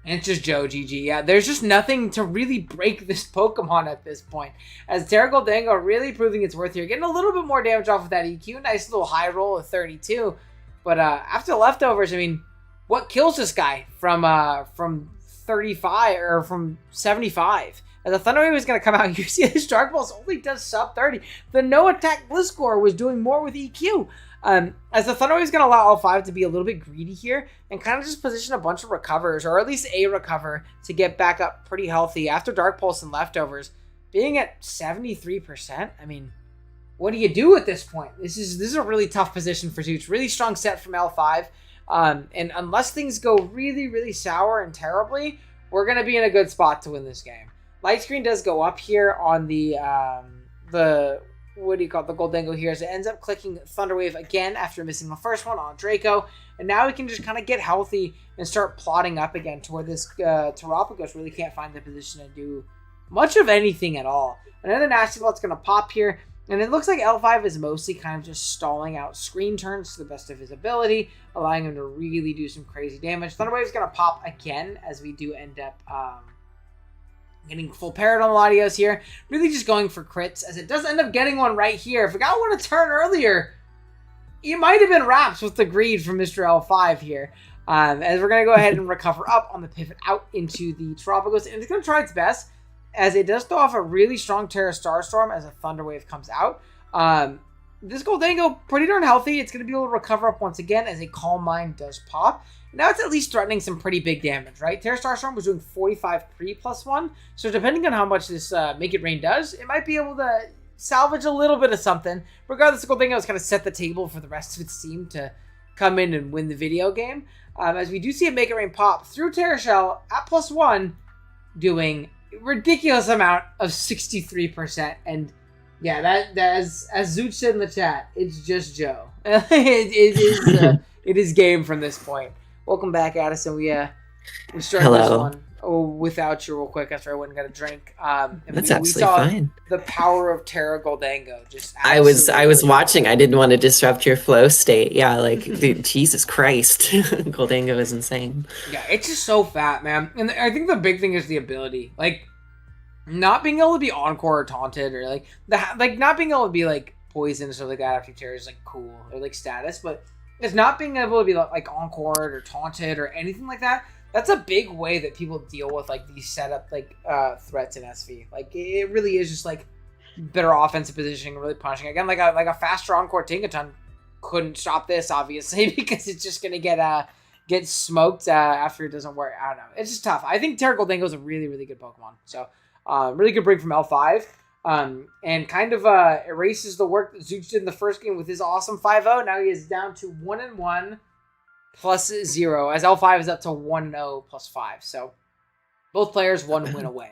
And it's just Joe GG. Yeah, there's just nothing to really break this Pokemon at this point. As Terra Gholdengo really proving its worth here. Getting a little bit more damage off of that EQ. Nice little high roll of 32. But after the leftovers, I mean, what kills this guy from 35 or from 75? As the Thunder Wave is going to come out, you see this Dark Pulse only does sub 30. The no attack Gliscor was doing more with EQ. As the Thunder Wave is going to allow L5 to be a little bit greedy here and kind of just position a bunch of recovers, or at least a recover, to get back up pretty healthy after Dark Pulse and leftovers. Being at 73%, I mean, what do you do at this point? This is a really tough position for Zooch. Really strong set from L5. And unless things go really sour and terribly, we're going to be in a good spot to win this game. Light screen does go up here on the what do you call it, the Gholdengo here, as it ends up clicking Thunder Wave again after missing the first one on Draco. And now we can just kind of get healthy and start plotting up again to where this Terapagos really can't find the position to do much of anything at all. Another Nasty Plot's going to pop here. And it looks like L5 is mostly kind of just stalling out screen turns to the best of his ability, allowing him to really do some crazy damage. Thunder Wave is going to pop again, as we do end up getting full parrot on Latios here. Really just going for crits, as it does end up getting one right here. If it got one a turn earlier, it might have been wraps with the greed from Mr. L5 here. As we're going to go ahead and recover up on the pivot out into the Terapagos, and it's going to try its best, as it does throw off a really strong Terra Starstorm as a Thunder Wave comes out. This Gholdengo, pretty darn healthy. It's going to be able to recover up once again as a Calm Mind does pop. Now it's at least threatening some pretty big damage, right? Terra Starstorm was doing 45 pre +1. So depending on how much this Make It Rain does, it might be able to salvage a little bit of something. Regardless, the Gholdengo has kind of set the table for the rest of its team to come in and win the video game. As we do see a Make It Rain pop through Terra Shell at +1, doing ridiculous amount of 63%. And yeah, that as Zooch said in the chat, it's just Joe. It is game from this point. Welcome back, Addison. We started this one without you real quick after I went and got a drink. And That's we absolutely saw fine. The power of Terra Gholdengo. Just I was watching. I didn't want to disrupt your flow state. Yeah, like dude, Jesus Christ, Gholdengo is insane. Yeah, it's just so fat, man. And I think the big thing is the ability, like not being able to be encore or taunted, or like not being able to be like poisoned or something like that after Terra is like cool or like status, but is not being able to be like encored or taunted or anything like that. That's a big way that people deal with like these setup like threats in SV. Like it really is just like better offensive positioning, really punishing. Again, like a faster encore Tinkaton couldn't stop this obviously because it's just gonna get smoked after it doesn't work. I don't know. It's just tough. I think Terra Goldingo is a really, really good Pokemon. So really good break from L5. And kind of erases the work that Zooch did in the first game with his awesome 5-0. Now he is down to 1-1 plus 0, as L5 is up to 1-0 plus 5. So both players 1 win away.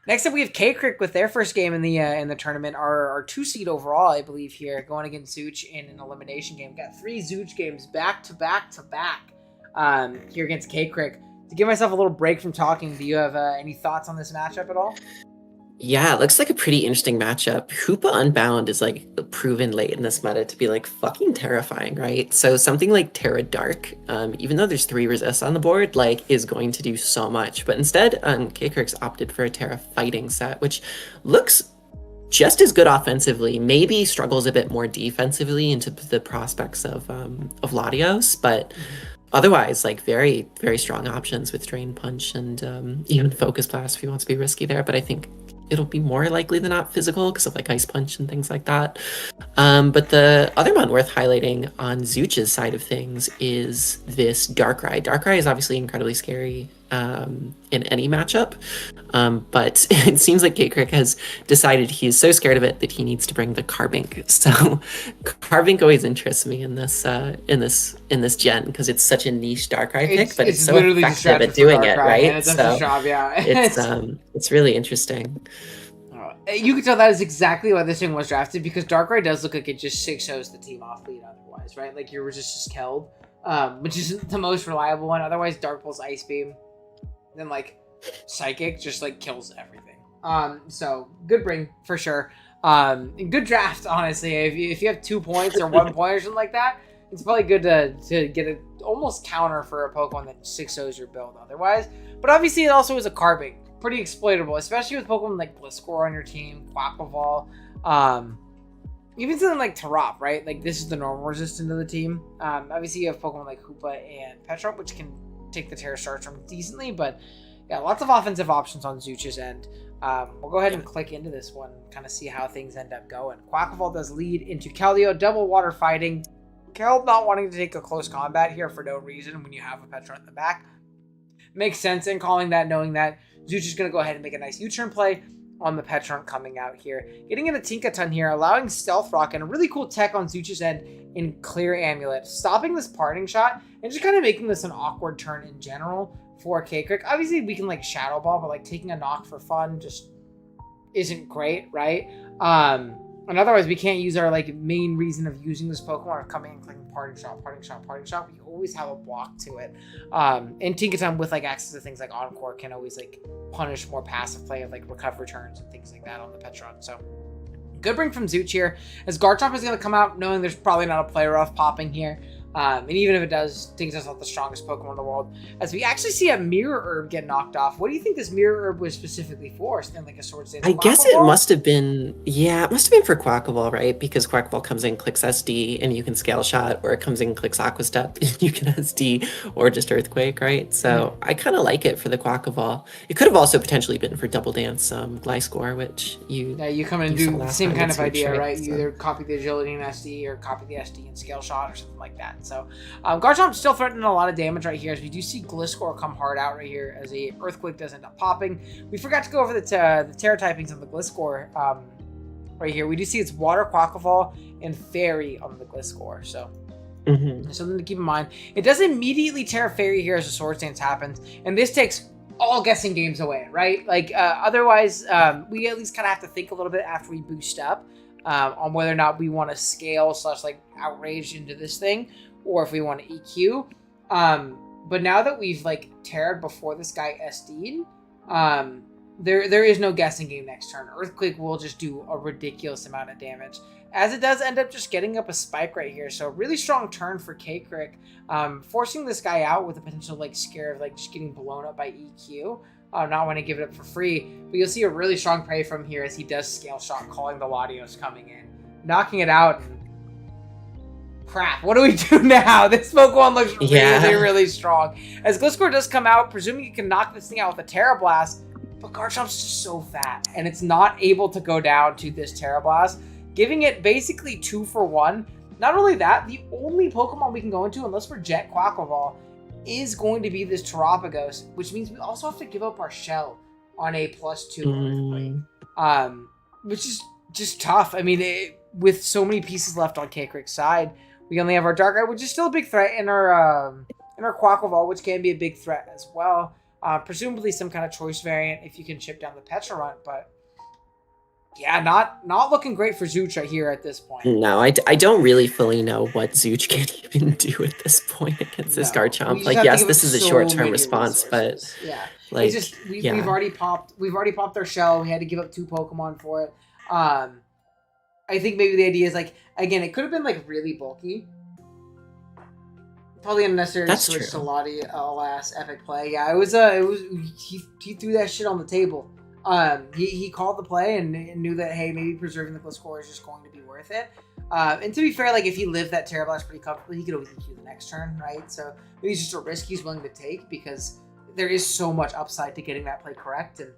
Next up, we have K-Crick with their first game in the tournament. Our 2 seed overall, I believe, here, going against Zooch in an elimination game. Got 3 Zooch games back to back here against K-Crick. To give myself a little break from talking, do you have any thoughts on this matchup at all? Yeah, it looks like a pretty interesting matchup. Hoopa Unbound is like proven late in this meta to be like fucking terrifying, right? So something like Terra Dark, even though there's 3 resists on the board, like is going to do so much. But instead, K-Crix opted for a Terra Fighting set, which looks just as good offensively, maybe struggles a bit more defensively into the prospects of Latios, but otherwise, like very, very strong options with Drain Punch and even Focus Blast if he wants to be risky there. But I think it'll be more likely than not physical because of like Ice Punch and things like that. But the other one worth highlighting on Zooch's side of things is this Darkrai. Darkrai is obviously incredibly scary in any matchup, but it seems like K-Crick has decided he's so scared of it that he needs to bring the Carbink. So Carbink always interests me in this gen because it's such a niche Darkrai pick, but it's so effective at doing it, right? And it does the job, yeah. It's really interesting. You can tell that is exactly why this thing was drafted, because Darkrai does look like it just 6-0s the team off lead otherwise, right? Like your resist is killed, which isn't the most reliable one. Otherwise, Dark Pulse, Ice Beam, then like Psychic just like kills everything. So good bring for sure. Good draft, honestly. If you have 2 points or 1 point or something like that, it's probably good to get a almost counter for a Pokemon that 6-0s your build otherwise. But obviously, it also is a Carbink. Pretty exploitable, especially with Pokemon like Gliscor on your team, Quaquaval, even something like Tarop, right? Like this is the normal resistance of the team. Obviously you have Pokemon like Hoopa and Petrop, which can take the Terra Starch decently, but yeah, lots of offensive options on Zooch's end. We'll go ahead and click into this one, kind of see how things end up going. Quaquaval does lead into Keldeo, double water fighting. Kel not wanting to take a close combat here for no reason when you have a Petrop in the back. Makes sense in calling that, knowing that Zooch is going to go ahead and make a nice U-turn play on the Petron coming out here. Getting in a Tinkaton here, allowing Stealth Rock and a really cool tech on Zooch's end in Clear Amulet. Stopping this parting shot and just kind of making this an awkward turn in general for K-Crick. Obviously, we can like Shadow Ball, but like taking a knock for fun just isn't great, right? And otherwise, we can't use our like main reason of using this Pokemon of coming and clicking parting shot. We always have a block to it. And Tinkaton with like access to things like Encore can always like punish more passive play of like recover turns and things like that on the Petron. So good bring from Zooch here, as Garchomp is going to come out knowing there's probably not a play rough popping here. And even if it does, Tinkaton's not the strongest Pokemon in the world. As we actually see a Mirror Herb get knocked off. What do you think this Mirror Herb was specifically for? Something like a Swords Dance? I guess it must have been, it must have been for Quaquaval, right? Because Quaquaval comes in, clicks SD, and you can Scale Shot, or it comes in, clicks Aqua Step, and you can SD, or just Earthquake, right? So I kind of like it for the Quaquaval. It could have also potentially been for Double Dance Gliscor, which you... Yeah, you come in and do the same kind of idea, right? So. You either copy the Agility and SD, or copy the SD and Scale Shot, or something like that. So Garchomp's still threatening a lot of damage right here, as we do see Gliscor come hard out right here, as a Earthquake does end up popping. We forgot to go over the Terra typings on the Gliscor right here. We do see it's Water, Quaquaval, and Fairy on the Gliscor, so something to keep in mind. It does immediately Terra Fairy here as the Swords Dance happens, and this takes all guessing games away, right? Like otherwise, we at least kind of have to think a little bit after we boost up on whether or not we want to scale / like outrage into this thing, or if we want to EQ. But now that we've like Terra'd before this guy SD'd, there is no guessing game next turn. Earthquake will just do a ridiculous amount of damage, as it does end up just getting up a spike right here. So really strong turn for K-Crick, forcing this guy out with a potential like scare of like just getting blown up by EQ. Not want to give it up for free, but you'll see a really strong prey from here as he does Scale Shot, calling the Latios coming in, knocking it out. And Crap, what do we do now? This Pokemon looks Yeah. really strong. As Gliscor does come out, presuming you can knock this thing out with a Terra Blast, but Garchomp's just so fat, and it's not able to go down to this Terra Blast, giving it basically 2 for 1. Not only that, the only Pokemon we can go into, unless we're Jet Quaquaval, is going to be this Terapagos, which means we also have to give up our shell on a +2 Earthquake, which is just tough. I mean, with so many pieces left on K-Crick's side, we only have our Darkrai, which is still a big threat, in our Quaquaval, which can be a big threat as well. Presumably some kind of choice variant if you can chip down the Petrarunt, but yeah, not looking great for Zooch right here at this point. No, I don't really fully know what Zooch can even do at this point against this Garchomp. Like, yes, this is a short-term response, resources. but yeah, like, it's just we've already popped our shell. We had to give up 2 Pokemon for it. I think maybe the idea is, like, again, it could have been like really bulky. Probably unnecessary to switch to Lottie. Alas, epic play. Yeah, it was he threw that shit on the table. He called the play and knew that, hey, maybe preserving the Gliscor is just going to be worth it. And to be fair, like, if he lived that Terra Blast pretty comfortably, he could always EQ the next turn, right? So maybe it's just a risk he's willing to take because there is so much upside to getting that play correct. And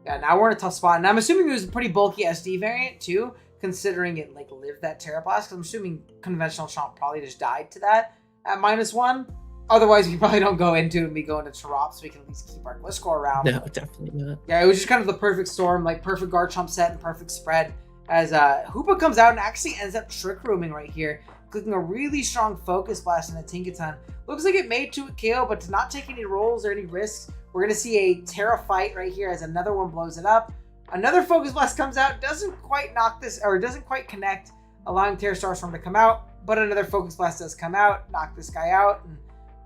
yeah, now we're in a tough spot. And I'm assuming it was a pretty bulky SD variant too, considering it like lived that Terra Blast. Because I'm assuming conventional Chomp probably just died to that at -1. Otherwise, we probably don't go into it and we go into Terop, so we can at least keep our Gliscor around. No, definitely not. Yeah, it was just kind of the perfect storm, like perfect Garchomp set and perfect spread. As Hoopa comes out and actually ends up Trick Rooming right here, clicking a really strong Focus Blast into Tinkaton. Looks like it made to KO, but to not take any rolls or any risks, we're going to see a Terra fight right here as another one blows it up. Another Focus Blast comes out, doesn't quite knock this, or doesn't quite connect, allowing Terra Starstorm to come out, but another Focus Blast does come out, knock this guy out, and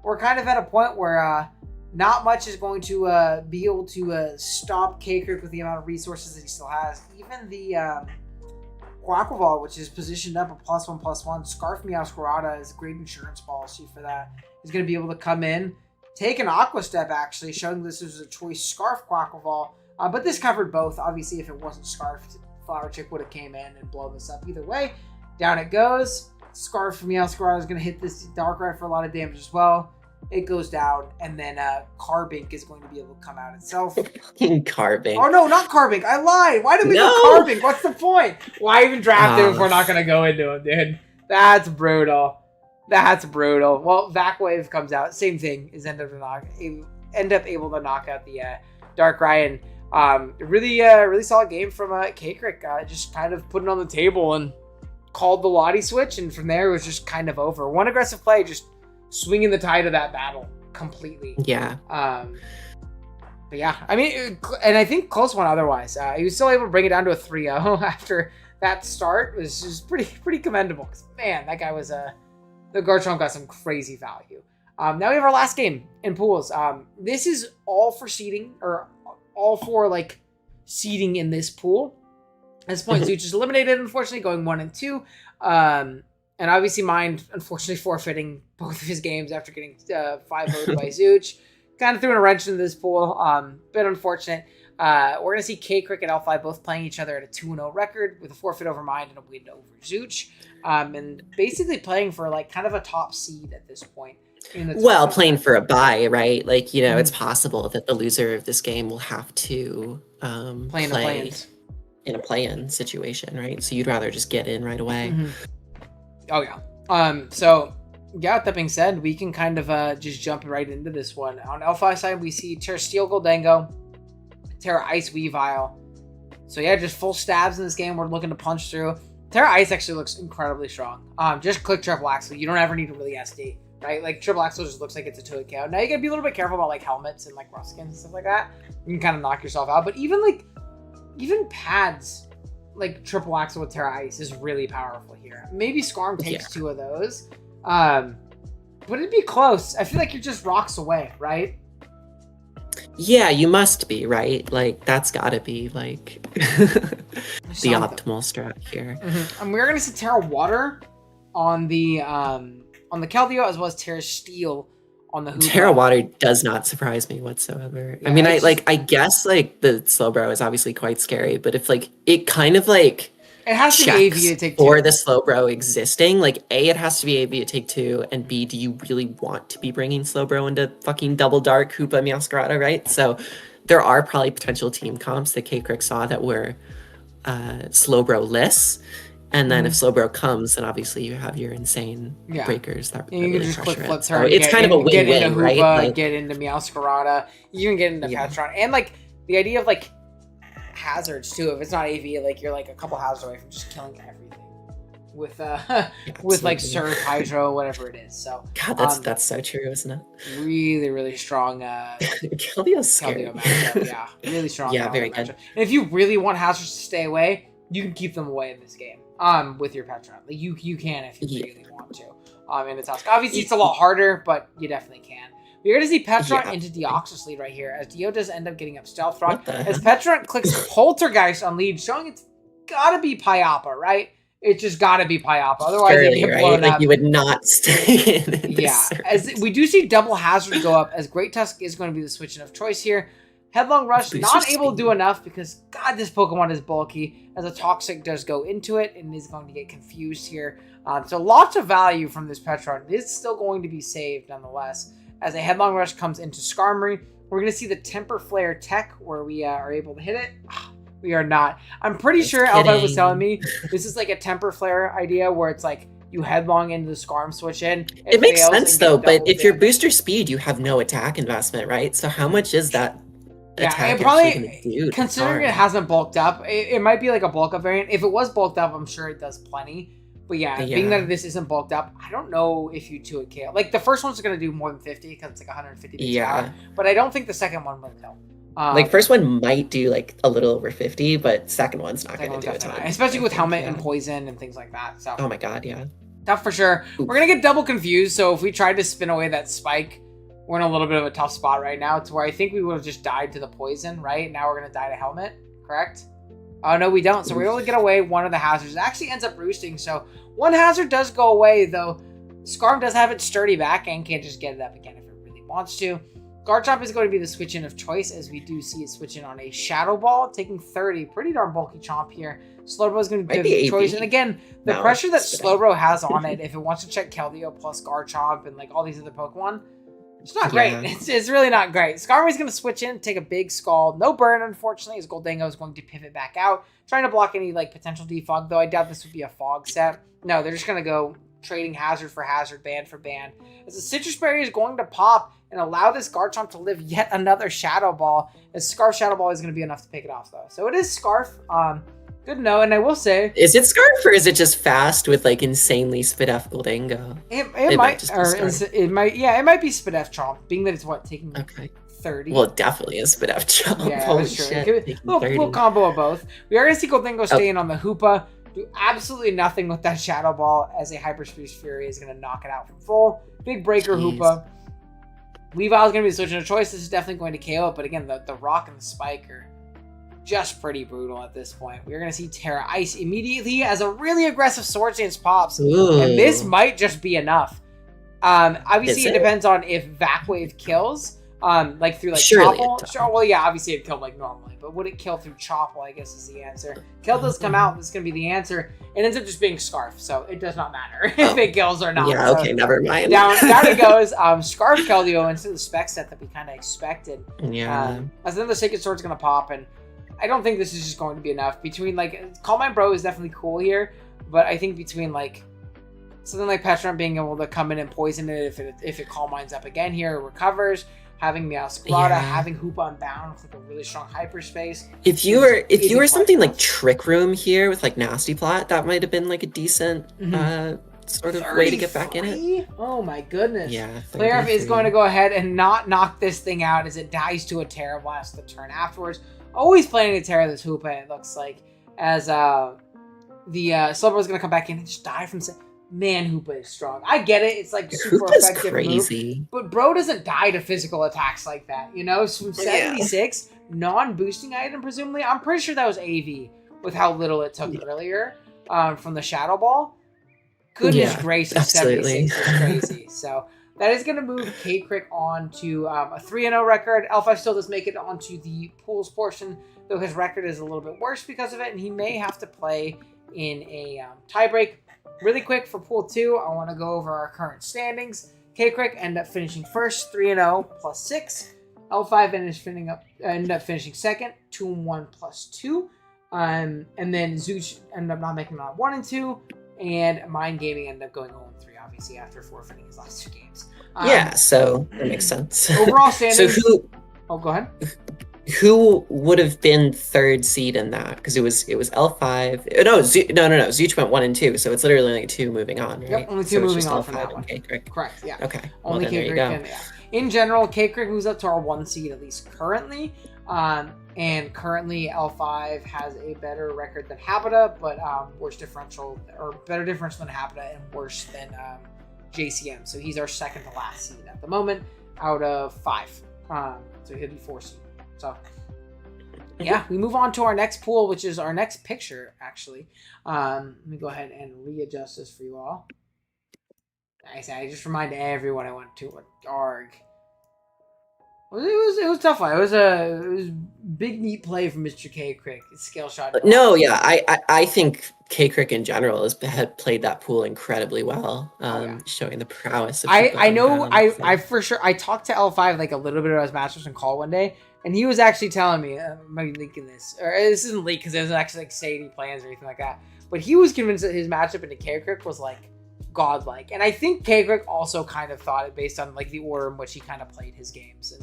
we're kind of at a point where not much is going to be able to stop K-Crick with the amount of resources that he still has. Even the Quaquaval, which is positioned up a +1/+1, Scarf Meowscarada is a great insurance policy for that. He's going to be able to come in, take an Aqua Step actually, showing this was a choice Scarf Quaquaval, but this covered both. Obviously, if it wasn't Scarfed, Flower Chick would have came in and blown this up either way. Down it goes. Scarf from Meowscarada is going to hit this Darkrai for a lot of damage as well. It goes down, and then Carbink is going to be able to come out itself. Carbink. Oh, no, not Carbink. I lied. Why did we go Carbink? What's the point? Why even draft him if we're not going to go into him, dude? That's brutal. That's brutal. Well, Vacwave comes out. Same thing. Is end up able to knock out the Darkrai. And really solid game from K-Crick. Just kind of putting it on the table and called the Lottie switch, and from there it was just kind of over. One aggressive play, just swinging the tide of that battle completely. Yeah. But yeah, I mean, and I think close one otherwise. He was still able to bring it down to a 3-0 after that start. It was just pretty commendable. Because, man, that guy was the Garchomp got some crazy value. Now we have our last game in pools. This is all for seeding, or all for like seeding in this pool. At this point, Zooch is eliminated, unfortunately, going 1 and 2. And obviously Mind, unfortunately, forfeiting both of his games after getting 5-0'd by Zooch. Kind of threw in a wrench into this pool. Bit unfortunate. We're going to see K-Crick and L5 both playing each other at a 2-0 record with a forfeit over Mind and a win over Zooch. And basically playing for like kind of a top seed at this point. Well, playing for a bye, right? Like, you know, it's possible that the loser of this game will have to play in a play-in situation, right? So you'd rather just get in right away. Oh yeah. So yeah, with that being said, we can kind of just jump right into this one. On L5 side, we see Terra Steel Goldango, Terra Ice Weavile. So yeah, just full stabs in this game. We're looking to punch through. Terra Ice actually looks incredibly strong. Just click Triple Axle. You don't ever need to really SD, right? Like Triple Axle just looks like it's a 2-hit KO. Now you gotta be a little bit careful about like helmets and like rough skins and stuff like that. You can kind of knock yourself out. But even pads like Triple Axle with Terra Ice is really powerful here. Maybe Skarm takes 2 of those. But it'd be close. I feel like you're just rocks away, right? Yeah, you must be, right? Like, that's gotta be, like, the optimal strat here. And we're gonna see Terra Water on the Keldeo, as well as Terra Steel on the Hoopa. Terra Water does not surprise me whatsoever. Yeah, I mean, I guess, like, the Slowbro is obviously quite scary, but if, like, it kind of, like, It has to be AV to take for 2. the Slowbro existing. Like, A, it has to be AV to take 2, and B, do you really want to be bringing Slowbro into fucking Double Dark, Hoopa, Meowscarada, right? So there are probably potential team comps that K-Crick saw that were Slowbro-less. And then if Slowbro comes, then obviously you have your insane breakers that you can really just click pressure flip it. turn. So it's kind of a get into win-win, Hoopa, right? Like, get into Meowscarada. You can get into Petron. And like the idea of like hazards too. If it's not AV, like you're like a couple hazards away from just killing everything with with like Surf, Hydro, whatever it is. So God, that's so true, isn't it? Really, really strong. Keldeo's scary. Keldeo matchup, yeah, really strong. Yeah, very matchup. good. And if you really want hazards to stay away, you can keep them away in this game. With your Petron, like you can if you really want to. In the task, obviously it's a lot harder, but you definitely can. We're going to see Petron into Deoxys lead right here, as Dio does end up getting up Stealth Rock, as Petron clicks Poltergeist on lead, showing it's gotta be Pyappa, right? It's just gotta be Pyappa, otherwise Surely, they get blown up. Like, you would not stay in this as we do see double hazard go up, as Great Tusk is going to be the switch of choice here. Headlong Rush, not able to do enough because, God, this Pokemon is bulky, as a Toxic does go into it and is going to get confused here. So lots of value from this Petron. It is still going to be saved nonetheless. As a Headlong Rush comes into Skarmory, we're going to see the Temper Flare tech where we are able to hit it. We are not. I'm pretty sure Elvite was telling me this is like a Temper Flare idea where it's like you headlong into the Skarm switch in. It makes sense though, but if you're booster speed, you have no attack investment, right? So how much is that? Yeah, it probably, considering it hasn't bulked up, it might be like a bulk up variant. If it was bulked up, I'm sure it does plenty. But yeah, being that this isn't bulked up, I don't know if you 2 would kill. Like, the first one's going to do more than 50 because it's like 150 base power, but I don't think the second one will kill. Like, first one might do like a little over 50, but second one's not going to do a ton. Especially with Helmet and Poison and things like that. So. Oh my god, yeah. Tough for sure. Oof. We're going to get double confused, so if we tried to spin away that Spike, we're in a little bit of a tough spot right now. It's where I think we would have just died to the Poison, right? Now we're going to die to Helmet, correct? Oh, no, we don't. So we're able to get away one of the hazards. It actually ends up roosting, so one hazard does go away, though. Skarm does have its sturdy back and can just get it up again if it really wants to. Garchomp is going to be the switch in of choice, as we do see it switch in on a Shadow Ball, taking 30. Pretty darn bulky Chomp here. Slowbro is going to be the choice. And again, the pressure that Slowbro has on it, if it wants to check Keldeo plus Garchomp and like all these other Pokemon, it's not great. It's really not great. Skarmory's going to switch in, take a big Scald. No burn, unfortunately, as Goldango is going to pivot back out, trying to block any like potential defog, though I doubt this would be a fog set. No, they're just going to go trading hazard for hazard, ban for ban. As the Citrus Berry is going to pop and allow this Garchomp to live yet another Shadow Ball, as Scarf Shadow Ball is going to be enough to pick it off, though. So it is Scarf. Good to know, and I will say... Is it Scarf, or is it just fast with, like, insanely Spidef Goldango? It might just be it might be Spidef Chomp, being that it's, what, taking 30? Well, it definitely is Spidef Chomp. Yeah, holy shit. We'll combo of both. We are going to see Goldango staying on the Hoopa, do absolutely nothing with that Shadow Ball, as a Hyperspace Fury is going to knock it out from full. Big breaker Hoopa. Weavile is going to be the switch of choice. This is definitely going to KO it, but again, the Rock and the Spike are just pretty brutal at this point. We're going to see Terra Ice immediately as a really aggressive Swords Dance pops, and this might just be enough. Obviously, it depends on if Vac Wave kills, like through like Chople. Well, yeah, obviously it killed like normally, but would it kill through Chople, I guess is the answer. Kill does come out, this is going to be the answer. It ends up just being Scarf, so it does not matter if it kills or not. Yeah, okay, never mind. Down it goes. Scarf Keldeo into the spec set that we kind of expected. Yeah. As then the Sacred Sword's going to pop, and I don't think this is just going to be enough. Between, like, Calm Mind Bro is definitely cool here, but I think between, like, something like Petron being able to come in and poison it if it Calm Minds up again here, it recovers, having Meowscarada, having Hoopa Unbound with, like, a really strong hyperspace. If you were something like Trick Room here with, like, Nasty Plot, that might have been, like, a decent sort of way to get back in it. Oh my goodness. Yeah. Player is going to go ahead and not knock this thing out as it dies to a Terra Blast the turn afterwards. Always planning to Terra this Hoopa, it looks like, as the Slowbro is going to come back in and just die from... Man, Hoopa is strong. I get it. It's like super effective crazy. Move, but bro doesn't die to physical attacks like that. You know, from 76, non-boosting item, presumably. I'm pretty sure that was AV with how little it took earlier from the Shadow Ball. Goodness gracious, 76 is crazy. So that is going to move K-Crick on to a 3-0 record. L5 still does make it onto the pools portion, though his record is a little bit worse because of it, and he may have to play in a tiebreak. Really quick for Pool 2, I want to go over our current standings. K-Crick ended up finishing first, 3-0 plus 6. L5 ended up finishing second, 2-1 plus 2. And then Zooch ended up not making it on 1 and 2. And Mind Gaming ended up going 0 and 3, obviously, after forfeiting his last 2 games. So that makes sense. Overall standings. So who? Oh, go ahead. Who would have been third seed in that? Because it was L5. No, Zooch went 1 and 2, so it's literally only 2 moving on, right? Yep, only 2 moving on from that one. Correct, yeah. Okay. Only K-Crick and yeah. In general, K-Crick moves up to our 1 seed, at least currently. And currently L5 has a better record than Habita, but worse differential, or better differential than Habita and worse than JCM. So he's our second to last seed at the moment out of 5. So he'll be 4 seed. So yeah, we move on to our next pool, which is our next picture, actually. Let me go ahead and readjust this for you all. I just remind everyone I went to an ARG. It was a tough one. It was big neat play from Mr. K-Crick. Scale shot. No, yeah, I think K-Crick in general had played that pool incredibly well, showing the prowess of I know I for sure I talked to L5 like a little bit about his matchups in call one day, and he was actually telling me, I might be leaking this, or this isn't leak because it doesn't actually like say any plans or anything like that, but he was convinced that his matchup into K-Crick was like godlike, and I think K-Crick also kind of thought it based on like the order in which he kind of played his games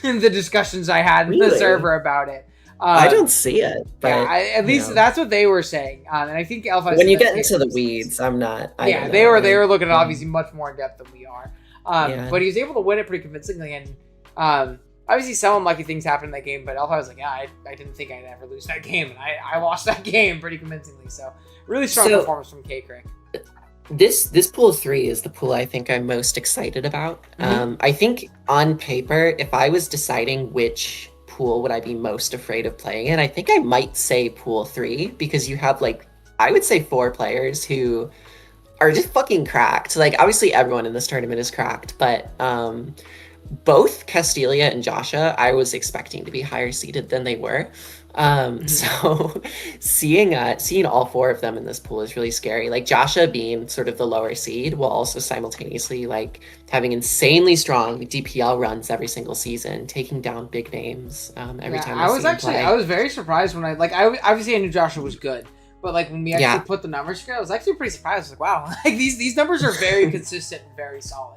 and the discussions I had in the server about it. I don't see it, but at least that's what they were saying, and I think L5. When you get into the weeds, I'm not. They were looking at obviously much more in depth than we are, but he was able to win it pretty convincingly, and obviously some unlucky things happened in that game. But L5 was like, I didn't think I'd ever lose that game, and I lost that game pretty convincingly. So really strong performance from K-Crick. This pool 3 is the pool I think I'm most excited about. I think on paper, if I was deciding which pool would I be most afraid of playing in, I think I might say pool 3, because you have like, I would say 4 players who are just fucking cracked. Like obviously everyone in this tournament is cracked, but both Castelia and Joshua I was expecting to be higher seeded than they were. So seeing all 4 of them in this pool is really scary. Like Joshua being sort of the lower seed while also simultaneously like having insanely strong DPL runs every single season, taking down big names every time. I was very surprised when I obviously I knew Joshua was good, but like when we actually put the numbers together, I was actually pretty surprised. I was like, wow, like these numbers are very consistent and very solid.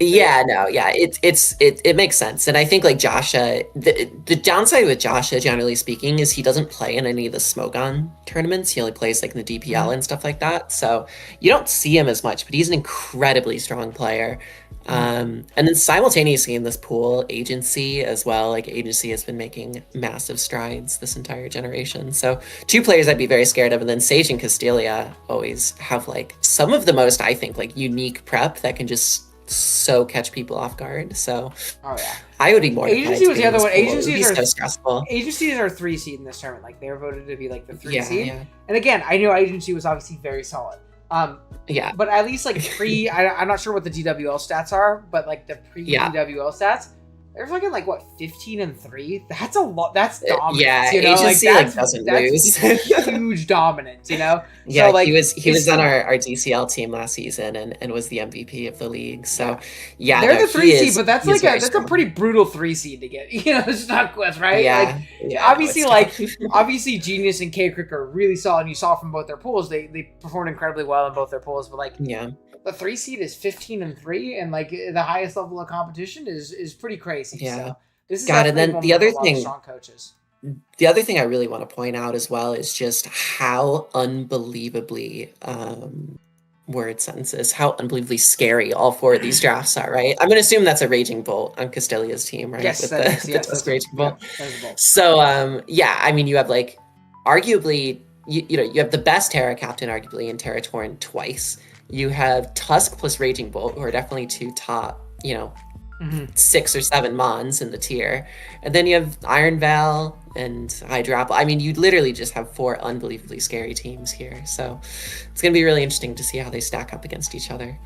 It makes sense, and I think like Joshua, the downside with Joshua, generally speaking, is he doesn't play in any of the smoke on tournaments. He only plays like in the DPL and stuff like that, so you don't see him as much. But he's an incredibly strong player. And then simultaneously in this pool, Agency as well. Like Agency has been making massive strides this entire generation. So 2 players I'd be very scared of, and then Sage and Castelia always have like some of the most, I think, like unique prep that can just so catch people off guard. So I would be more. Agency was the other one. Agencies are so stressful. Agencies are 3 seed in this tournament. Like they were voted to be like the 3 seed. Yeah. And again, I knew Agency was obviously very solid. But at least like I'm not sure what the DWL stats are, but like the pre-DWL stats, they're fucking like what 15-3. That's a lot. That's dominance. Agency like doesn't lose. Huge dominance. Yeah, so, like, he was on our DCL team last season and was the MVP of the league. So they're the 3 seed, but that's like that's a pretty brutal 3 seed to get. It's not Quest, right? Obviously Genius and K-Crick are really solid. You saw from both their pools, they performed incredibly well in both their pools, but like the 3 seed is 15-3, and like the highest level of competition is pretty crazy. Yeah. So this is and then the other thing, strong coaches. The other thing I really want to point out as well is just how unbelievably how unbelievably scary all 4 of these drafts are, right? I'm going to assume that's a Raging Bolt on Castelia's team, right? Yes, that's Raging Bolt. So, I mean, you have like, arguably, you have the best Terra captain, arguably, in Terra Torrent twice. You have Tusk plus Raging Bolt, who are definitely 2 top, Mhm. 6 or 7 Mons in the tier. And then you have Iron Val and Hydra Apple. I mean, you literally just have 4 unbelievably scary teams here. So it's going to be really interesting to see how they stack up against each other.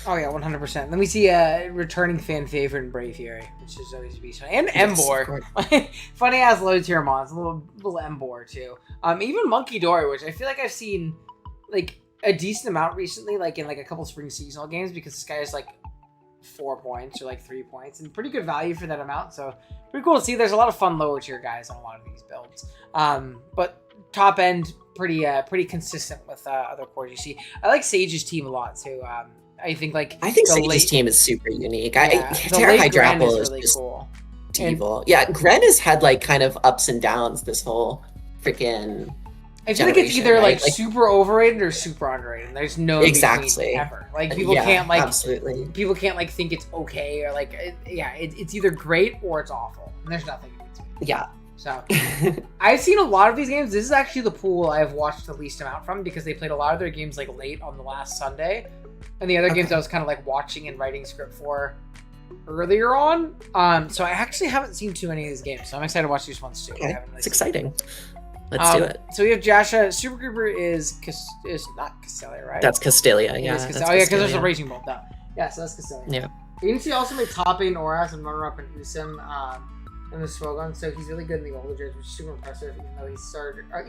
Oh yeah, 100%. Then we see a returning fan favorite in Brave Fury, which is always a beast. And Embor. Funny ass low tier mons, a little Embor too. Even Monkey Dory, which I feel like I've seen like a decent amount recently, like in like a couple spring seasonal games, because this guy is like 4 points or like 3 points and pretty good value for that amount. So pretty cool to see. There's a lot of fun lower tier guys on a lot of these builds. But top end pretty consistent with other cores you see. I like Sage's team a lot too. I think Sage's team is super unique. Yeah, Terra Hydrapple is really just cool. evil. Yeah, Gren has had like kind of ups and downs this whole freaking. I feel like it's either like super overrated or super underrated. There's no exactly ever. Like people can't like absolutely. People can't like think it's okay or like it's either great or it's awful. And there's nothing in between. Yeah. So I've seen a lot of these games. This is actually the pool I've watched the least amount from because they played a lot of their games like late on the last Sunday. And the other games I was kind of like watching and writing script for earlier on. So I actually haven't seen too many of these games. So I'm excited to watch these ones too. Okay. It's exciting. Let's do it. So we have Jasha. Super Creeper is not Castelia, right? That's Castelia, yeah. Oh yeah, because there's a Raging Bolt though. Yeah, so that's Castelia. Yeah. Agency also made top 8 in Auras and runner-up in Usum in the Swogun, so he's really good in the older Judge, which is super impressive,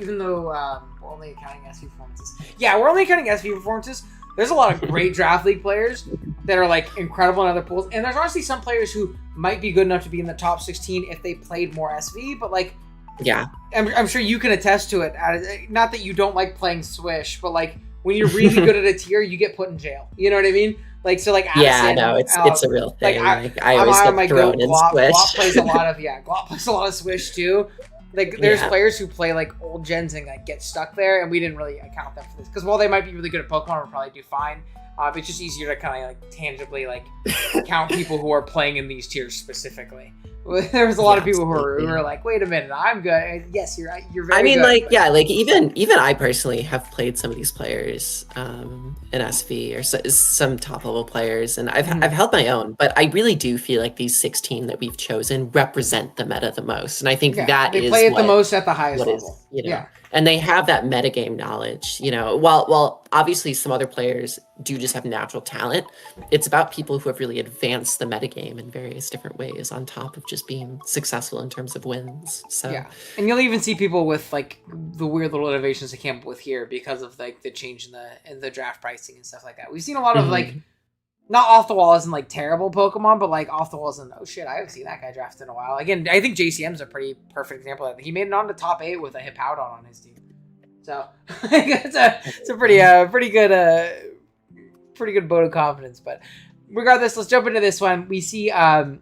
even though we're only accounting SV performances. Yeah, we're only accounting SV performances. There's a lot of great draft league players that are like incredible in other pools, and there's honestly some players who might be good enough to be in the top 16 if they played more SV, but like yeah, I'm sure you can attest to it. Not that you don't like playing Swish, but like when you're really good at a tier, you get put in jail. You know what I mean? Like so, like Addison, yeah, no, it's a real thing. Like, I always get thrown in Swish. Glop plays a lot of Glop plays a lot of Swish too. Like there's players who play like old gens and like get stuck there, and we didn't really account them for this because while they might be really good at Pokemon, we'll probably do fine. It's just easier to kind of like tangibly like count people who are playing in these tiers specifically. There was a lot of people who were like, "Wait a minute, I'm good." And yes, you're very good. I mean, like, yeah, like even I personally have played some of these players in SV or some top level players, and I've held my own. But I really do feel like these 16 that we've chosen represent the meta the most, and I think they play it the most at the highest level. And they have that metagame knowledge, while obviously some other players do just have natural talent, it's about people who have really advanced the metagame in various different ways on top of just being successful in terms of wins. So yeah, and you'll even see people with like the weird little innovations they came up with here because of like the change in the draft pricing and stuff like that. We've seen a lot of like not off the wall as in like terrible Pokemon, but like off the wall as in, oh shit, I haven't seen that guy drafted in a while. Again, I think JCM's a pretty perfect example of that. He made it on to top 8 with a Hippowdon on his team. So it's a pretty good vote of confidence. But regardless, let's jump into this one. We see on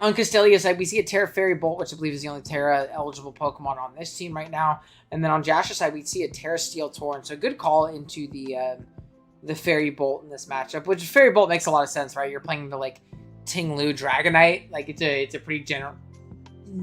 Castelia's side, we see a Terra Fairy Bolt, which I believe is the only Terra eligible Pokemon on this team right now. And then on Jasha's side, we see a Terra Steel Torn. So good call into the Fairy Bolt in this matchup, which Fairy Bolt makes a lot of sense, right? You're playing the like Ting-Lu Dragonite, like it's a pretty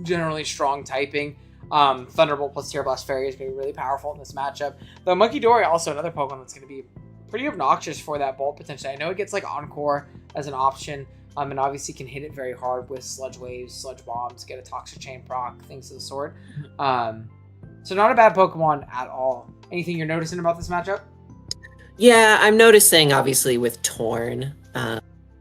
generally strong typing. Thunderbolt plus Terra Blast Fairy is going to be really powerful in this matchup. Though Monkey Dory also another Pokemon that's going to be pretty obnoxious for that Bolt potentially. I know it gets like Encore as an option, and obviously can hit it very hard with Sludge Waves, Sludge Bombs, get a Toxic Chain proc, things of the sort. So not a bad Pokemon at all. Anything you're noticing about this matchup? Yeah, I'm noticing obviously with Torn,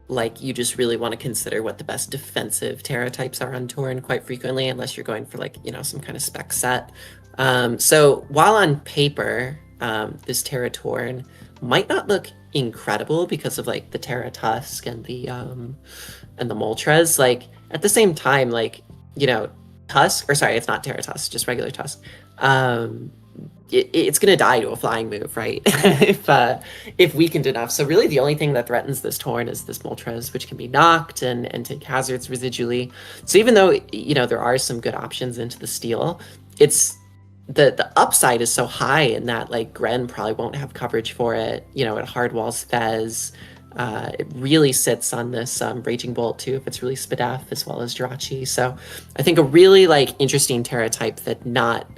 like you just really want to consider what the best defensive Terra types are on Torn quite frequently, unless you're going for like, some kind of spec set. So while on paper, this Terra Torn might not look incredible because of like the Terra Tusk and the Moltres, like at the same time, like, Tusk, or sorry, it's not Terra Tusk, just regular Tusk. It's gonna die to a flying move, right? if weakened enough. So really the only thing that threatens this Torn is this Moltres, which can be knocked and take hazards residually. So even though, there are some good options into the Steel, it's the upside is so high in that like Gren probably won't have coverage for it, at Hardwall's Fez. It really sits on this Raging Bolt too, if it's really Spadaf as well as Jirachi. So I think a really like interesting Terra type that not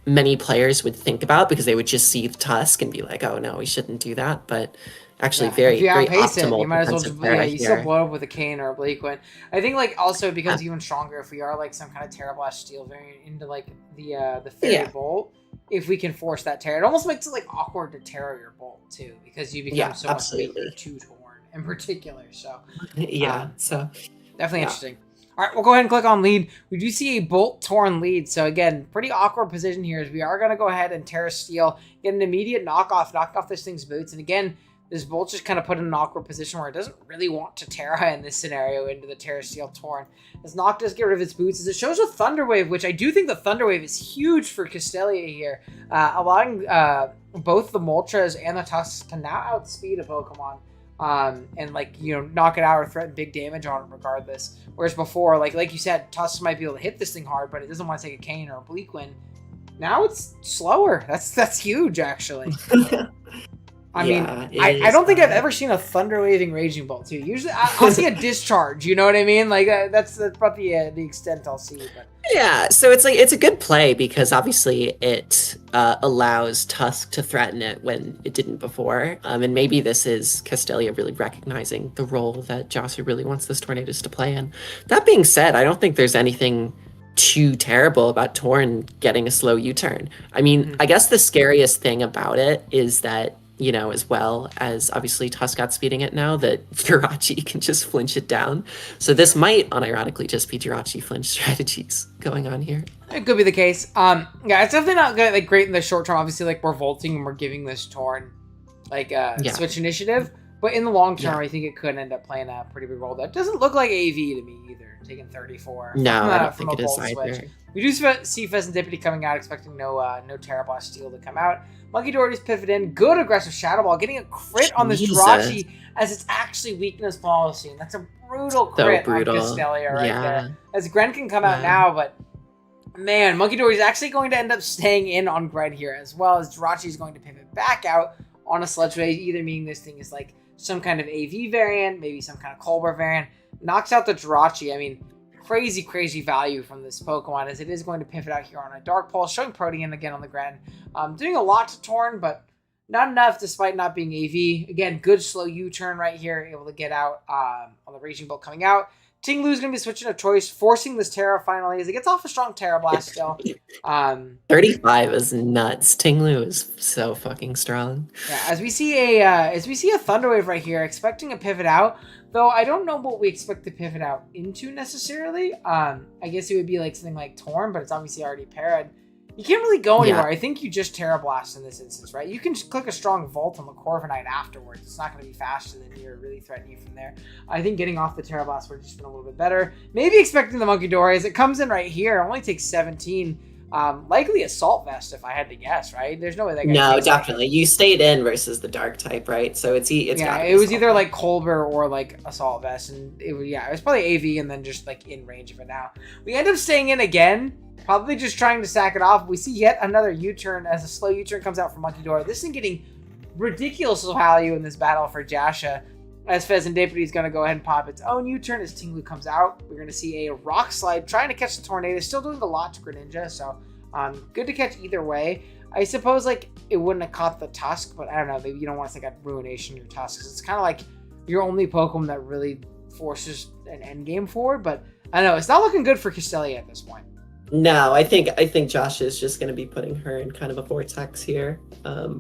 many players would think about because they would just see the Tusk and be like, oh no, we shouldn't do that. But actually Yeah, if very, you very outpace it, you optimal might as well defensive just, yeah, para you still here. blow up with a cane or a Bleakwind. I think like also it Yeah. becomes even stronger if we are like some kind of Terra Blast Steel variant into like the Fairy Yeah. Bolt. If we can force that Terra, it almost makes it like awkward to Terra your Bolt too, because you become Yeah, so much weaker absolutely. to Torn in particular. So Yeah. So definitely yeah. interesting. All right, we'll go ahead and click on lead. We do see a Bolt Torn lead. So again, pretty awkward position here as we are going to go ahead and Terra Steel, get an immediate knock off this thing's boots. And again, this Bolt just kind of put in an awkward position where it doesn't really want to Terra in this scenario into the Terra Steel Torn. As Nock does get rid of its boots, as it shows a Thunder Wave, which I do think the Thunder Wave is huge for Castelia here, allowing both the Moltres and the Tusks to now outspeed a Pokemon. And like, you know, knock it out or threaten big damage on it regardless. Whereas before, like you said, Tusks might be able to hit this thing hard, but it doesn't want to take a cane or a Bleakwind. Now it's slower. That's huge, actually. I mean, I don't think I've ever seen a thunder waving Raging Bolt too. Usually, I'll see a discharge. You know what I mean? Like that's about the extent I'll see. But Yeah, so it's a good play because obviously it allows Tusk to threaten it when it didn't before, and maybe this is Castelia really recognizing the role that Josser really wants this Tornadus to play in. That being said, I don't think there's anything too terrible about Torn getting a slow U-turn. I mean, I guess the scariest thing about it is that, you know, as well as obviously Tusk outspeeding it now, that Jirachi can just flinch it down. So this might unironically just be Jirachi flinch strategies going on here. it could be the case. Yeah, it's definitely not good, like great in the short term. Obviously, like we're vaulting and we're giving this Torn like switch initiative. But in the long term, I think it could end up playing a pretty big role. That doesn't look like AV to me either, taking 34. No, from, I don't from think a it is Bolt either. switch. We do see Pheasantipity coming out, expecting no Terra Blast Steel to come out. Monkey Doherty's pivot in. Good aggressive Shadow Ball. Getting a crit on this Jirachi as it's actually weakness policy. And that's a brutal crit on Castelia right there. As Gren can come out now, but man, Monkey Doherty's actually going to end up staying in on Gren here, as well as Jirachi is going to pivot back out on a Sludge Wave, either meaning this thing is like some kind of AV variant, maybe some kind of Colbur variant. Knocks out the Jirachi. I mean, crazy value from this Pokemon, as it is going to pivot out here on a Dark Pulse, showing Protean again on the ground. Doing a lot to Torn, but not enough despite not being AV. Again, good slow U-turn right here, able to get out on the Raging Bolt coming out. Tinglu's going to be switching of choice, forcing this Terra finally, as it gets off a strong Terra Blast still. 35 is nuts. Tinglu is so fucking strong. Yeah, as we see a Thunder Wave right here, expecting a pivot out, though I don't know what we expect to pivot out into necessarily. I guess it would be like something like Torn, but it's obviously already parried. You can't really go anywhere. I think you just Terra Blast in this instance, right? You can just click a strong Volt on the Corviknight afterwards. It's not going to be faster than you or really threaten you from there. I think getting off the Terra Blast would have just been a little bit better. Maybe expecting the Monkey Dory as it comes in right here. It only takes 17. Likely Assault Vest if I had to guess, right? There's no way that guy. No, definitely. You stayed in versus the Dark type, right? So it's yeah, it was either like Colbur or like Assault Vest, and it was probably AV and then just like in range of it now. We end up staying in again. Probably just trying to sack it off. We see yet another U-turn as a slow U-turn comes out from Monkey Door. This thing getting ridiculous value in this battle for Jasha. As Pheasantipity is going to go ahead and pop its own U-turn as Tinglu comes out. We're going to see a Rock Slide trying to catch the Tornado. Still doing a lot to Greninja, so good to catch either way. I suppose like it wouldn't have caught the Tusk, but I don't know. Maybe you don't want to take a Ruination your Tusk. It's kind of like your only Pokemon that really forces an endgame forward. But I don't know. It's not looking good for Castelia at this point. No, I think Josh is just going to be putting her in kind of a vortex here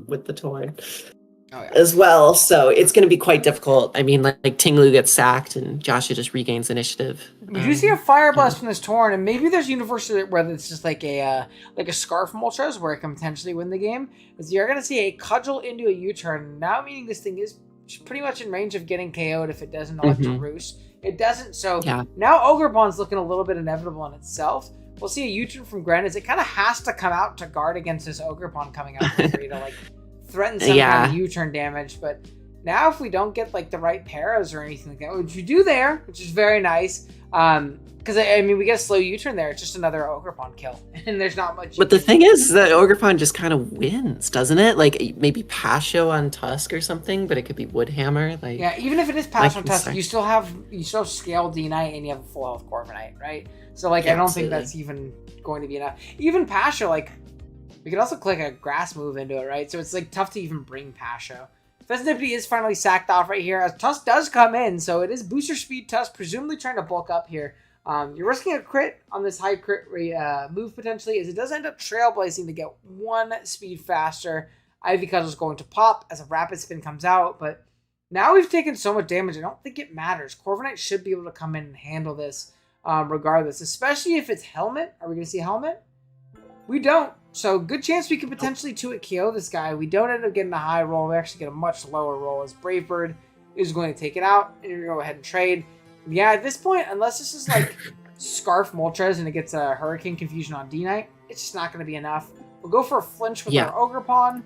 with the Torn as well. So it's going to be quite difficult. I mean, like Tinglu gets sacked and Joshua just regains initiative. We do see a Fire Blast from this Torn, and maybe there's universes where it's just like a Scarf Moltres where it can potentially win the game. As you're going to see a Cudgel into a U-turn, now meaning this thing is pretty much in range of getting KO'd if it doesn't elect to roost. It doesn't, so now Ogerpon's looking a little bit inevitable in itself. We'll see a U-turn from Gren as it kind of has to come out to guard against this Ogerpon coming out for free to like threaten some kind of U-turn damage. But now if we don't get like the right paras or anything like that, which you do there, which is very nice. Because I mean we get a slow U-turn there. It's just another Ogerpon kill, and there's not much. But the thing is that Ogerpon just kind of wins, doesn't it? Like maybe Pasho on Tusk or something, but it could be Woodhammer. Like even if it is Pasho on Tusk, you still have Scale D-Knight and you have a full health Corviknight, right? So like I don't think that's even going to be enough. Even Pasho, like we could also click a Grass move into it, right? So it's like tough to even bring Pasho. Festivity is finally sacked off right here as Tusk does come in, so it is booster speed Tusk, presumably trying to bulk up here. You're risking a crit on this high crit move potentially, as it does end up trailblazing to get 1 speed faster. Ivy Cudgel's going to pop as a rapid spin comes out, but now we've taken so much damage, I don't think it matters. Corviknight should be able to come in and handle this regardless, especially if it's Helmet. Are we going to see Helmet? We don't. So good chance we could potentially 2-hit KO this guy. We don't end up getting a high roll. We actually get a much lower roll as Brave Bird is going to take it out. And you're going to go ahead and trade. Yeah, at this point, unless this is like Scarf Moltres and it gets a Hurricane Confusion on D-Knight, it's just not going to be enough. We'll go for a flinch with our Ogre Pawn.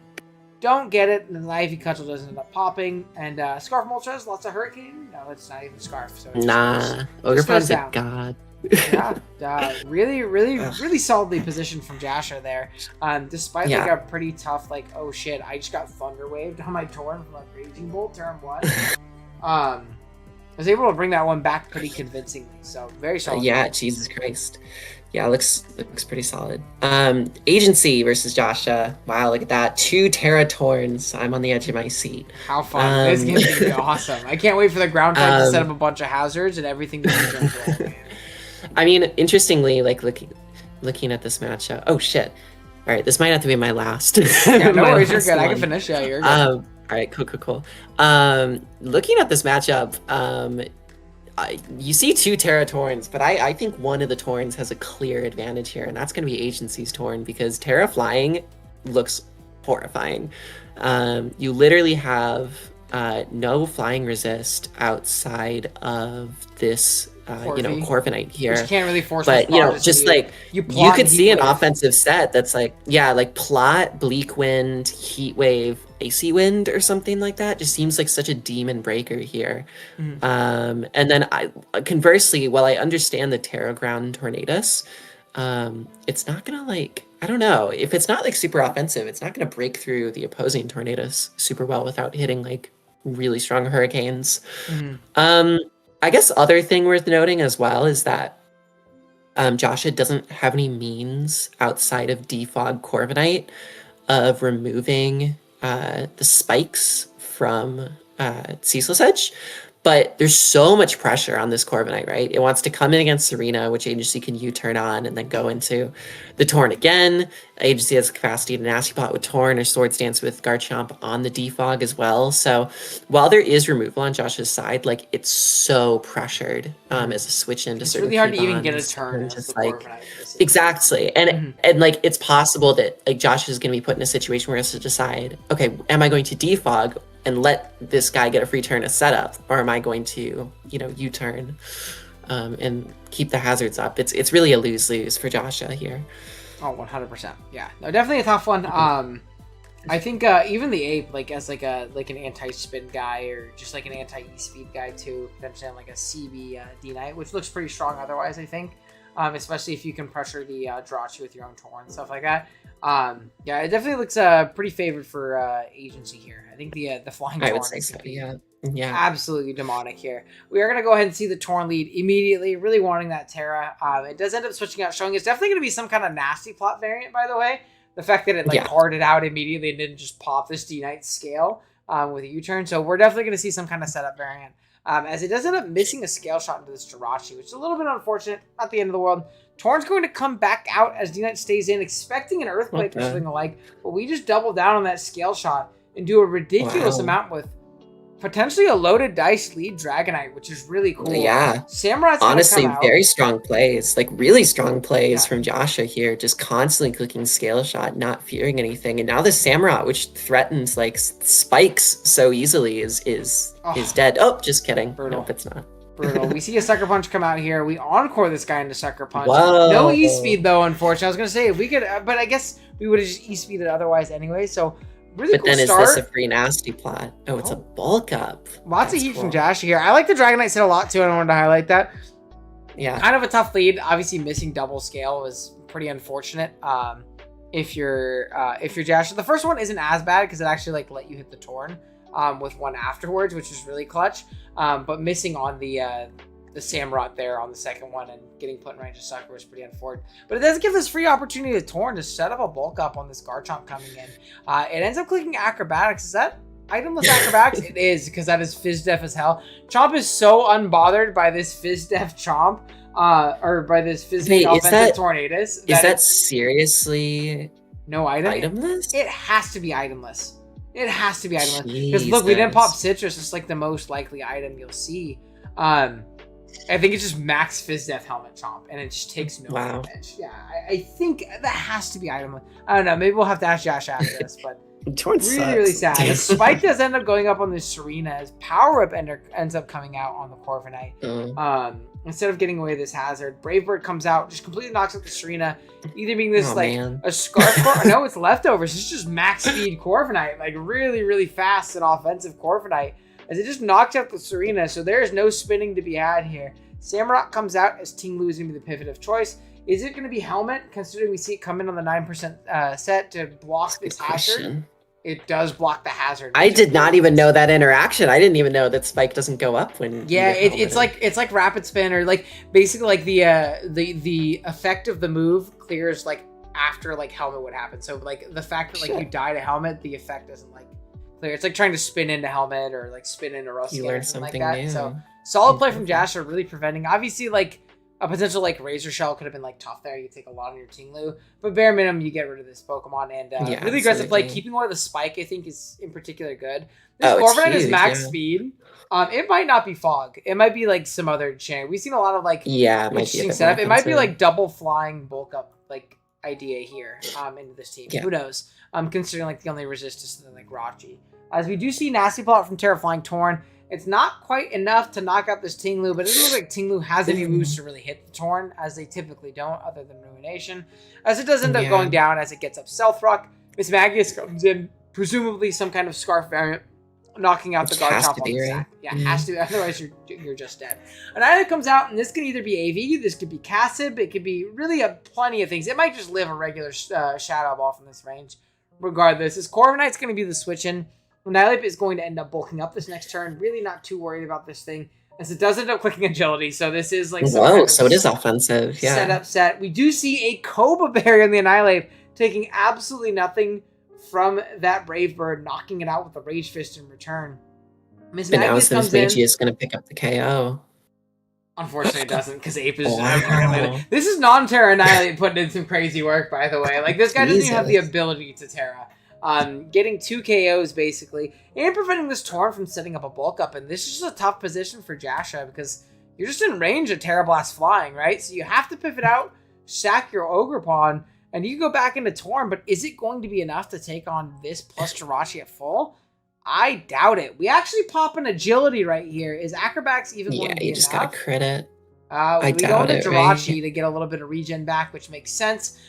Don't get it, and then the Ivy Cudgel doesn't end up popping. And Scarf Moltres, lots of Hurricane. No, it's not even Scarf. So nah, Ogre Pawn's a god. Yeah, really solidly positioned from Jasher there. Despite like a pretty tough, like, oh shit, I just got Thunder Waved on my Torn from like Raging Bolt turn 1. I was able to bring that one back pretty convincingly, so very solid. Yeah, Jesus Christ. Yeah, looks pretty solid. Agency versus Joshua. Wow, look at that. 2 Terra Torns. I'm on the edge of my seat. How fun. This game's gonna be awesome. I can't wait for the ground type to set up a bunch of hazards and everything to be jungle, man. I mean, interestingly, like looking at this matchup. Oh shit! All right, this might have to be my last. Yeah, no worries, you're good. I can finish. Yeah, you're good. All right, cool. Looking at this matchup, you see 2 Terra Torns, but I think one of the Torns has a clear advantage here, and that's going to be Agency's Torn because Terra Flying looks horrifying. You literally have no flying resist outside of this. Corviknight here. Which you can't really force. But just like you could see an offensive set that's like plot, Bleak Wind, Heat Wave, Icy Wind, or something like that. Just seems like such a demon breaker here. And then conversely, while I understand the Terra Ground Tornadus, it's not gonna I don't know, if it's not like super offensive, it's not gonna break through the opposing Tornadus super well without hitting like really strong hurricanes. I guess other thing worth noting as well is that Joshua doesn't have any means outside of Defog Corviknight of removing the spikes from Ceaseless Edge. But there's so much pressure on this Corviknight, right? It wants to come in against Serena, which Agency can U-turn on and then go into the Torn again. Agency has the capacity to Nasty Plot with Torn or Swords Dance with Garchomp on the Defog as well. So while there is removal on Josh's side, like it's so pressured as a switch into certain. It's really hard to even get a turn. Just like exactly, and like it's possible that like Josh is going to be put in a situation where he has to decide, okay, am I going to Defog and let this guy get a free turn of setup, or am I going to, U-turn and keep the hazards up? It's really a lose-lose for Joshua here. Oh, 100%. Yeah, no, definitely a tough one. I think even the Ape, like as like an anti-spin guy or just like an anti-E-speed guy too, potentially on like a CB D-Knight, which looks pretty strong otherwise, I think. Especially if you can pressure the Jirachi with your own Torn and stuff like that. Yeah, it definitely looks pretty favored for Agency here. I think the flying Torn would say so, yeah, absolutely demonic here. We are going to go ahead and see the Torn lead immediately, really wanting that Terra. It does end up switching out, showing it's definitely going to be some kind of nasty plot variant, by the way. The fact that it harded out immediately and didn't just pop this D-Knight scale with a U-turn. So we're definitely going to see some kind of setup variant. As it does end up missing a scale shot into this Jirachi, which is a little bit unfortunate. Not the end of the world. Torn's going to come back out as D-Knight stays in, expecting an Earthquake or something alike. But we just double down on that scale shot and do a ridiculous amount with potentially a loaded dice lead Dragonite, which is really cool. Yeah. Samurai's honestly very strong plays, like really strong plays from Joshua here, just constantly clicking scale shot, not fearing anything. And now the Samurai, which threatens like spikes so easily, is dead. Oh, just kidding. Brutal. Nope, it's not. Brutal. We see a Sucker Punch come out here. We encore this guy into Sucker Punch. Whoa. No E-Speed though, unfortunately. I was gonna say if we could, but I guess we would have just E-Speeded otherwise anyway. So really cool then start. Is this a free nasty plot? Oh, it's a bulk up. Lots of heat from Joshua here. I like the Dragonite set a lot too, and I wanted to highlight that. Yeah. Kind of a tough lead. Obviously missing double scale was pretty unfortunate. If you're Joshua. The first one isn't as bad because it actually like let you hit the Torn with one afterwards, which is really clutch. But missing on the Samurott there on the second one and getting put in range of Sucker was pretty unfortunate. But it does give this free opportunity to Torn to set up a bulk up on this Garchomp coming in. It ends up clicking Acrobatics. Is that Itemless acrobatics? It is, because that is Fizz Def as hell. Chomp is so unbothered by this Fizz Def Chomp, or by this Fizzy offensive Tornadus. Is that seriously no item? Itemless? It has to be itemless. It has to be itemless. Because look, we didn't pop Citrus. It's like the most likely item you'll see. I think it's just max Fizz Def Helmet Chomp, and it just takes no damage. Yeah, I think that has to be itemless. I don't know. Maybe we'll have to ask Josh after this, but really sad. The Spike does end up going up on the Serena as Power Up ends up coming out on the Corviknight. Instead of getting away this hazard, Brave Bird comes out, just completely knocks out the Serena, either being this a Scarf no, it's leftovers. It's just max speed Corviknight, like really, really fast and offensive Corviknight, as it just knocks out the Serena. So there is no spinning to be had here. Samurott comes out as Ting Lu is going to be the pivot of choice. Is it going to be Helmet, considering we see it come in on the 9% set to block this hazard? It does block the hazard. I did not even know that interaction. I didn't even know that Spike doesn't go up when. Yeah, it's like rapid spin, or like basically like the effect of the move clears like after like Helmet would happen. So like the fact that like you die to Helmet, the effect doesn't like clear. It's like trying to spin into Helmet or like spin into Rust or something like that. New. So solid play from Jasher, really preventing. Obviously, like a potential like Razor Shell could have been like tough there. You take a lot on your Ting Lu, but bare minimum you get rid of this Pokemon, and really aggressive play. Keeping away the Spike, I think, is in particular good. This Corviknight is max speed. It might not be Fog. It might be like some other chain. We've seen a lot of like interesting setup. It might be like double flying bulk up like idea here into this team. Who knows? Considering like the only resistance to like Rachi. As we do see Nasty Pull out from Terraflying Torn. It's not quite enough to knock out this Ting Lu, but it doesn't look like Ting Lu has any moves to really hit the Torn, as they typically don't, other than Ruination. As it does end up going down as it gets up Stealth Rock. Miss Magius comes in, presumably some kind of Scarf variant, knocking out the Garchomp on the sack. Yeah, it has to, otherwise you're just dead. An item comes out, and this can either be AV, this could be Cassib, it could be really plenty of things. It might just live a regular Shadow Ball from this range. Regardless, this Corviknight's going to be the switch-in. Nihlip is going to end up bulking up this next turn. Really not too worried about this thing, as it does end up clicking Agility. So this is like so it is offensive. Yeah. Setup set. We do see a Cobra Berry on the Annihilate, taking absolutely nothing from that Brave Bird, knocking it out with a Rage Fist in return. Miss Magius comes in. Is going to pick up the KO. Unfortunately, it doesn't, because Ape is This is non-Terra Annihilate putting in some crazy work, by the way. Like, this guy doesn't even have the ability to Terra. Getting 2 KOs basically, and preventing this Torn from setting up a bulk up. And this is just a tough position for Jasha, because you're just in range of Terra Blast flying, right? So you have to pivot out, sack your Ogerpon, and you can go back into Torn. But is it going to be enough to take on this plus Jirachi at full? I doubt it. We actually pop an Agility right here. Is Acrobatics even going to be enough? Yeah, you just got to crit. We go into Jirachi to get a little bit of regen back, which makes sense.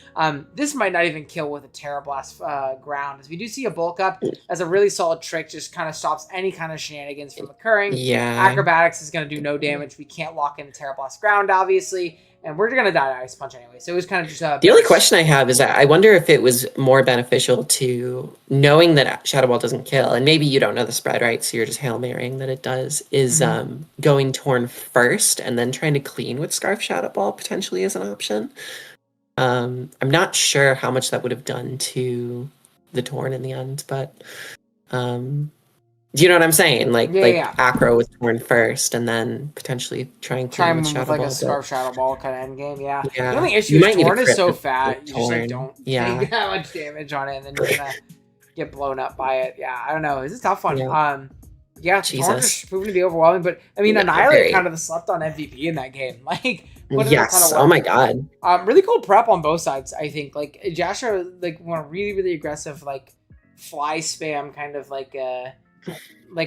This might not even kill with a Terra Blast ground, as we do see a bulk up as a really solid trick, just kind of stops any kind of shenanigans from occurring. Yeah. Acrobatics is going to do no damage. We can't lock in Terra Blast ground, obviously, and we're going to die to Ice Punch anyway. So it was kind of just the only question I have is that I wonder if it was more beneficial to knowing that Shadow Ball doesn't kill, and maybe you don't know the spread, right? So you're just Hail Marrying that it does, is going Torn first and then trying to clean with Scarf Shadow Ball potentially as an option. I'm not sure how much that would have done to the Torn in the end, but do you know what I'm saying? Like Acro with Torn first, and then potentially try with Shadow Ball. Like a Scarf Shadow Ball kind of end game, yeah. The only issue is Torn is so fat, you just like don't take that much damage on it, and then you're gonna get blown up by it. Yeah, I don't know. It's a tough one. Torn just proven to be overwhelming, but I mean, Annihilate kind of the slept on MVP in that game. Like, yes, oh my god. Really cool prep on both sides. I think like Jasher like went a really aggressive like fly spam kind of like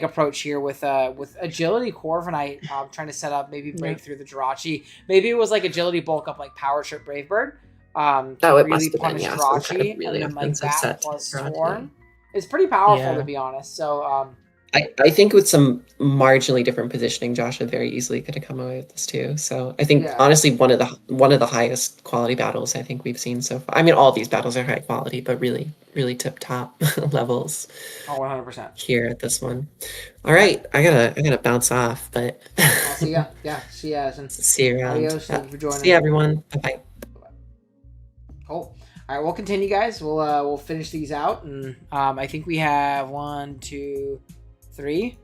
approach here with Agility Corviknight, trying to set up, maybe break through the Jirachi. Maybe it was like Agility bulk up like Power Trip Brave Bird. It really punish Jirachi, and then like that plus Torn. It's pretty powerful to be honest. So I think with some marginally different positioning, Joshua very easily could have come away with this too. So I think honestly one of the highest quality battles I think we've seen so far. I mean, all these battles are high quality, but really tip top levels. 100% here at this one. All right, I gotta bounce off, but I'll see ya. Yeah, see you around. See you around. Adios, thank you for joining. See you, everyone. Bye bye. Cool. All right, we'll continue, guys. We'll finish these out, and I think we have 1, 2, 3,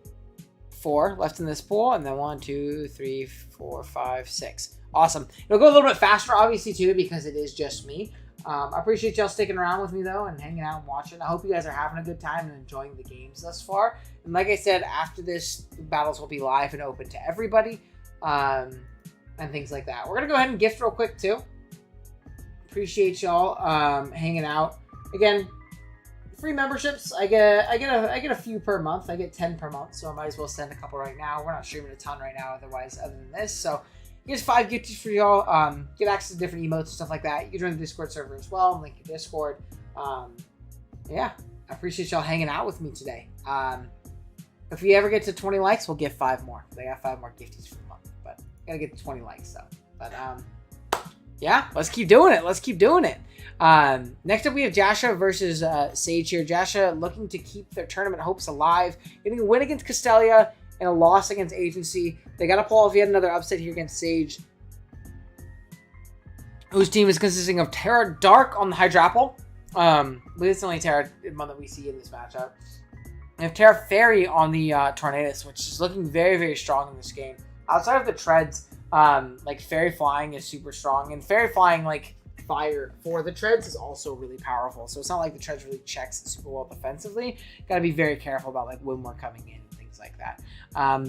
4 left in this pool, and then 1, 2, 3, 4, 5, 6. Awesome. It'll go a little bit faster, obviously, too, because it is just me. I appreciate y'all sticking around with me, though, and hanging out and watching. I hope you guys are having a good time and enjoying the games thus far. And like I said, after this, the battles will be live and open to everybody, and things like that. We're gonna go ahead and gift real quick, too. Appreciate y'all hanging out. Again, free memberships. I get a few per month. I get 10 per month, so I might as well send a couple right now. We're not streaming a ton right now, otherwise, other than this. So here's 5 gifts for y'all. Get access to different emotes and stuff like that. You can join the Discord server as well. Link your Discord. Yeah, I appreciate y'all hanging out with me today. If we ever get to 20 likes, we'll get 5 more. They got 5 more gifties for the month, but gotta get to 20 likes though. But yeah, let's keep doing it. Let's keep doing it. Next up, we have Jasha versus Sage here. Jasha looking to keep their tournament hopes alive, getting a win against Castelia and a loss against Agency. They got to pull off yet another upset here against Sage, whose team is consisting of Terra Dark on the Hydrapple. But it's the only Terra one that we see in this matchup. We have Terra Fairy on the Tornadus, which is looking very, very strong in this game. Outside of the treads, like Fairy Flying is super strong, and Fairy Flying like fire for the treads is also really powerful. So it's not like the treads really checks super well defensively. Got to be very careful about like when we're coming in and things like that.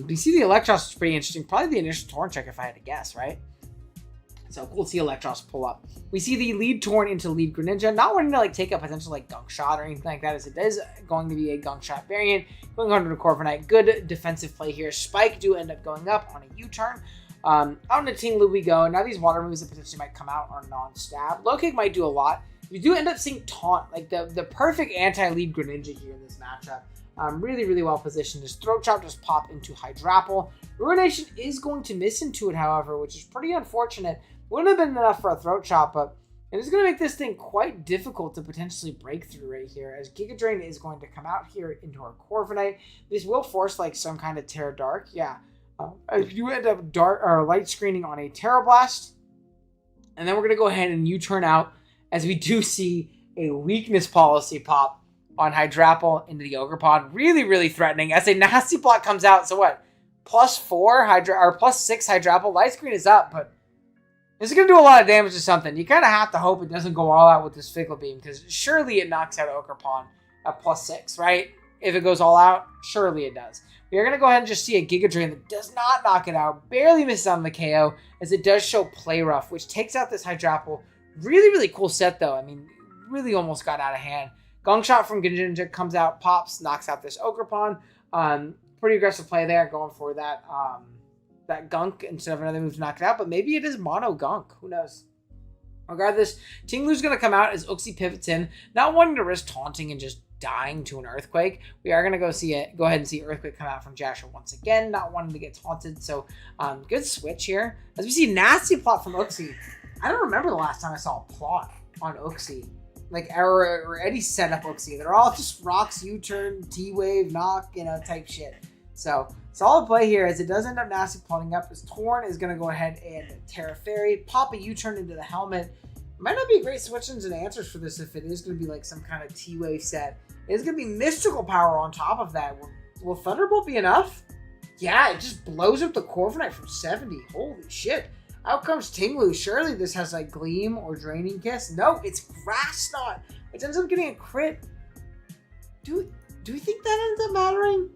You see the Electros is pretty interesting. Probably the initial Torn check if I had to guess, right? So cool to see Electros pull up. We see the lead Torn into lead Greninja, not wanting to like take a potential like Gunk Shot or anything like that, as it is going to be a Gunk Shot variant. Going under the Corviknight, good defensive play here. Spike do end up going up on a U-turn. Out into Ting-Lu we go. Now these water moves that potentially might come out are non-stab. Low kick might do a lot. You do end up seeing Taunt, like the perfect anti-lead Greninja here in this matchup. Really, really well positioned. His Throat Chop just pop into Hydrapple. Ruination is going to miss into it, however, which is pretty unfortunate. Wouldn't have been enough for a Throat Chop, but it is going to make this thing quite difficult to potentially break through right here, as Giga Drain is going to come out here into our Corviknight. This will force like some kind of Terra Dark, yeah. If you end up dark or light screening on a Terra Blast, and then we're going to go ahead and U-turn out, as we do see a weakness policy pop on Hydrapple into the Ogerpon. Really, really threatening as a nasty block comes out. So what? +4 or +6 Hydrapple. Light screen is up, but this is going to do a lot of damage to something. You kind of have to hope it doesn't go all out with this Fickle Beam, because surely it knocks out Ogerpon at +6, right? If it goes all out, surely it does. We are going to go ahead and just see a Giga Drain that does not knock it out. Barely misses on the KO, as it does show Play Rough, which takes out this Hydrapple. Really, really cool set, though. I mean, really almost got out of hand. Gong Shot from Greninja comes out, pops, knocks out this Ogerpon. Pretty aggressive play there, going for that that Gunk instead of another move to knock it out. But maybe it is Mono Gunk. Who knows? Regardless, Ting-Lu's going to come out as Uxie pivots in, not wanting to risk taunting and just dying to an Earthquake. We are going to go ahead and see Earthquake come out from Jasher once again, not wanting to get taunted. So good switch here. As we see nasty plot from Uxie. I don't remember the last time I saw a plot on Uxie. Like or any setup Uxie. They're all just rocks, U-turn, T-wave, knock, type shit. So solid play here, as it does end up nasty plotting up. As Torn is going to go ahead and Terra Fairy, pop a U-turn into the helmet. Might not be great questions and answers for this if it is going to be like some kind of T-wave set. It's going to be Mystical Power on top of that. Will Thunderbolt be enough? Yeah, it just blows up the Corviknight from 70. Holy shit. Out comes Ting-Lu. Surely this has like Gleam or Draining Kiss. No, it's Grass Knot, which ends up getting a crit. Do we think that ends up mattering?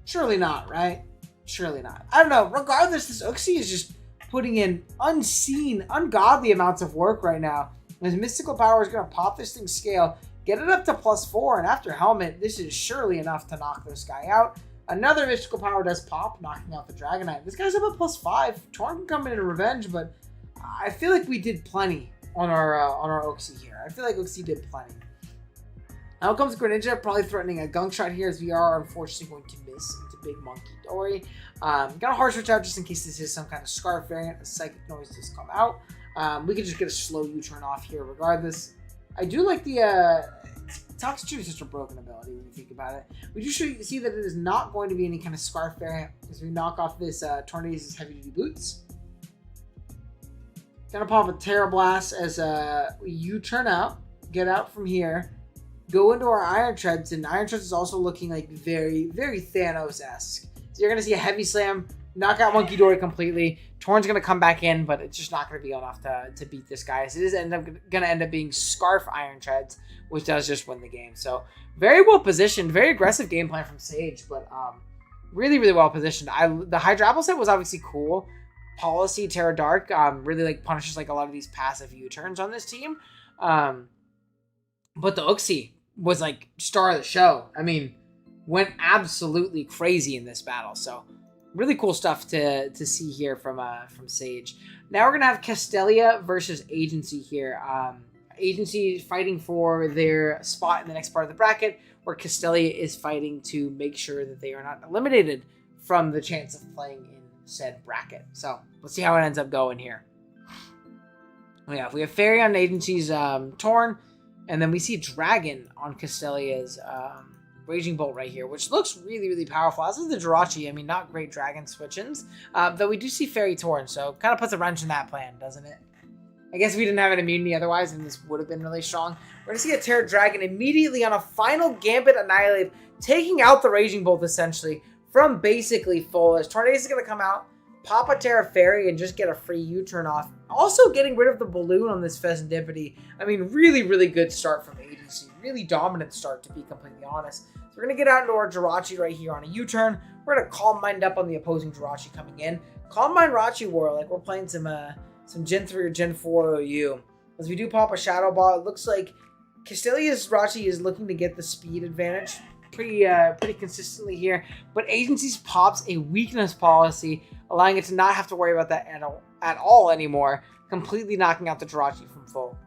Surely not, right? Surely not. I don't know. Regardless, this Uxie is just putting in unseen, ungodly amounts of work right now. His Mystical Power is going to pop this thing's scale, get it up to +4, and after Helmet, this is surely enough to knock this guy out. Another Mystical Power does pop, knocking out the Dragonite. This guy's up at +5. Torn can come in revenge, but I feel like we did plenty on our Uxie here. I feel like Uxie did plenty. Out comes Greninja, probably threatening a Gunk Shot here, as we are unfortunately going to miss into Big Monkey Dory. Got a hard switch out just in case this is some kind of Scarf variant. A Psychic Noise does come out. We could just get a slow U-turn off here regardless. I do like the Toxicity is just a broken ability when you think about it. We do see that it is not going to be any kind of Scarf variant as we knock off this Tornado's Heavy Duty Boots. Gonna pop a Terra Blast as you turn out, get out from here, go into our Iron Treads, and Iron Treads is also looking like very, very Thanos-esque. So you're gonna see a Heavy Slam, knock out Monkey Dory completely. Torn's gonna come back in, but it's just not gonna be enough to beat this guy. So it is gonna end up being Scarf Iron Treads, which does just win the game. So very well positioned, very aggressive game plan from Sage, but really, really well positioned. The Hydra Apple set was obviously cool. Policy Terra Dark really like punishes like a lot of these passive U-turns on this team. But the Uxie was like star of the show. I mean, went absolutely crazy in this battle. So really cool stuff to see here from Sage. Now we're gonna have Castelia versus Agency here. Agency fighting for their spot in the next part of the bracket, where Castelia is fighting to make sure that they are not eliminated from the chance of playing in said bracket. So let's see how it ends up going here. Yeah, we have Fairy on Agency's Torn, and then we see Dragon on Castelia's Raging Bolt right here, which looks really, really powerful. This is the Jirachi. I mean, not great Dragon switch-ins, though we do see Fairy Torn, so kind of puts a wrench in that plan, doesn't it? I guess if we didn't have an immunity otherwise, then this would have been really strong. We're going to see a Terra Dragon immediately on a final Gambit Annihilate, taking out the Raging Bolt, essentially, from basically full. As Tornado is going to come out, pop a Terra Fairy, and just get a free U-turn off. Also getting rid of the balloon on this Pheasantipity. I mean, really, really good start from Agency. Really dominant start, to be completely honest. So we're going to get out into our Jirachi right here on a U-turn. We're going to Calm Mind up on the opposing Jirachi coming in. Calm Mind Rachi War, like we're playing some Gen 3 or Gen 4 OU. As we do pop a Shadow Ball, it looks like Castelia's Rachi is looking to get the speed advantage pretty consistently here, but Agency's pops a weakness policy, allowing it to not have to worry about that at all anymore, completely knocking out the Jirachi from full.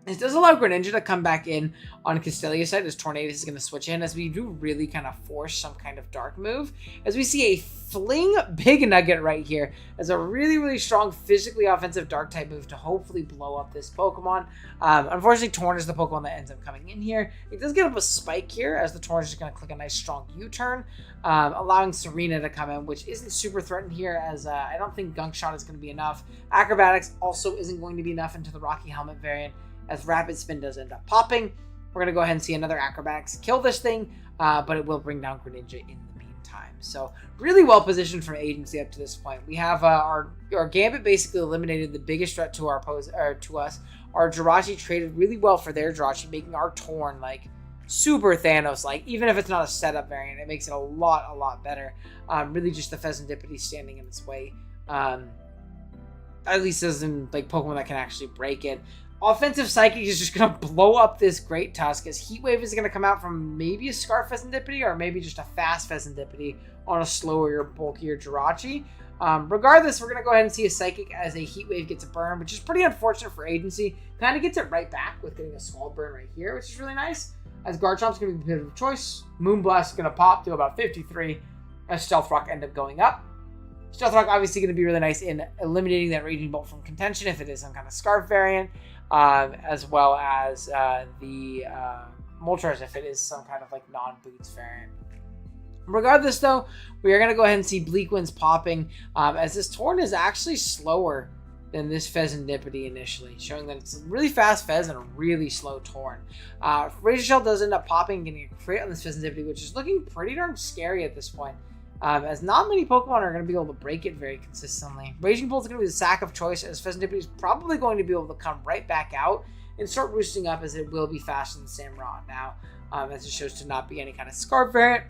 This does allow Greninja to come back in on Castelia's side as Tornadus is going to switch in, as we do really kind of force some kind of dark move. As we see a Fling Big Nugget right here as a really, really strong physically offensive dark type move to hopefully blow up this Pokemon. Unfortunately, Torn is the Pokemon that ends up coming in here. It does get up a Spike here as the Torn is just going to click a nice strong U-turn, allowing Serena to come in, which isn't super threatened here, as I don't think Gunk Shot is going to be enough. Acrobatics also isn't going to be enough into the Rocky Helmet variant, as Rapid Spin does end up popping. We're going to go ahead and see another Acrobatics kill this thing, but it will bring down Greninja in the meantime. So really well positioned from Agency up to this point. We have our Gambit basically eliminated the biggest threat to to us. Our Jirachi traded really well for their Jirachi, making our Torn like super Thanos-like. Even if it's not a setup variant, it makes it a lot better. Really just the Pheasantipity standing in its way. At least as in like Pokemon that can actually break it. Offensive Psychic is just going to blow up this Great Tusk, as Heat Wave is going to come out from maybe a Scarf Pheasantipity or maybe just a fast Pheasantipity on a slower, bulkier Jirachi. Regardless, we're going to go ahead and see a Psychic as a Heat Wave gets a burn, which is pretty unfortunate for Agency. Kind of gets it right back with getting a Scald Burn right here, which is really nice. As Garchomp's going to be the pivot of choice. Moonblast is going to pop to about 53 as Stealth Rock end up going up. Stealth Rock obviously going to be really nice in eliminating that Raging Bolt from contention if it is some kind of Scarf variant. As well as the Moltres if it is some kind of like non-boots variant. Regardless though, we are going to go ahead and see Bleak Winds popping, as this Torn is actually slower than this Pheasantipity initially, showing that it's a really fast Fez and a really slow Torn. Razor Shell does end up popping and getting a crit on this Pheasantipity, which is looking pretty darn scary at this point. As not many Pokemon are going to be able to break it very consistently. Raging Bolt is going to be the sack of choice, as Pheasantipity is probably going to be able to come right back out and start roosting up, as it will be faster than Samurott now, as it shows to not be any kind of Scarf variant.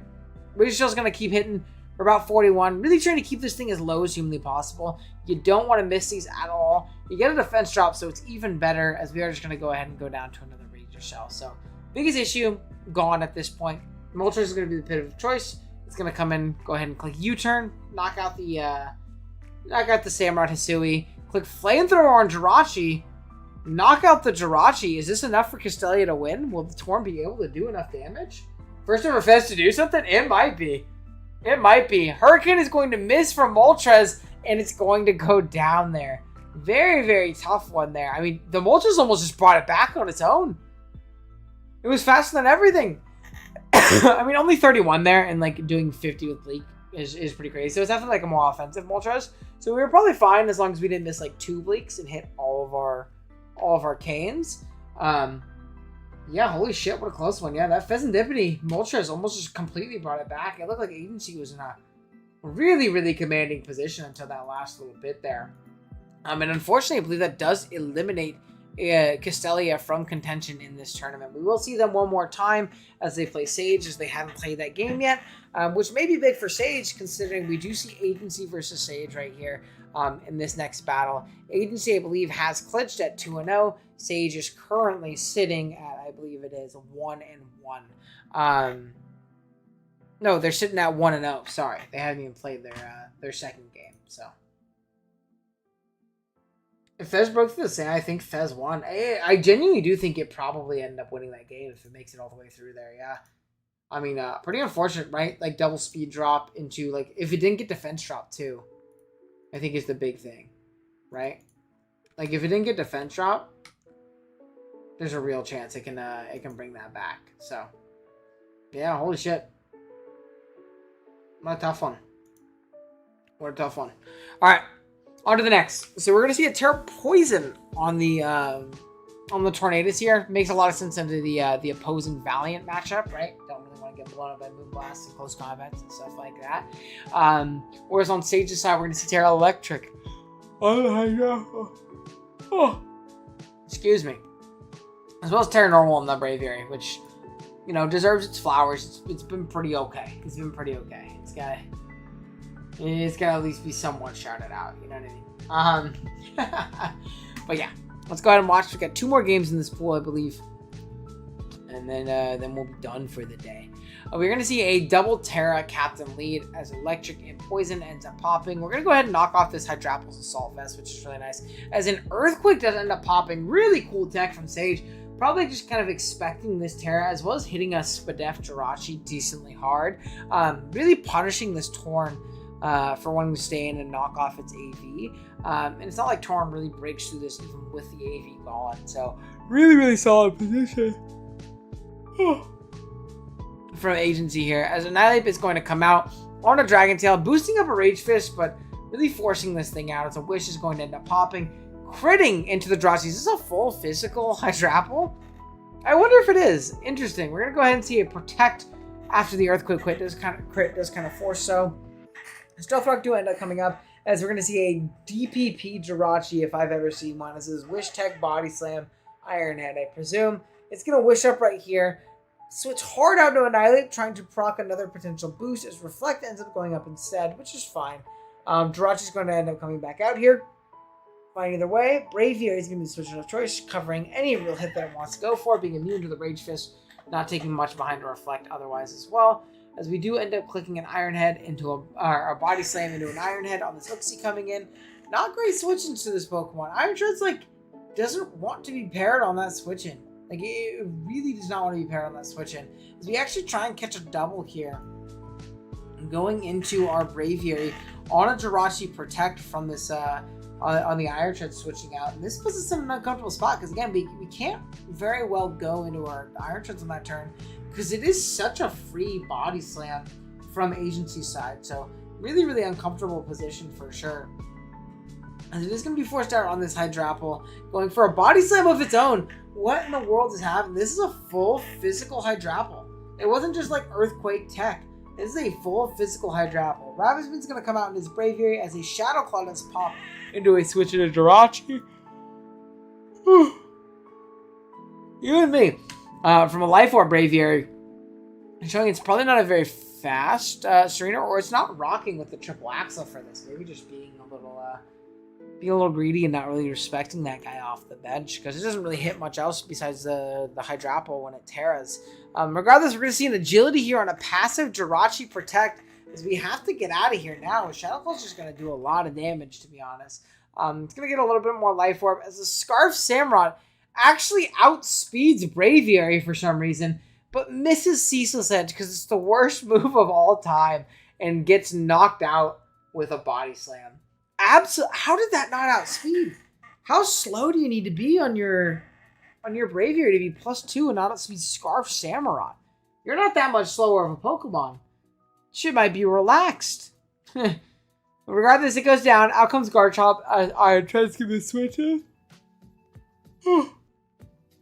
Razor Shell is going to keep hitting for about 41, really trying to keep this thing as low as humanly possible. You don't want to miss these at all. You get a defense drop, so it's even better, as we are just going to go ahead and go down to another Razor Shell. So, biggest issue, gone at this point. Moltres is going to be the pit of choice. It's going to come in, go ahead and click U-turn, knock out the Samurott Hisui, click Flamethrower on Jirachi, knock out the Jirachi. Is this enough for Castelia to win? Will the Torn be able to do enough damage? First ever Fez to do something? It might be. It might be. Hurricane is going to miss from Moltres, and it's going to go down there. Very, very tough one there. I mean, the Moltres almost just brought it back on its own. It was faster than everything. I mean, only 31 there, and like doing 50 with Bleak is pretty crazy. So it's definitely like a more offensive Moltres. So we were probably fine as long as we didn't miss like 2 bleaks and hit all of our canes. Yeah, holy shit, what a close one. Yeah, that Pheasantipity Moltres almost just completely brought it back. It looked like Agency was in a really, really commanding position until that last little bit there. And unfortunately, I believe that does eliminate Castelia from contention in this tournament. We will see them one more time as they play Sage, as they haven't played that game yet, which may be big for Sage, considering we do see Agency versus Sage right here in this next battle. Agency, I believe, has clinched at 2-0. Sage is currently sitting at, I believe it is, 1-1. No, they're sitting at 1-0. Sorry, they haven't even played their second game, so. If Fez broke through the sand, I think Fez won. I genuinely do think it probably ended up winning that game if it makes it all the way through there, yeah. I mean, pretty unfortunate, right? Like, double speed drop into, like, if it didn't get defense drop, too, I think is the big thing, right? Like, if it didn't get defense drop, there's a real chance it can bring that back. So, yeah, holy shit. What a tough one. What a tough one. All right. On to the next. So we're going to see a Terra Poison on the Tornadoes here. Makes a lot of sense into the opposing Valiant matchup, right? Don't really want to get blown up by Moonblast and close combats and stuff like that. Whereas on Sage's side, we're going to see Terra Electric. Oh, excuse me. As well as Terra Normal in the Braviary, which, you know, deserves its flowers. It's been pretty okay. It's been pretty okay. It's got to at least be somewhat shouted out. You know what I mean? But yeah, let's go ahead and watch. We got 2 more games in this pool, I believe, and then we'll be done for the day. We're gonna see a double Terra Captain lead as Electric and Poison ends up popping. We're gonna go ahead and knock off this Hydrapulse Assault Vest, which is really nice. As an Earthquake does end up popping, really cool tech from Sage. Probably just kind of expecting this Terra, as well as hitting a Spadef Jirachi decently hard. Really punishing this Torn for wanting to stay in and knock off its AV. And it's not like Torn really breaks through this even with the AV gone. So really, really solid position from Agency here. As Annihilate is going to come out on a Dragon Tail, boosting up a Rage Fist, but really forcing this thing out as a Wish is going to end up popping. Critting into the Jirachi. Is this a full physical Hydrapple? I wonder if it is. Interesting. We're going to go ahead and see a Protect after the Earthquake crit does kind of force so. Stealth Rock do end up coming up, as we're going to see a DPP Jirachi, if I've ever seen one. This is Wish Tech Body Slam Iron Head, I presume. It's going to Wish up right here. So it's hard out to Annihilate, trying to proc another potential boost, as Reflect ends up going up instead, which is fine. Jirachi's going to end up coming back out here. Fine either way. Braviary is going to be the switch of choice, covering any real hit that it wants to go for, being immune to the Rage Fist, not taking much behind to Reflect otherwise as well. As we do end up clicking an Iron Head into a Body Slam into an Iron Head on this Uxie coming in. Not great switching to this Pokemon. Iron Tread's like, doesn't want to be paired on that switch-in. Like, it really does not want to be paired on that switch-in. As we actually try and catch a double here. Going into our Braviary on a Jirachi Protect from this, on the Iron Tread switching out. And this puts us in an uncomfortable spot, because again, we can't very well go into our Iron Treads on that turn, because it is such a free Body Slam from Agency side. So really, really uncomfortable position for sure. And it is going to be forced out on this Hydrapple, going for a Body Slam of its own. What in the world is happening? This is a full physical Hydrapple. It wasn't just like Earthquake tech. This is a full physical Hydrapple. Ravisman's going to come out in his Braviary as a Shadow Claw does pop into a switch into Jirachi. You and me. From a Life Orb Braviary, showing it's probably not a very fast Serena, or it's not rocking with the triple axle for this. Maybe just being a little greedy and not really respecting that guy off the bench, because it doesn't really hit much else besides the Hydrapple when it Terras. Regardless, we're going to see an agility here on a passive Jirachi Protect, as we have to get out of here now. Shadow Claw's just going to do a lot of damage, to be honest. It's going to get a little bit more Life Orb, as the Scarf Samurott actually outspeeds Braviary for some reason, but misses Ceaseless Edge because it's the worst move of all time, and gets knocked out with a Body Slam. How did that not outspeed? How slow do you need to be on your Braviary to be +2 and not outspeed Scarf Samurott? You're not that much slower of a Pokemon. Shit might be relaxed. Regardless, it goes down. Out comes Garchomp as Iron Tread's going to switch it.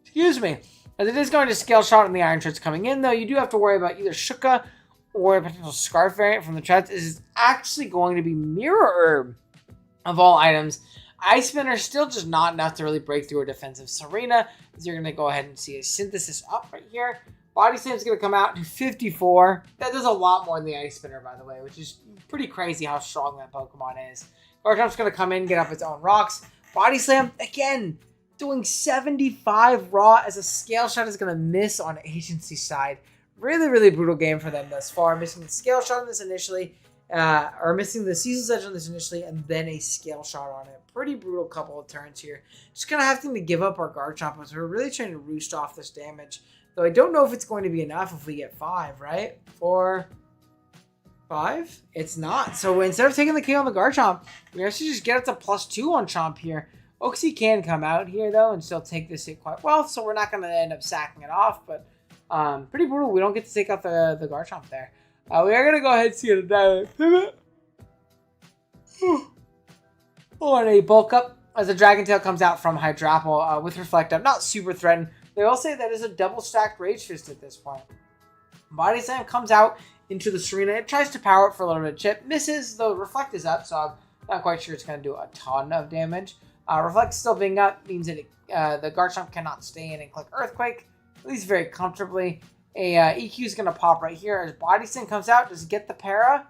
Excuse me. As it is going to Scale Shot and the Iron Tread's coming in, though, you do have to worry about either Shuka or a potential Scarf variant from the Treads. This is actually going to be Mirror Herb of all items. Ice Spinner still just not enough to really break through a defensive Serena. As you're going to go ahead and see a Synthesis up right here. Body Slam's going to come out to 54. That does a lot more than the Ice Spinner, by the way, which is pretty crazy how strong that Pokemon is. Garchomp's going to come in, get up its own rocks. Body Slam, again, doing 75 raw as a Scale Shot is going to miss on Agency side. Really, really brutal game for them thus far. Missing the Scale Shot on this initially, or missing the Season's Edge on this initially, and then a Scale Shot on it. Pretty brutal couple of turns here. Just going to have to give up our Garchomp as we're really trying to roost off this damage. Though I don't know if it's going to be enough if we get 5, right? 4, 5? It's not. So instead of taking the K on the Garchomp, we actually just get it to +2 on Chomp here. Oxy can come out here, though, and still take this hit quite well, so we're not going to end up sacking it off, but pretty brutal. We don't get to take out the Garchomp there. We are going to go ahead and see a dynamic pivot. On a bulk up as a Dragon Tail comes out from Hydrapple with Reflect Up. Not super threatened. They will say that is a double stacked Rage Fist at this point. Body Slam comes out into the Serena. It tries to power it for a little bit of chip. Misses, though Reflect is up, so I'm not quite sure it's going to do a ton of damage. Reflect still being up means that the Garchomp cannot stay in and click Earthquake, at least very comfortably. A EQ is going to pop right here as Body Slam comes out. Does it get the para?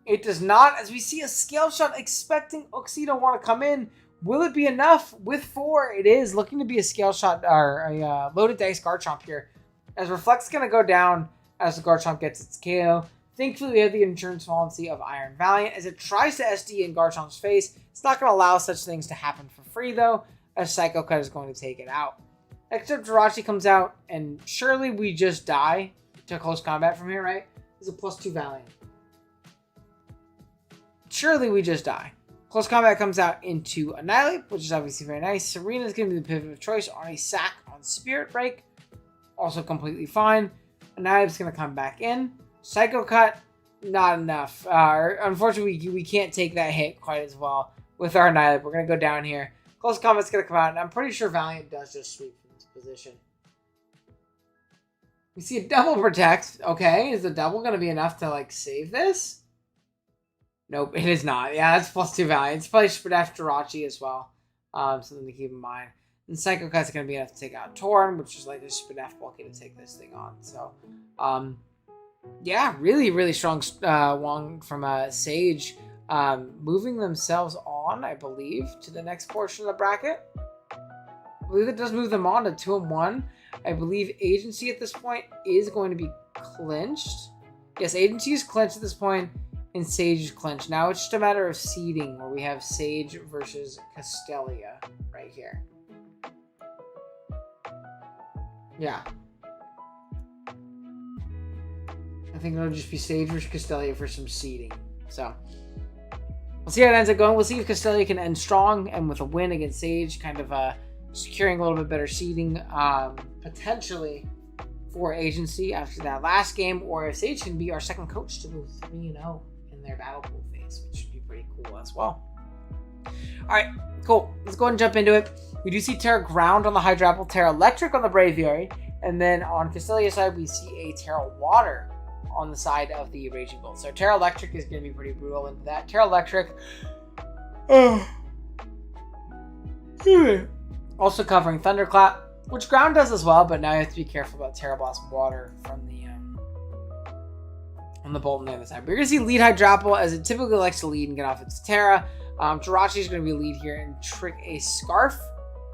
It does not, as we see a Scale Shot expecting Uxie to want to come in. Will it be enough? With 4, it is looking to be a Scale Shot or a Loaded Dice Garchomp here. As Reflect's going to go down as the Garchomp gets its KO. Thankfully, we have the Insurance Policy of Iron Valiant as it tries to SD in Garchomp's face. It's not going to allow such things to happen for free, though, as Psycho Cut is going to take it out. Next up, Jirachi comes out, and surely we just die to close combat from here, right? It's a +2 Valiant. Surely we just die. Close Combat comes out into Annihilate, which is obviously very nice. Serena's going to be the pivot of choice on a sack on Spirit Break. Also completely fine. Annihilate's going to come back in. Psycho Cut, not enough. Unfortunately, we can't take that hit quite as well with our Annihilate. We're going to go down here. Close Combat's going to come out, and I'm pretty sure Valiant does just sweep from this position. We see a double protect. Okay, is the double going to be enough to, like, save this? Nope, it is not. Yeah, that's +2 Valiant. It's probably Spadaf Jirachi as well. Something to keep in mind. And Psycho Cut's going to be enough to take out Torn, which is like a Spadaf bulky to take this thing on. So, yeah, really, really strong one from Sage. Moving themselves on, I believe, to the next portion of the bracket. I believe it does move them on to 2-1. I believe Agency at this point is going to be clinched. Yes, Agency is clinched at this point. And Sage is clinched. Now it's just a matter of seeding where we have Sage versus Castelia right here. Yeah. I think it'll just be Sage versus Castelia for some seeding. So we'll see how it ends up going. We'll see if Castelia can end strong and with a win against Sage, kind of securing a little bit better seeding potentially for Agency after that last game, or if Sage can be our second coach to move 3-0. Their battle pool phase, which would be pretty cool as well. Alright, cool. Let's go ahead and jump into it. We do see Terra Ground on the Hydrapple, Terra Electric on the Braviary, and then on Castelia's side, we see a Terra Water on the side of the Raging Bolt. So Terra Electric is going to be pretty brutal into that. Terra Electric also covering Thunderclap, which Ground does as well, but now you have to be careful about Terra Blast Water from the on the bolt on the other side. We're going to see lead Hydrapple as it typically likes to lead and get off its Terra. Jirachi is going to be lead here and trick a Scarf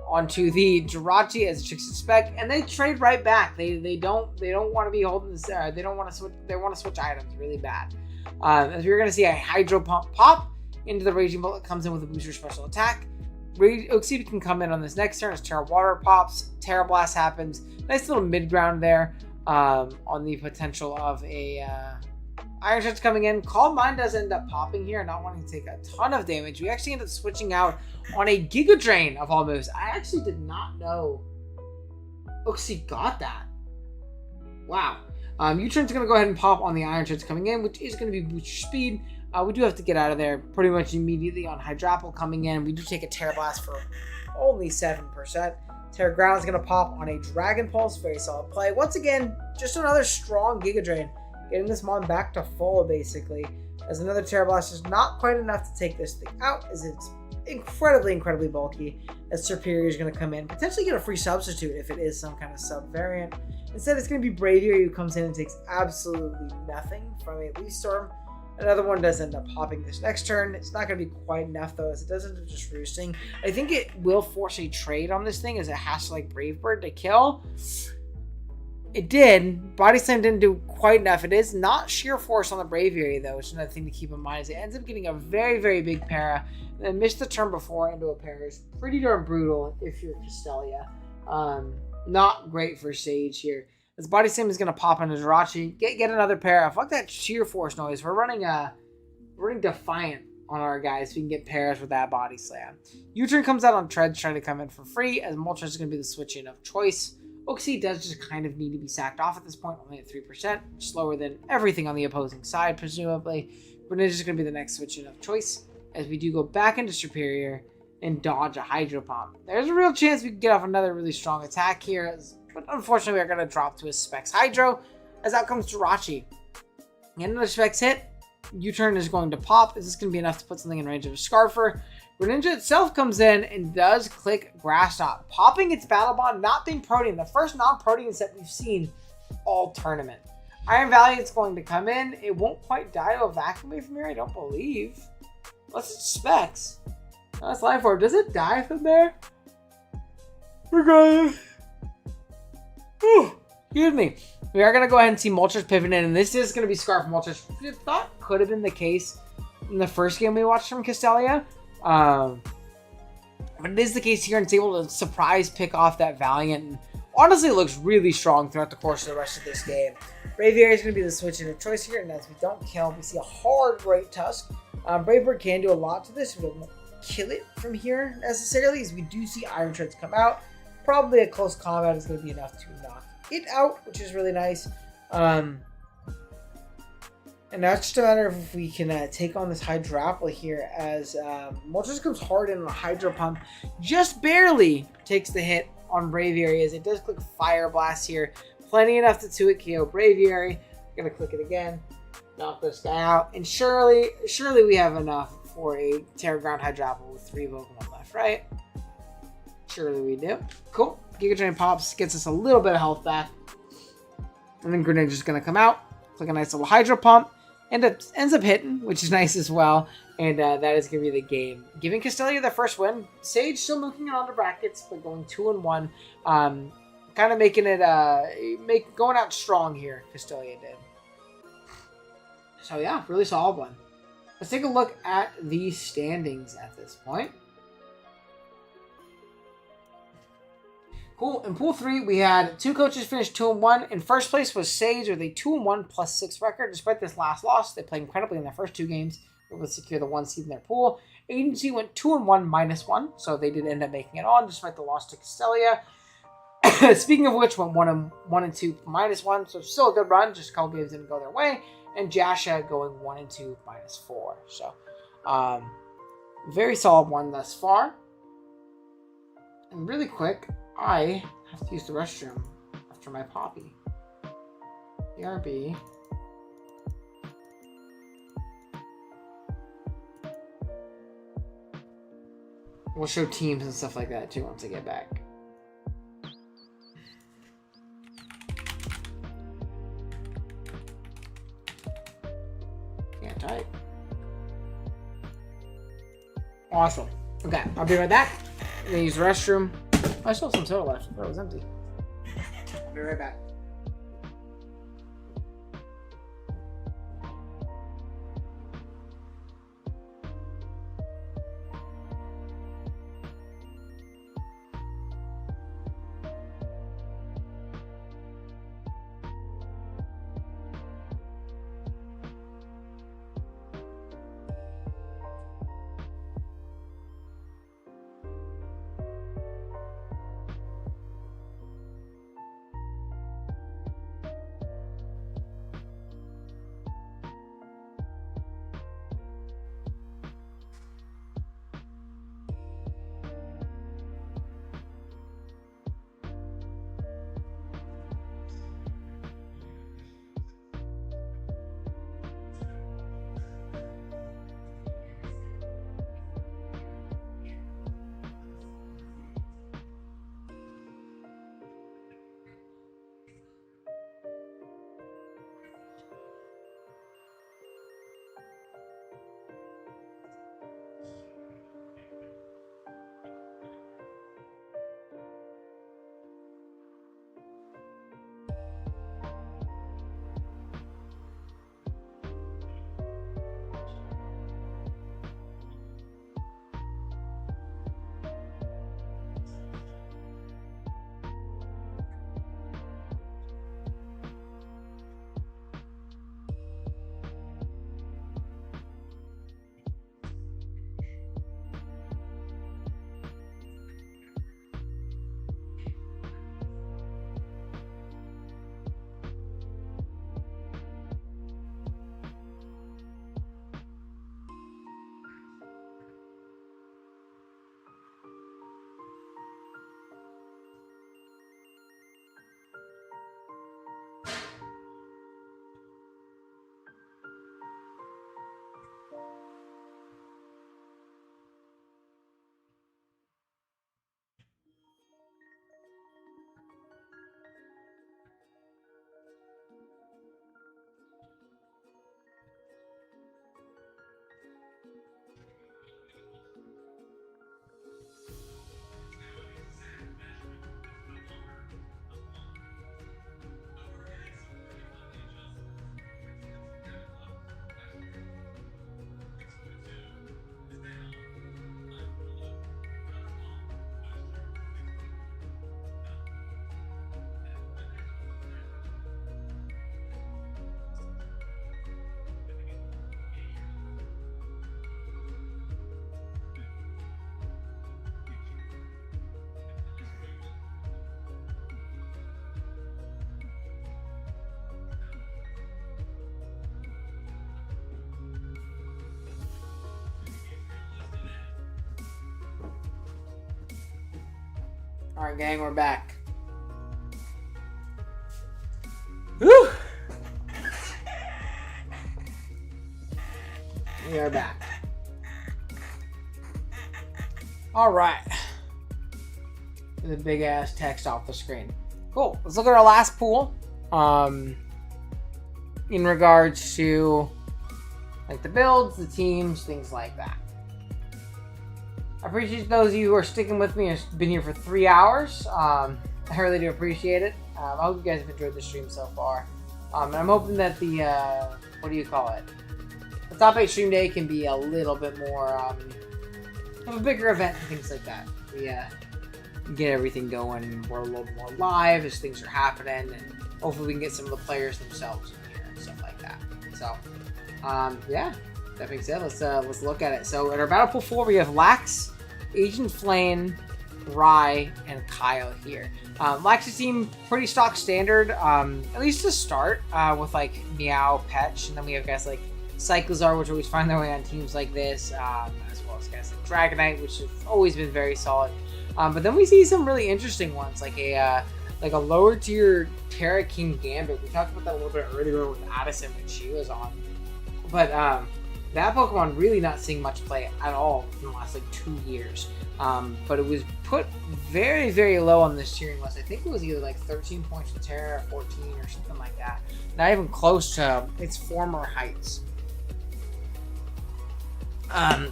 onto the Jirachi as it tricks its Spec, and they trade right back. They don't want to be holding this. They don't want to switch. They want to switch items really bad. As we're going to see a Hydro Pump pop into the Raging Bolt. It comes in with a booster special attack. Oxy can come in on this next turn as Terra Water pops. Terra Blast happens. Nice little mid ground there on the potential of a Iron Shot's coming in. Calm Mind does end up popping here, not wanting to take a ton of damage. We actually end up switching out on a Giga Drain of all moves. I actually did not know Oxy got that. Wow. U-Turn's going to go ahead and pop on the Iron Shot's coming in, which is going to be boost your speed. We do have to get out of there pretty much immediately on Hydrapple coming in. We do take a Terra Blast for only 7%. Terra Ground is going to pop on a Dragon Pulse. Very solid play. Once again, just another strong Giga Drain. Getting this Mon back to full, basically. As another Terra Blast is not quite enough to take this thing out, as it's incredibly bulky. As Superior is going to come in, potentially get a free substitute if it is some kind of sub variant. Instead, it's going to be Braviary who comes in and takes absolutely nothing from a Leaf Storm. Another one does end up popping this next turn. It's not going to be quite enough, though, as it does end up just roosting. I think it will force a trade on this thing, as it has to, like, Brave Bird to kill. It did. Body Slam didn't do quite enough. It is not sheer force on the Braviary, though, which is another thing to keep in mind, as it ends up getting a very big para, and then missed the turn before into a para. It's pretty darn brutal if you're Castelia. Not great for Sage here. As Body Slam is going to pop into Jirachi. Get another para. Fuck that sheer force noise. We're running Defiant on our guys so we can get pairs with that Body Slam. U-Turn comes out on Treads trying to come in for free, as Moltres is going to be the switch-in of choice. Oxy does just kind of need to be sacked off at this point, only at 3%. Slower than everything on the opposing side, presumably. Greninja is going to be the next switch-in of choice, as we do go back into Superior and dodge a Hydro Pump. There's a real chance we can get off another really strong attack here, but unfortunately we are going to drop to a Specs Hydro, as out comes Jirachi. And another Specs hit. U-Turn is going to pop. Is this going to be enough to put something in range of a Scarfer? Greninja itself comes in and does click Grass Knot, popping its Battle Bond, not being Protean. The first non-Protean set we've seen all tournament. Iron Valiant's going to come in. It won't quite die to a Vacuum Wave from here, I don't believe. Unless it's Specs. That's Life Orb. Does it die from there? Regardless. Excuse me. We are going to go ahead and see Moltres pivot in, and this is going to be Scarf Moltres, which I thought could have been the case in the first game we watched from Castelia. But it is the case here, and it's able to surprise pick off that Valiant, and honestly it looks really strong throughout the course of the rest of this game. Braviary is going to be the switch in of choice here, and as we don't kill, we see a hard Great Tusk. Brave Bird can do a lot to this, but it won't kill it from here necessarily, as we do see Iron Treads come out. Probably a close combat is going to be enough to knock it out, which is really nice. And now it's just a matter of if we can take on this Hydrapple here, as Moltres comes hard in on a Hydro Pump, just barely takes the hit on Braviary, as it does click Fire Blast here. Plenty enough to 2-hit KO Braviary. Gonna click it again, knock this guy out, and surely we have enough for a Terra Ground Hydrapple with 3 Pokemon left, right? Surely we do. Cool. Giga Drain pops, gets us a little bit of health back. And then Greninja is going to come out, click a nice little Hydro Pump, and it ends up hitting, which is nice as well. And that is going to be the game. Giving Castelia the first win. Sage still moving it onto brackets, but going 2-1. Kind of making it, going out strong here, Castelia did. So yeah, really solid one. Let's take a look at the standings at this point. Cool. In Pool 3, we had 2 coaches finish 2-1. In first place was Sage with a 2-1 plus 6 record. Despite this last loss, they played incredibly in their first 2 games. They were able to secure the 1 seed in their pool. Agency went 2-1 minus 1, so they did end up making it on despite the loss to Castelia. Speaking of which, went 1-2 minus 1, so still a good run. Just a couple games didn't go their way. And Jasha going 1-2 minus 4. So, very solid one thus far. And really quick, I have to use the restroom after my poppy. BRB. We'll show teams and stuff like that too once I get back. Yeah, tight. Awesome. Okay, I'll be right back. I'm gonna use the restroom. I still have some soda left, but it was empty. I'll be right back. Alright, gang, we're back. Whew! We are back. Alright. The big ass text off the screen. Cool. Let's look at our last pool. In regards to like the builds, the teams, things like that. I appreciate those of you who are sticking with me and have been here for 3 hours. I really do appreciate it. I hope you guys have enjoyed the stream so far. And I'm hoping that the, what do you call it? The top 8 stream day can be a little bit more of a bigger event and things like that. We get everything going. We're a little more live as things are happening, and hopefully we can get some of the players themselves in here and stuff like that. So, yeah. That being said, let's look at it. So, at our Battle Pool 4, we have Lax, Agent Flame, Rye, and Kyle here. Lax's team, pretty stock standard, at least to start, with like Meow, Petch, and then we have guys like Cyclozar, which always find their way on teams like this, as well as guys like Dragonite, which have always been very solid. But then we see some really interesting ones, like a lower tier Terra King Gambit. We talked about that a little bit earlier with Addison when she was on. But that Pokemon really not seeing much play at all in the last like 2 years. But it was put very, very low on this tiering list. I think it was either like 13 points for Terra or 14 or something like that. Not even close to its former heights.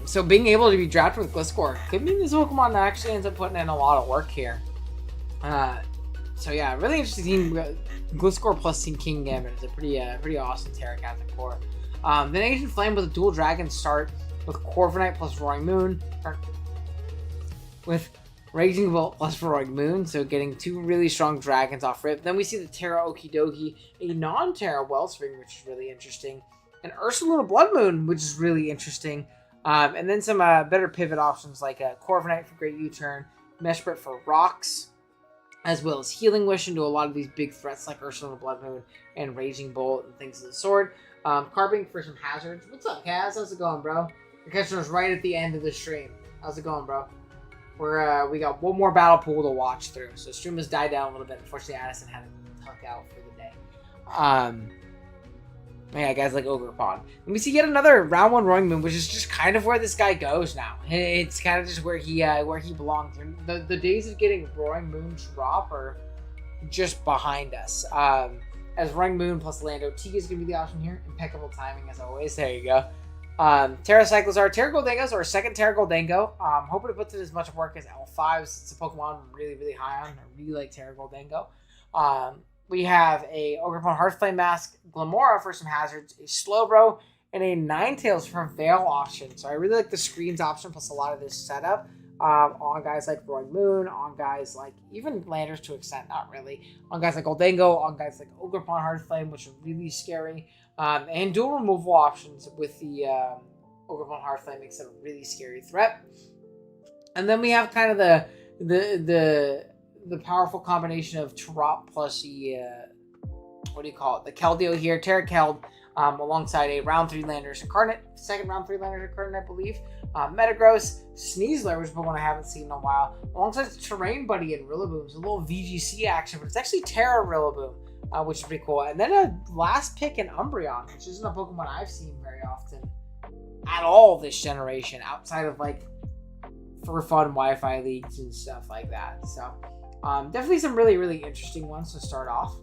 So being able to be drafted with Gliscor could mean this Pokemon actually ends up putting in a lot of work here. So yeah, really interesting team. Gliscor plus Team King Gambit is a pretty awesome Terracotta core. Then Agent Flame with a dual dragon start with Corviknight plus Roaring Moon, with Raging Bolt plus Roaring Moon, so getting 2 really strong dragons off rip. Then we see the Terra Okidogi, a non-Terra Wellspring, which is really interesting, and Ursaluna Blood Moon, which is really interesting. And then some better pivot options like Corviknight for Great U-Turn, Meshbrit for Rocks, as well as Healing Wish into a lot of these big threats like Ursaluna Blood Moon and Raging Bolt and things of the sort. Carbink for some hazards. What's up, Kaz? How's it going, bro? You're catching us right at the end of the stream. How's it going, bro? We got one more battle pool to watch through. So stream has died down a little bit. Unfortunately, Addison had to tuck out for the day. Yeah, guys like Ogre Pond. And we see yet another round 1 Roaring Moon, which is just kind of where this guy goes now. It's kind of just where he belongs. The days of getting Roaring Moon drop are just behind us. As Roaring Moon plus Lando, T is going to be the option here. Impeccable timing as always. There you go. Terra Cyclozar, Terra Goldango's our second Terra Goldango. Hoping to put in as much work as L5. It's a Pokemon I'm really, really high on. I really like Terra Goldango. We have a Ogerpon Hearthflame Mask, Glamora for some hazards, a Slowbro, and a Ninetales from Veil option. So I really like the screens option plus a lot of this setup. On guys like Roaring Moon, on guys like even Landers to an extent, not really. On guys like Goldango, on guys like Ogerpon Hearthflame, which are really scary. And dual removal options with the Ogerpon Hearthflame makes it a really scary threat. And then we have kind of the powerful combination of Tarot plus the what do you call it? The Keldeo here, Terra Keld, alongside a round 3 Landers Incarnate, second round 3 Landers Incarnate, I believe. Metagross, Sneasler, which is one I haven't seen in a while, alongside Terrain Buddy and Rillaboom. It's a little VGC action, but it's actually Terra Rillaboom, which is pretty cool. And then a last pick in Umbreon, which isn't a Pokemon I've seen very often at all this generation, outside of like for fun Wi-Fi leagues and stuff like that. So definitely some really, really interesting ones to start off.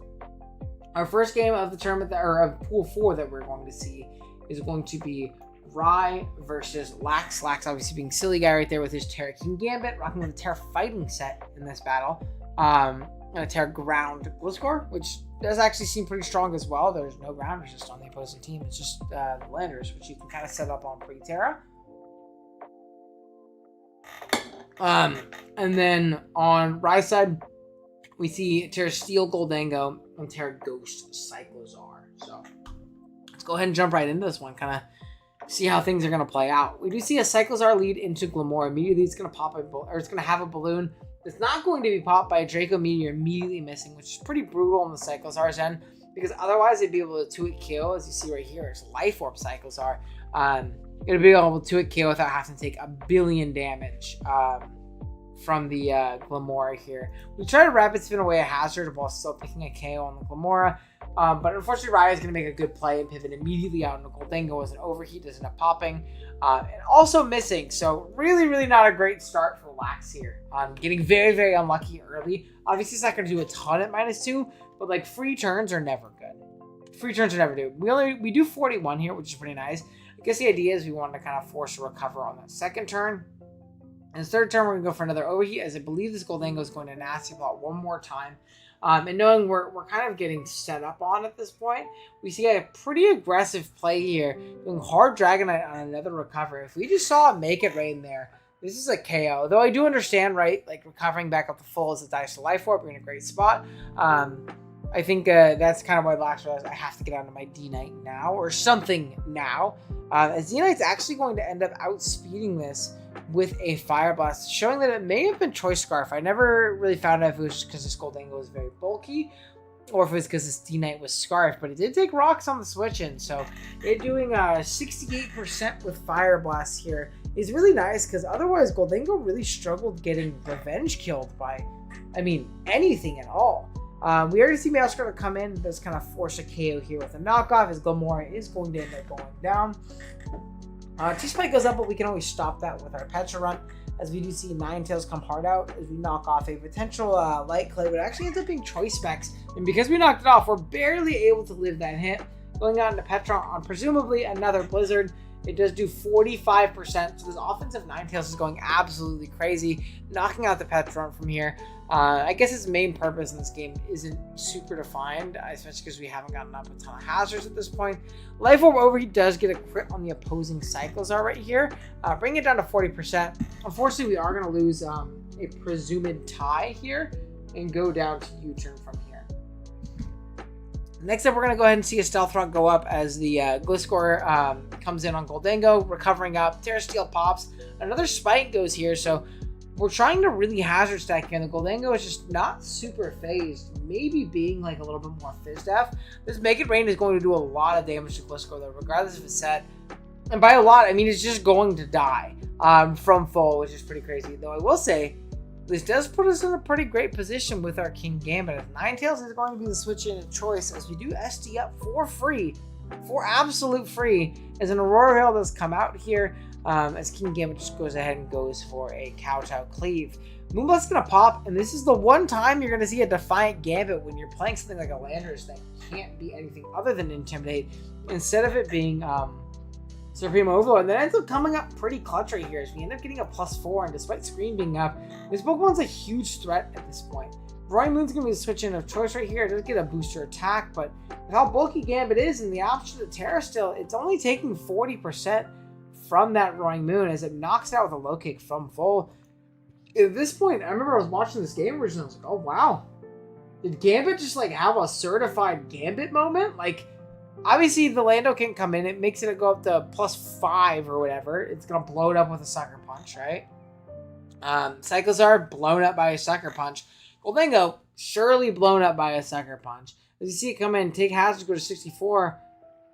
Our first game of the tournament, or of Pool 4 that we're going to see, is going to be Rye versus Lax. Lax obviously being silly guy right there with his Terra King Gambit, rocking with a Terra Fighting set in this battle. And a Terra Ground Gliscor, which does actually seem pretty strong as well. There's no grounders just on the opposing team. It's just the Landers, which you can kind of set up on pre-Terra. And then on Rye's side, we see Terra Steel Goldango and Terra Ghost Cyclozar. So let's go ahead and jump right into this one, kind of see how things are going to play out. We do see a Cyclozar lead into Glamora. Immediately it's going to pop it's going to have a balloon. It's not going to be popped by a Draco Meteor immediately missing, which is pretty brutal on the Cyclozar's end, because otherwise they'd be able to 2-hit kill, as you see right here. It's Life Orb Cyclozar. It'll be able to 2-hit kill without having to take a billion damage from the Glamora here. We try to rapid spin away a hazard while still picking a KO on the Glamora. But unfortunately, Raya is going to make a good play and pivot immediately out into Goldango as an overheat does end up popping. And also missing. So really, really not a great start for Lax here. Getting very, very unlucky early. Obviously, it's not going to do a ton at -2, but like free turns are never good. Free turns are never good. We do 41 here, which is pretty nice. I guess the idea is we want to kind of force a recover on that second turn. And the third turn, we're going to go for another overheat, as I believe this Goldango is going to nasty plot one more time. And knowing we're kind of getting set up on at this point, we see a pretty aggressive play here, doing hard Dragonite on another recover. If we just saw a Make It Rain there, this is a KO. Though I do understand, right, like recovering back up to full as a Dice to Life Orb, we're in a great spot. I think that's kind of why Lax realized I have to get onto my D-Knight now, or something now. As D-Knight's actually going to end up outspeeding this with a Fire Blast, showing that it may have been Choice Scarf. I never really found out if it was just because this Goldango was very bulky, or if it was because this D-Knight was Scarf, but it did take rocks on the switch in, so it doing 68% with Fire Blast here is really nice, because otherwise Goldango really struggled getting revenge killed by, I mean, anything at all. We already see Maelstrom come in, does kind of force a KO here with a knockoff, as Glamora is going to end up going down. T-Spike goes up, but we can always stop that with our Petra Run, as we do see Ninetales come hard out as we knock off a potential Light Clay, but it actually ends up being Choice Specs, and because we knocked it off, we're barely able to live that hit. Going out into Petra on presumably another Blizzard. It does do 45%, so this offensive Ninetales is going absolutely crazy, knocking out the Petron from here. I guess its main purpose in this game isn't super defined, especially because we haven't gotten up a ton of hazards at this point. Life Orb Overheat does get a crit on the opposing Cyclozar right here, bring it down to 40%. Unfortunately, we are going to lose a presumed tie here and go down to U-turn from here. Next up, we're going to go ahead and see a Stealth Rock go up as the Gliscor comes in on Goldango, recovering up. Terra Steel pops. Another Spike goes here, so we're trying to really hazard stack here, and the Goldango is just not super phased, maybe being like a little bit more Fizz-Def. This Make It Rain is going to do a lot of damage to Gliscor, though, regardless if it's set. And by a lot, I mean it's just going to die from full, which is pretty crazy. Though I will say, this does put us in a pretty great position with our King Gambit. If Ninetales is going to be the switch in of choice, as we do SD up for free, for absolute free, as an Aurora Veil does come out here, as King Gambit just goes ahead and goes for a Kowtow Cleave. Moonblast's going to pop, and this is the one time you're going to see a Defiant Gambit when you're playing something like a Landorus that can't be anything other than Intimidate, instead of it being Supreme Overload. And that ends up coming up pretty clutch right here, as we end up getting a +4, and despite Screen being up, this Pokemon's a huge threat at this point. Roy Moon's going to be the switch in of choice right here. It does get a booster attack, but with how bulky Gambit is and the option of Terra Steel, it's only taking 40% from that Roaring Moon as it knocks it out with a low kick from full. At this point, I remember I was watching this game originally, I was like, oh wow. Did Gambit just like have a certified Gambit moment? Like, obviously the Lando can come in, it makes it go up to +5 or whatever. It's going to blow it up with a Sucker Punch, right? Cyclozar blown up by a Sucker Punch. Goldango surely blown up by a Sucker Punch. As you see it come in, take hazards, go to 64.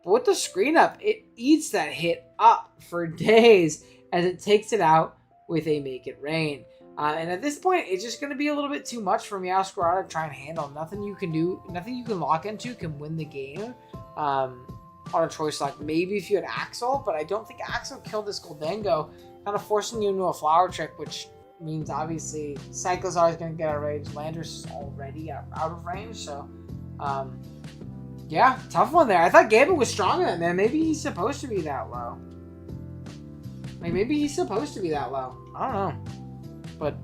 But with the screen up, it eats that hit up for days as it takes it out with a Make It Rain. And at this point, it's just going to be a little bit too much for Meowscarada to try and handle. Nothing you can do, nothing you can lock into can win the game on a choice lock. Maybe if you had Axel, but I don't think Axel killed this Goldango, kind of forcing you into a Flower Trick, which means obviously Cyclozar is going to get out of range. Landorus is already out of range, so yeah, tough one there. I thought Gambit was strong in it, man. Maybe he's supposed to be that low. Like, maybe he's supposed to be that low. I don't know. But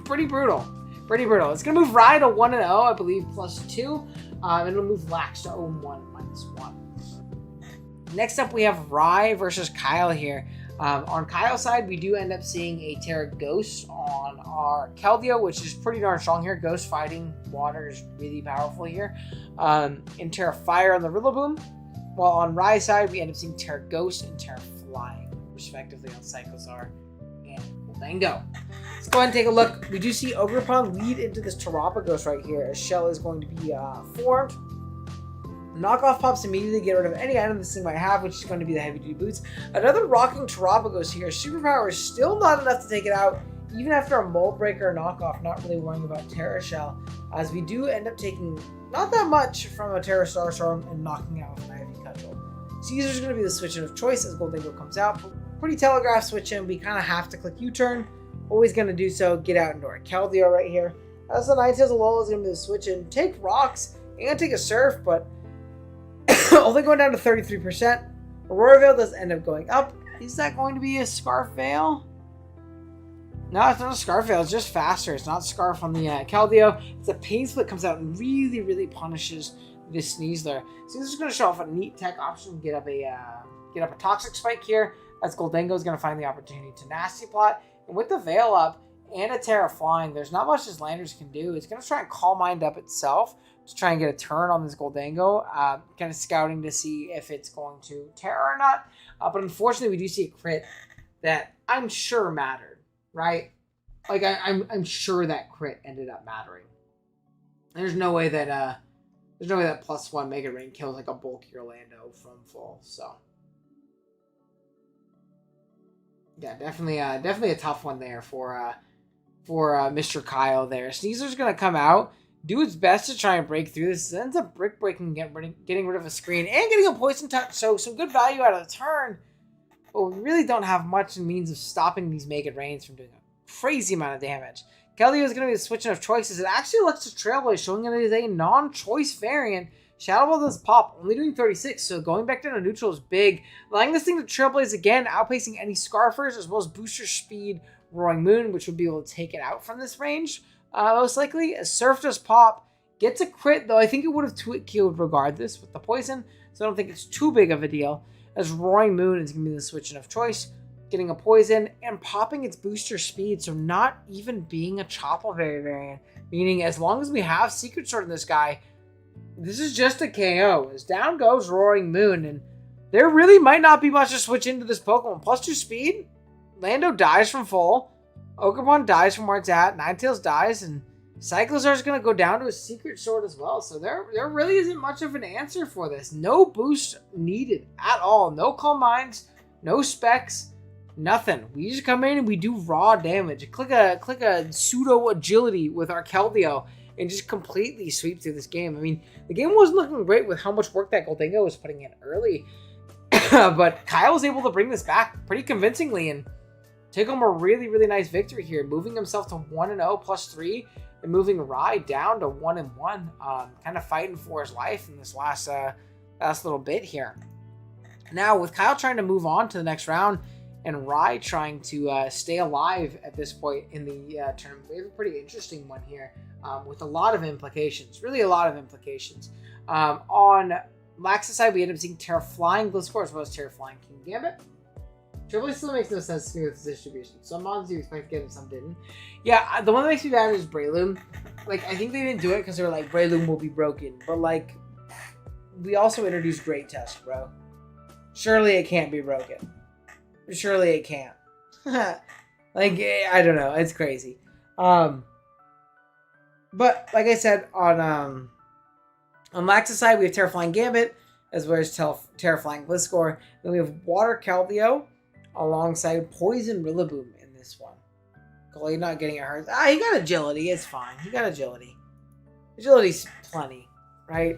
pretty brutal. Pretty brutal. It's going to move Rye to 1-0, I believe, +2. And it'll move Lax to 0-1, -1. Next up, we have Rye versus Kyle here. On Kyle's side, we do end up seeing a Terra Ghost on our Keldeo, which is pretty darn strong here. Ghost fighting water is really powerful here. And Terra Fire on the Rillaboom. While on Rye's side, we end up seeing Terra Ghost and Terra Flying, respectively, on Cyclozar and Goldango. Let's go ahead and take a look. We do see Ogerpon lead into this Terapagos right here. A shell is going to be formed. Knockoff pops immediately, get rid of any item this thing might have, which is going to be the heavy duty boots. Another rocking Terapagos here. Superpower is still not enough to take it out. even after a Mold Breaker knockoff, not really worrying about Terra Shell, as we do end up taking not that much from a Terra Starstorm and knocking out with an Ivy Cudgel. Caesar's going to be the switch in of choice as Goldingo comes out, but pretty telegraph switch in. We kind of have to click U-turn. Always going to do so. Get out into our Keldeo right here. As the Ninetales Alola is going to be the switch in. Take Rocks and take a Surf, but only going down to 33%. Aurora Veil does end up going up. Is that going to be a Scarf Veil? No, it's not a Scarf Veil. It's just faster. It's not Scarf on the Keldeo. It's a Pain Split comes out and really, really punishes this Sneasler. So this is going to show off a neat tech option. Get up a Toxic Spike here. As Goldingo is going to find the opportunity to Nasty Plot. And with the Veil up and a Terra flying, there's not much this Landers can do. It's going to try and Calm Mind up itself to try and get a turn on this Goldingo. Kind of scouting to see if it's going to Terra or not. But unfortunately, we do see a crit that I'm sure mattered, right? Like, I'm sure that crit ended up mattering. There's no way that +1 Mega Rain kills like a bulkier Lando from full. So yeah, definitely a tough one there for Mr. Kyle there. Sneasler's gonna come out, do its best to try and break through this. It ends up brick breaking, getting rid of a screen and getting a Poison Touch. So some good value out of the turn. But we really don't have much in means of stopping these Mega Rains from doing a crazy amount of damage. Keldeo is going to be the switching of choices. It actually looks to Trailblaze, showing that it is a non-choice variant. Shadow Ball does pop, only doing 36, so going back down to neutral is big. Allowing this thing to Trailblaze again, outpacing any Scarfers, as well as booster speed, Roaring Moon, which would be able to take it out from this range, most likely. As Surf does pop, gets a crit, though I think it would have twit killed regardless with the poison, so I don't think it's too big of a deal. As Roaring Moon is going to be the switching of choice, getting a poison and popping its booster speed, so not even being a Chople variant, meaning as long as we have Secret Sword in this guy, this is just a KO. As down goes Roaring Moon, and there really might not be much to switch into this Pokemon. +2 speed, Lando dies from full, Ogerpon dies from where it's at, Ninetales dies, and Cyclozar is going to go down to a Secret Sword as well. So there really isn't much of an answer for this. No boost needed at all. No Calm Minds, no specs, nothing. We just come in and we do raw damage. Click a pseudo agility with our Keldeo and just completely sweep through this game. I mean, the game wasn't looking great with how much work that Goldingo was putting in early. But Kyle was able to bring this back pretty convincingly and take home a really, really nice victory here, moving himself to 1-0 +3 and moving Rye down to 1-1, kind of fighting for his life in this last little bit here. Now, with Kyle trying to move on to the next round and Rye trying to stay alive at this point in the tournament, we have a pretty interesting one here with a lot of implications, really a lot of implications. On Lax's side, we end up seeing Terra Flying Gliscor as well as Terra Flying King Gambit. Triple still makes no sense to me with this distribution. Some mods you expect to get and some didn't. Yeah, the one that makes me mad is Breloom. Like, I think they didn't do it because they were like, Breloom will be broken. But, like, we also introduced Great Test, bro. Surely it can't be broken. Surely it can't. Like, I don't know. It's crazy. But, like I said, on Lax's side, we have Terra Flying Gambit, as well as Terra Flying Gliscor. Then we have Water Keldeo alongside Poison Rillaboom in this one. Golly not getting it hurt. He got agility. It's fine. He got agility. Agility's plenty, right?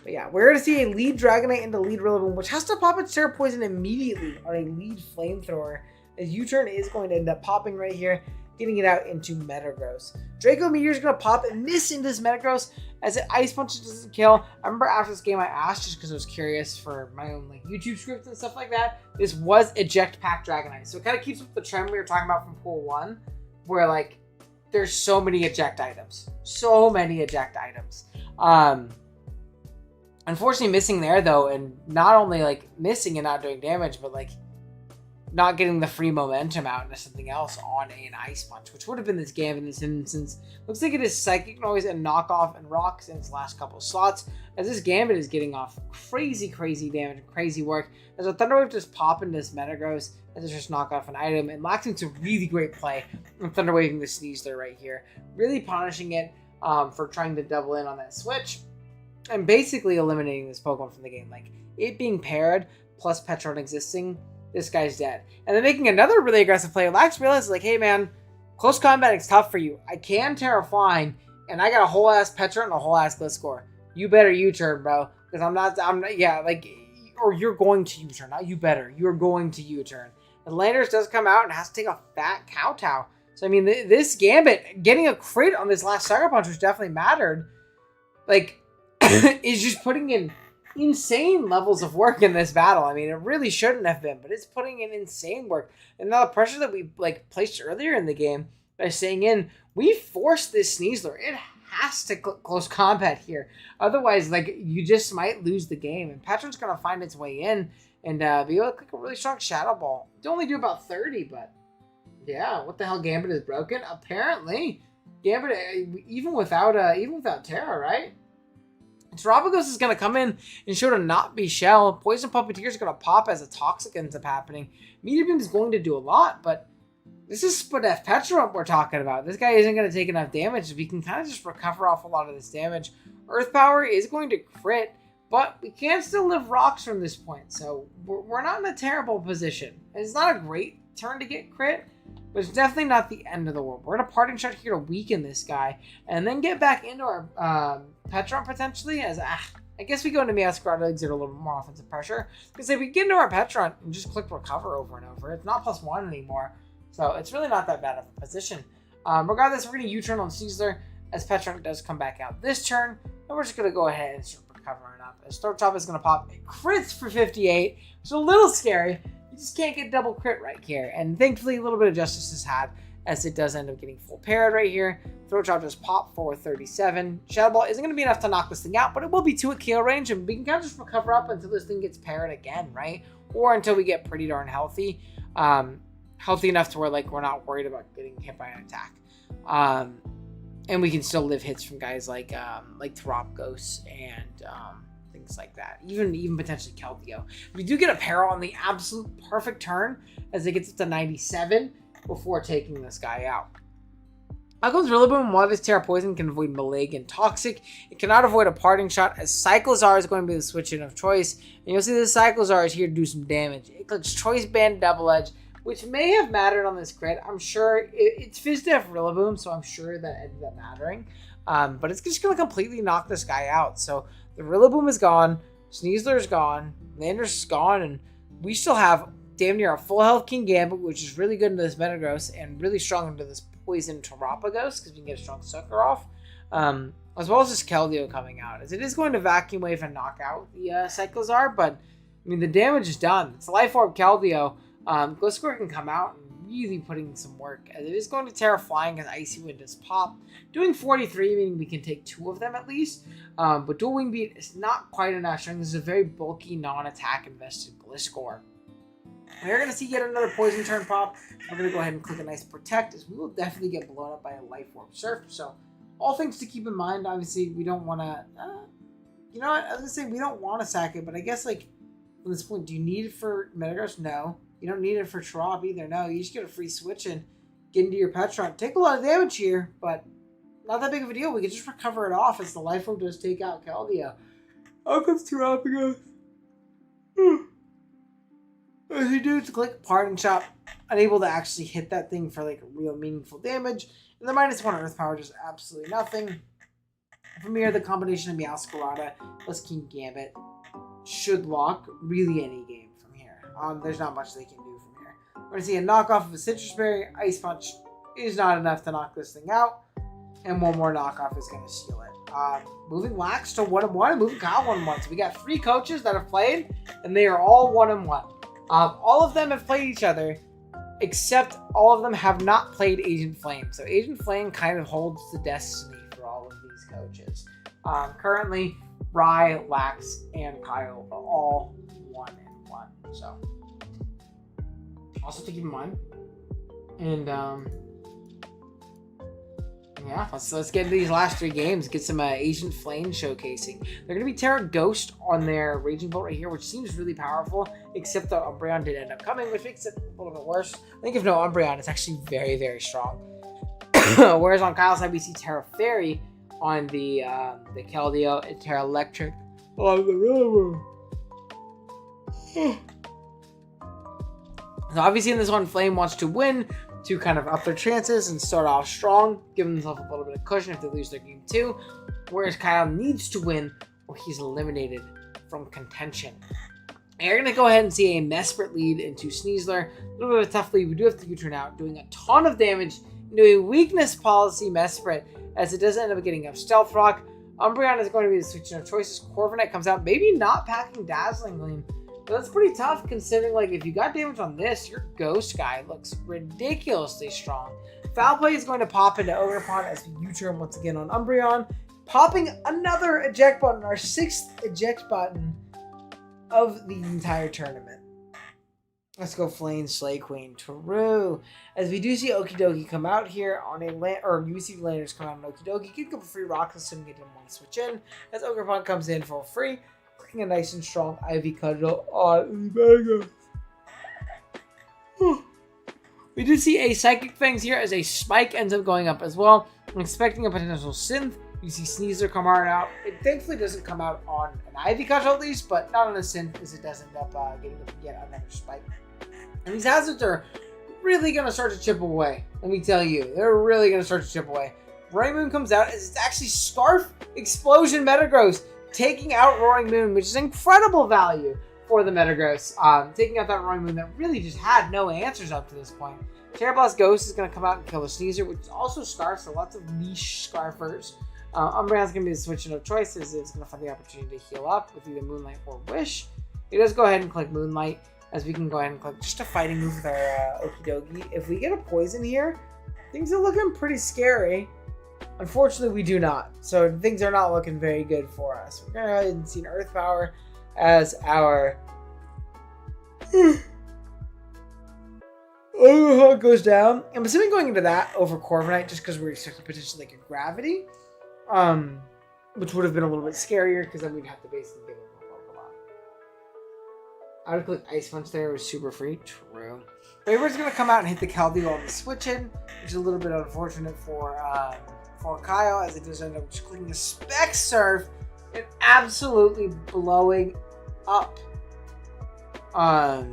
But yeah, we're going to see a lead Dragonite into lead Rillaboom, which has to pop its Terra Poison immediately on a lead Flamethrower. As U-turn is going to end up popping right here, getting it out into Metagross. Draco Meteor is going to pop and miss into this Metagross as it Ice Punch doesn't kill. I remember after this game I asked, just because I was curious for my own like YouTube scripts and stuff like that, this was Eject Pack Dragonite. So it kind of keeps with the trend we were talking about from Pool 1, where like there's so many eject items. So many eject items. Unfortunately missing there though, and not only like missing and not doing damage, but like not getting the free momentum out into something else on an Ice Punch, which would have been this game in this instance. Looks like it is Psychic Noise and Knockoff and Rocks in its last couple of slots, as this Gambit is getting off crazy damage and crazy work. As a Thunder Wave just pop into this Metagross, as it's just knock off an item, and Laxing's a really great play in Thunder Waving the Sneasler right here. Really punishing it for trying to double in on that switch, and basically eliminating this Pokemon from the game. Like, it being paired, plus Petron existing, this guy's dead. And then making another really aggressive play. Lax realizes, like, hey, man, close combat is tough for you. I can Terra Flying, and I got a whole ass Petra and a whole ass Gliscor. You better U-turn, bro. Because I'm not, yeah, like, or you're going to U-turn. Not you better. You're going to U-turn. And Landers does come out and has to take a fat kowtow. So, I mean, this Gambit, getting a crit on this last Sucker Punch, which definitely mattered, like, is just putting in insane levels of work in this battle. I mean, it really shouldn't have been, but it's putting in insane work. And now the pressure that we, like, placed earlier in the game by saying we forced this Sneasler. It has to close combat here. Otherwise, like, you just might lose the game. And Petron's going to find its way in and be able to click a really strong Shadow Ball. You only do about 30, but yeah, what the hell? Gambit is broken? Apparently. Gambit, even without Terra, right? Terrapagos is going to come in and show to not be Shell. Poison Puppeteer is going to pop as a Toxic ends up happening. Meteor Beam is going to do a lot, but this is Split F Petra we're talking about. This guy isn't going to take enough damage. We can kind of just recover off a lot of this damage. Earth Power is going to crit, but we can still live rocks from this point. So we're not in a terrible position. It's not a great turn to get crit, but it's definitely not the end of the world. We're going to Parting Shot here to weaken this guy and then get back into our Petron potentially as, I guess we go into Meowscarada to exert a little bit more offensive pressure. Because if we get into our Petron and just click recover over and over, it's not +1 anymore. So it's really not that bad of a position. Regardless, we're going to U-turn on Sneasler as Petron does come back out this turn. And we're just going to go ahead and start recovering up. As Throat Chop is going to pop crits for 58, which is a little scary. You just can't get double crit right here. And thankfully, a little bit of justice is had as it does end up getting full parried right here. Throat Chop just pop for 37. Shadow Ball isn't going to be enough to knock this thing out, but it will be 2 at KO range, and we can kind of just recover up until this thing gets parried again, right? Or until we get pretty darn healthy. Healthy enough to where, like, we're not worried about getting hit by an attack. And we can still live hits from guys like Terrapagos and things like that. Even potentially Keldeo. We do get a peril on the absolute perfect turn as it gets up to 97 before taking this guy out. Out comes Rillaboom. While this Terra Poison can avoid Malig and Toxic, it cannot avoid a Parting Shot as Cyclozar is going to be the switch in of choice. And you'll see this Cyclozar is here to do some damage. It clicks Choice Band Double Edge, which may have mattered on this crit. I'm sure it's Fizdef Rillaboom, so I'm sure that ended up mattering. But it's just going to completely knock this guy out. So the Rillaboom is gone, Sneasler's gone, Landers is gone, and we still have damn near a full health King Gambit, which is really good into this Metagross and really strong into this Poison Terrapagos because we can get a strong sucker off. As well as this Keldeo coming out, as it is going to Vacuum Wave and knock out the Cyclozar, but I mean the damage is done. It's Life Orb Keldeo. Gliscor can come out and really put in some work, as it is going to Terra Flying as Icy Wind does pop. Doing 43, meaning we can take 2 of them at least. But Dual Wing Beat is not quite enough strength. This is a very bulky, non-attack invested Gliscor. We're going to see yet another Poison turn pop. We're going to go ahead and click a nice Protect, as we will definitely get blown up by a Life Orb Surf. So, all things to keep in mind. Obviously, we don't want to... you know what? I was going to say we don't want to sack it, but I guess, like, at this point, do you need it for Metagross? No. You don't need it for Trop either. No, you just get a free switch and get into your Petron. Take a lot of damage here, but not that big of a deal. We can just recover it off as the Life Orb does take out Keldeo. Out comes Terrapagos. As you do to click Parting Shot, unable to actually hit that thing for like real meaningful damage. And the -1 Earth Power does absolutely nothing. From here, the combination of Meowscarada plus King Gambit should lock really any game from here. There's not much they can do from here. We're going to see a knockoff of a Citrus Berry. Ice Punch is not enough to knock this thing out. And one more knockoff is going to seal it. Moving Lax to 1-1 and moving Kyle 1-1. So we got 3 coaches that have played, and they are all 1-1. All of them have played each other, except all of them have not played Agent Flame. So Agent Flame kind of holds the destiny for all of these coaches. Currently, Rye, Lax, and Kyle are all 1-1. So, also to keep in mind. And, yeah, let's get into these last 3 games. Get some Agent Flame showcasing. They're going to be Terra Ghost on their Raging Bolt right here, which seems really powerful, except the Umbreon did end up coming, which makes it a little bit worse. I think if no Umbreon, it's actually very, very strong. Whereas on Kyle's side, we see Terra Fairy on the Keldeo and Terra Electric on the Rillaboom. So obviously in this one, Flame wants to win to kind of up their chances and start off strong, give themselves a little bit of cushion if they lose their game 2. Whereas Kyle needs to win or he's eliminated from contention. And you're going to go ahead and see a Mesprit lead into Sneasler. A little bit of a tough lead. We do have to turn out, doing a ton of damage into a weakness policy Mesprit, as it does end up getting up Stealth Rock. Umbreon is going to be the switching of choices. Corviknight comes out, maybe not packing Dazzling Gleam. But that's pretty tough considering, like, if you got damage on this, your Ghost guy looks ridiculously strong. Foul Play is going to pop into Ogerpon as we U-turn once again on Umbreon. Popping another eject button, our 6th eject button of the entire tournament. Let's go Flame, Slay Queen, True. As we do see Okidogi come out here on a land, or you see Landers come out on Okidogi. Get a couple free rocks, assuming it didn't want to switch in. As Ogerpon comes in for free, clicking a nice and strong Ivy Cudgel on Mega. We do see a Psychic Fangs here as a Spike ends up going up as well. I'm expecting a potential Synth. You see Sneasler come out. It thankfully doesn't come out on an Ivy Cudgel at least, but not on a Synth, as it does end up getting yet another Spike. And these hazards are really going to start to chip away. Let me tell you, they're really going to start to chip away. Roaring Moon comes out as it's actually Scarf Explosion Metagross taking out Roaring Moon, which is incredible value for the Metagross. Taking out that Roaring Moon that really just had no answers up to this point. Terra Blast Ghost is going to come out and kill the Sneasler, which is also Scarf, so lots of niche Scarfers. Umbreon's going to be the switching of choices. It's going to find the opportunity to heal up with either Moonlight or Wish. It does go ahead and click Moonlight, as we can go ahead and click just a fighting move with our Okidogi. If we get a poison here, things are looking pretty scary. Unfortunately, we do not. So things are not looking very good for us. We're going to go ahead and see an Earth Power as our Ogerpon goes down. I'm assuming going into that over Corviknight just because we're expecting potentially like a Gravity. Which would have been a little bit scarier because then we'd have to basically give it a Pokemon. I would click Ice Punch there. It was super free. True. Favorite's going to come out and hit the Keldeo on the switch-in, which is a little bit unfortunate for Kyle, as it does end up just clicking a Spec Surf and absolutely blowing up our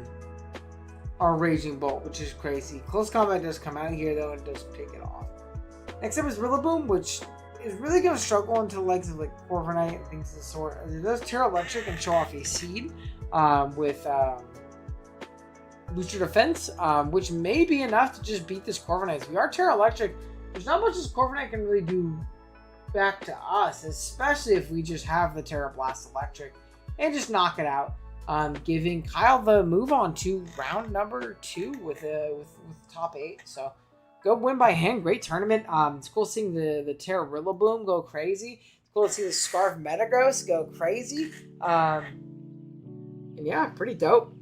Raging Bolt, which is crazy. Close Combat does come out here, though, and does pick it off. Next up is Rillaboom, which is really going to struggle into the legs of like Corviknight and things of the sort. It does Terra Electric and show off a Seed with Booster Defense, which may be enough to just beat this Corviknight. We are Terra Electric. There's not much this Corviknight can really do back to us, especially if we just have the Terra Blast Electric and just knock it out, giving Kyle the move on to round number 2 with top 8. So go win by hand. Great tournament. It's cool seeing the Terra Rillaboom go crazy. It's cool to see the Scarf Metagross go crazy. And yeah, pretty dope.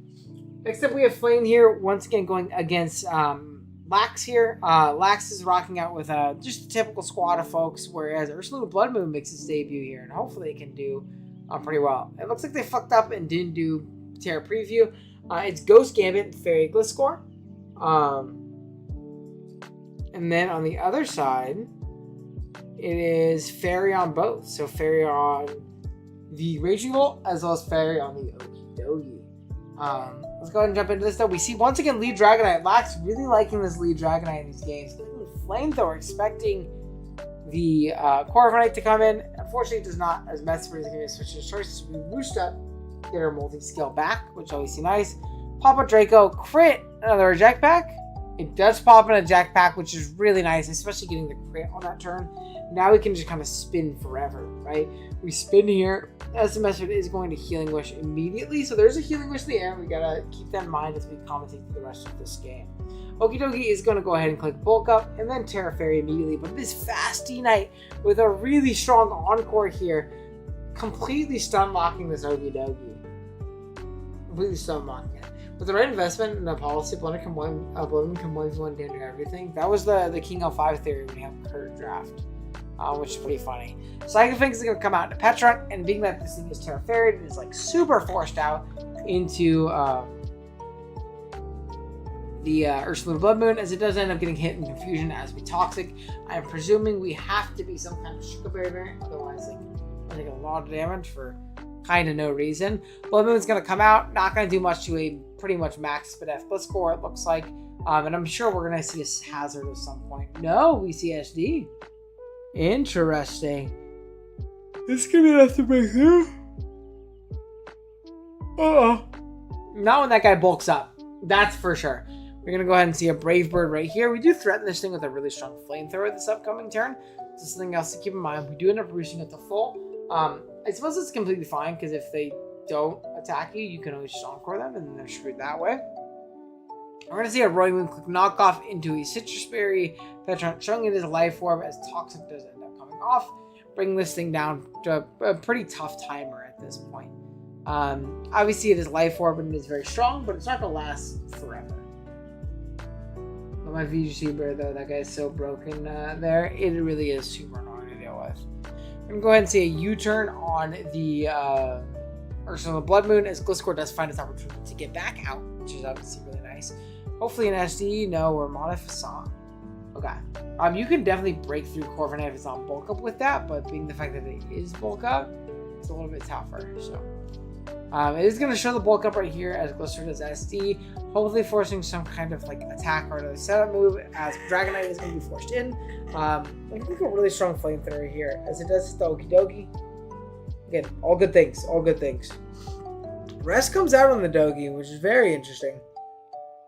Next up, we have Flame here, once again going against Lax here. Lax is rocking out with just a typical squad of folks, whereas Ursaluna Blood Moon makes its debut here, and hopefully it can do pretty well. It looks like they fucked up and didn't do Terra Preview. It's Ghost Gambit and Fairy Gliscor. And then on the other side, it is Fairy on both. So Fairy on the Raging Bolt as well as Fairy on the Okidogi. Let's go ahead and jump into this though. We see once again Lead Dragonite. Lax really liking this Lead Dragonite in these games. Flamethrower expecting the Corviknight to come in. Unfortunately, it does not, as Mesprit is going to switch his choices. We boost up, get our multi-skill back, which always seems nice. Pop a Draco, crit, another eject pack. It does pop in a eject pack, which is really nice, especially getting the crit on that turn. Now we can just kind of spin forever, right? We spin here. As the Mesprit is going to Healing Wish immediately, so there's a Healing Wish in the air. We gotta keep that in mind as we commentate for the rest of this game. Okidogi is going to go ahead and click Bulk Up and then Terra Fairy immediately, but it is Fasty Knight with a really strong Encore here, completely stun locking this Okidogi. Completely stun locking it. With the right investment in the policy, Blender can one damage everything. That was the King L5 theory when you have Kurt draft, which is pretty funny. Psychic Fangs is going to come out into Petron, and being that this thing is Terra Fairy, it is like super forced out into the Ursaluna Blood Moon, as it does end up getting hit in Confusion as we Toxic. I'm presuming we have to be some kind of Sugar Berry variant, otherwise like I take a lot of damage for kind of no reason. Blood Moon's going to come out, not going to do much to a pretty much max Spadef Blitzcore, it looks like. And I'm sure we're going to see a hazard at some point. No, we see SD. Interesting. This could be enough to break through. Uh-oh. Not when that guy bulks up. That's for sure. We're going to go ahead and see a Brave Bird right here. We do threaten this thing with a really strong Flamethrower this upcoming turn. So something else to keep in mind. We do end up boosting it to full. I suppose it's completely fine, because if they don't attack you, you can always just Encore them, and then they're screwed that way. We're going to see a Roaring Moon quick knockoff into a Citrus Berry, showing it as a Life Orb, as Toxic does end up coming off, bringing this thing down to a pretty tough timer at this point. Obviously, it is Life Orb, and it is very strong, but it's not going to last forever. But my VGC Bear, though, that guy is so broken there. It really is super annoying to deal with. I'm going to go ahead and see a U-turn on the Ursula Blood Moon, as Gliscor does find its opportunity to get back out, which is obviously really nice. Hopefully an SD, no, or Modificon. Okay. You can definitely break through Corviknight if it's on bulk up with that, but being the fact that it is bulk up, it's a little bit tougher. So it is going to show the bulk up right here as Gliscor does SD, hopefully forcing some kind of like attack or another setup move, as Dragonite is going to be forced in. I think a really strong Flamethrower here, as it does the Okidogi. Again, all good things, all good things. Rest comes out on the Dogi, which is very interesting.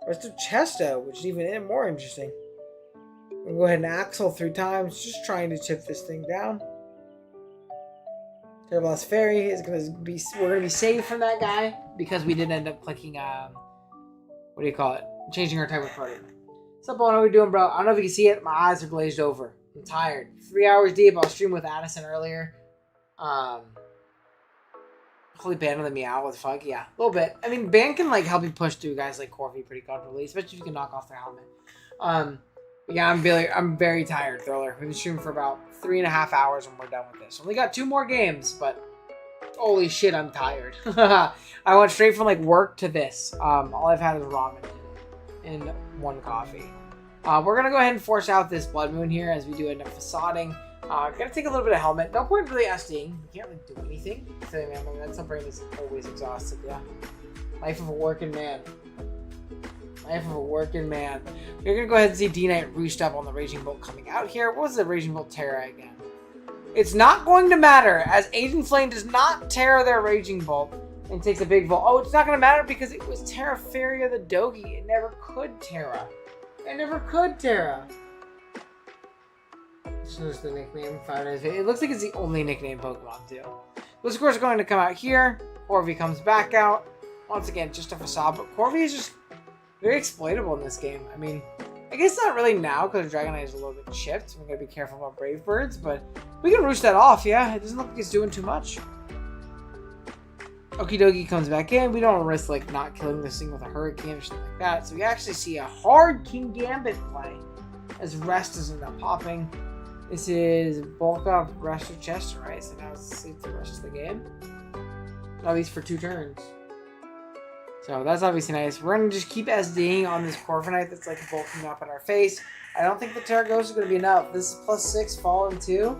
Rest of Chesto, which is even more interesting. We'll go ahead and Axle 3 times, just trying to chip this thing down. Terrablast Fairy is going to be, we're going to be saved from that guy, because we did end up clicking, what do you call it? Changing our type of party. What's up, Bono? How we doing, bro? I don't know if you can see it. My eyes are glazed over. I'm tired. 3 hours deep. I was streaming with Addison earlier. Hopefully Ban with a Meow with Fug. Yeah, a little bit. I mean, Ban can like help you push through guys like Corvi pretty comfortably, especially if you can knock off their helmet. Yeah, I'm very tired, Thriller. We've been streaming for about 3.5 hours and we're done with this. Only got 2 more games, but holy shit, I'm tired. I went straight from like work to this. All I've had is ramen and 1 coffee. We're gonna go ahead and force out this Blood Moon here as we do end up facading. Gonna take a little bit of helmet. No point really SDing. We can't really do anything. So, man, my mental brain is always exhausted. Yeah. Life of a working man. Life of a working man. We're gonna go ahead and see D-Knight roosted up on the Raging Bolt coming out here. What was the Raging Bolt Terra again? It's not going to matter, as Agent Flame does not Terra their Raging Bolt and takes a big Volt. Oh, it's not gonna matter because it was Terra Feria the Dogi. It never could Terra. It never could Terra. This is the nickname. It looks like it's the only nickname Pokemon too. Gliscor is going to come out here. Corvi comes back out. Once again, just a facade, but Corvi is just very exploitable in this game. I mean, I guess not really now because Dragonite is a little bit chipped. We're going to be careful about Brave Birds, but we can roost that off, yeah. It doesn't look like it's doing too much. Okidogi comes back in. We don't want to risk like not killing this thing with a Hurricane or something like that. So we actually see a hard King Gambit play as Rest doesn't end up popping. This is bulk up Rest of Chester, right? So now it's sleep the rest of the game. At least for 2 turns. So that's obviously nice. We're going to just keep SDing on this Corviknight that's like bulking up in our face. I don't think the Terra Ghost is going to be enough. This is +6, Fallen 2.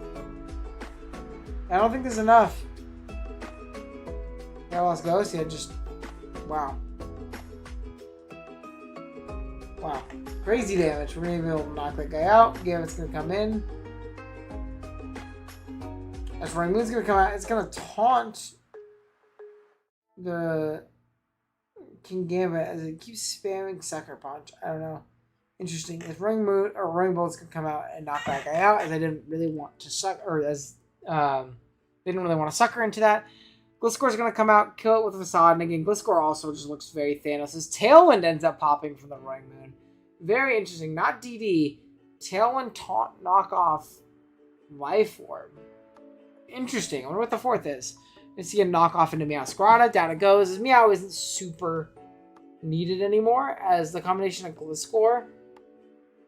I don't think there's enough. Yeah, Lost Ghost, yeah, just... Wow. Wow. Crazy damage. We're going to be able to knock that guy out. Gambit's going to come in. As Roaring Moon's going to come out, it's going to taunt the King Gambit as it keeps spamming Sucker Punch. I don't know. Interesting. As Roaring Moon or Roaring Bolt's going to come out and knock that guy out, as I didn't really want to suck, or as they didn't really want to sucker into that. Gliscor's going to come out, kill it with a Facade, and again, Gliscor also just looks very Thanos. His Tailwind ends up popping from the Roaring Moon. Very interesting. Not DD. Tailwind taunt knockoff Life Orb. Interesting. I wonder what the 4th is. You see a knockoff into Meowscarada. Down it goes. As Meow isn't super needed anymore, as the combination of Gliscor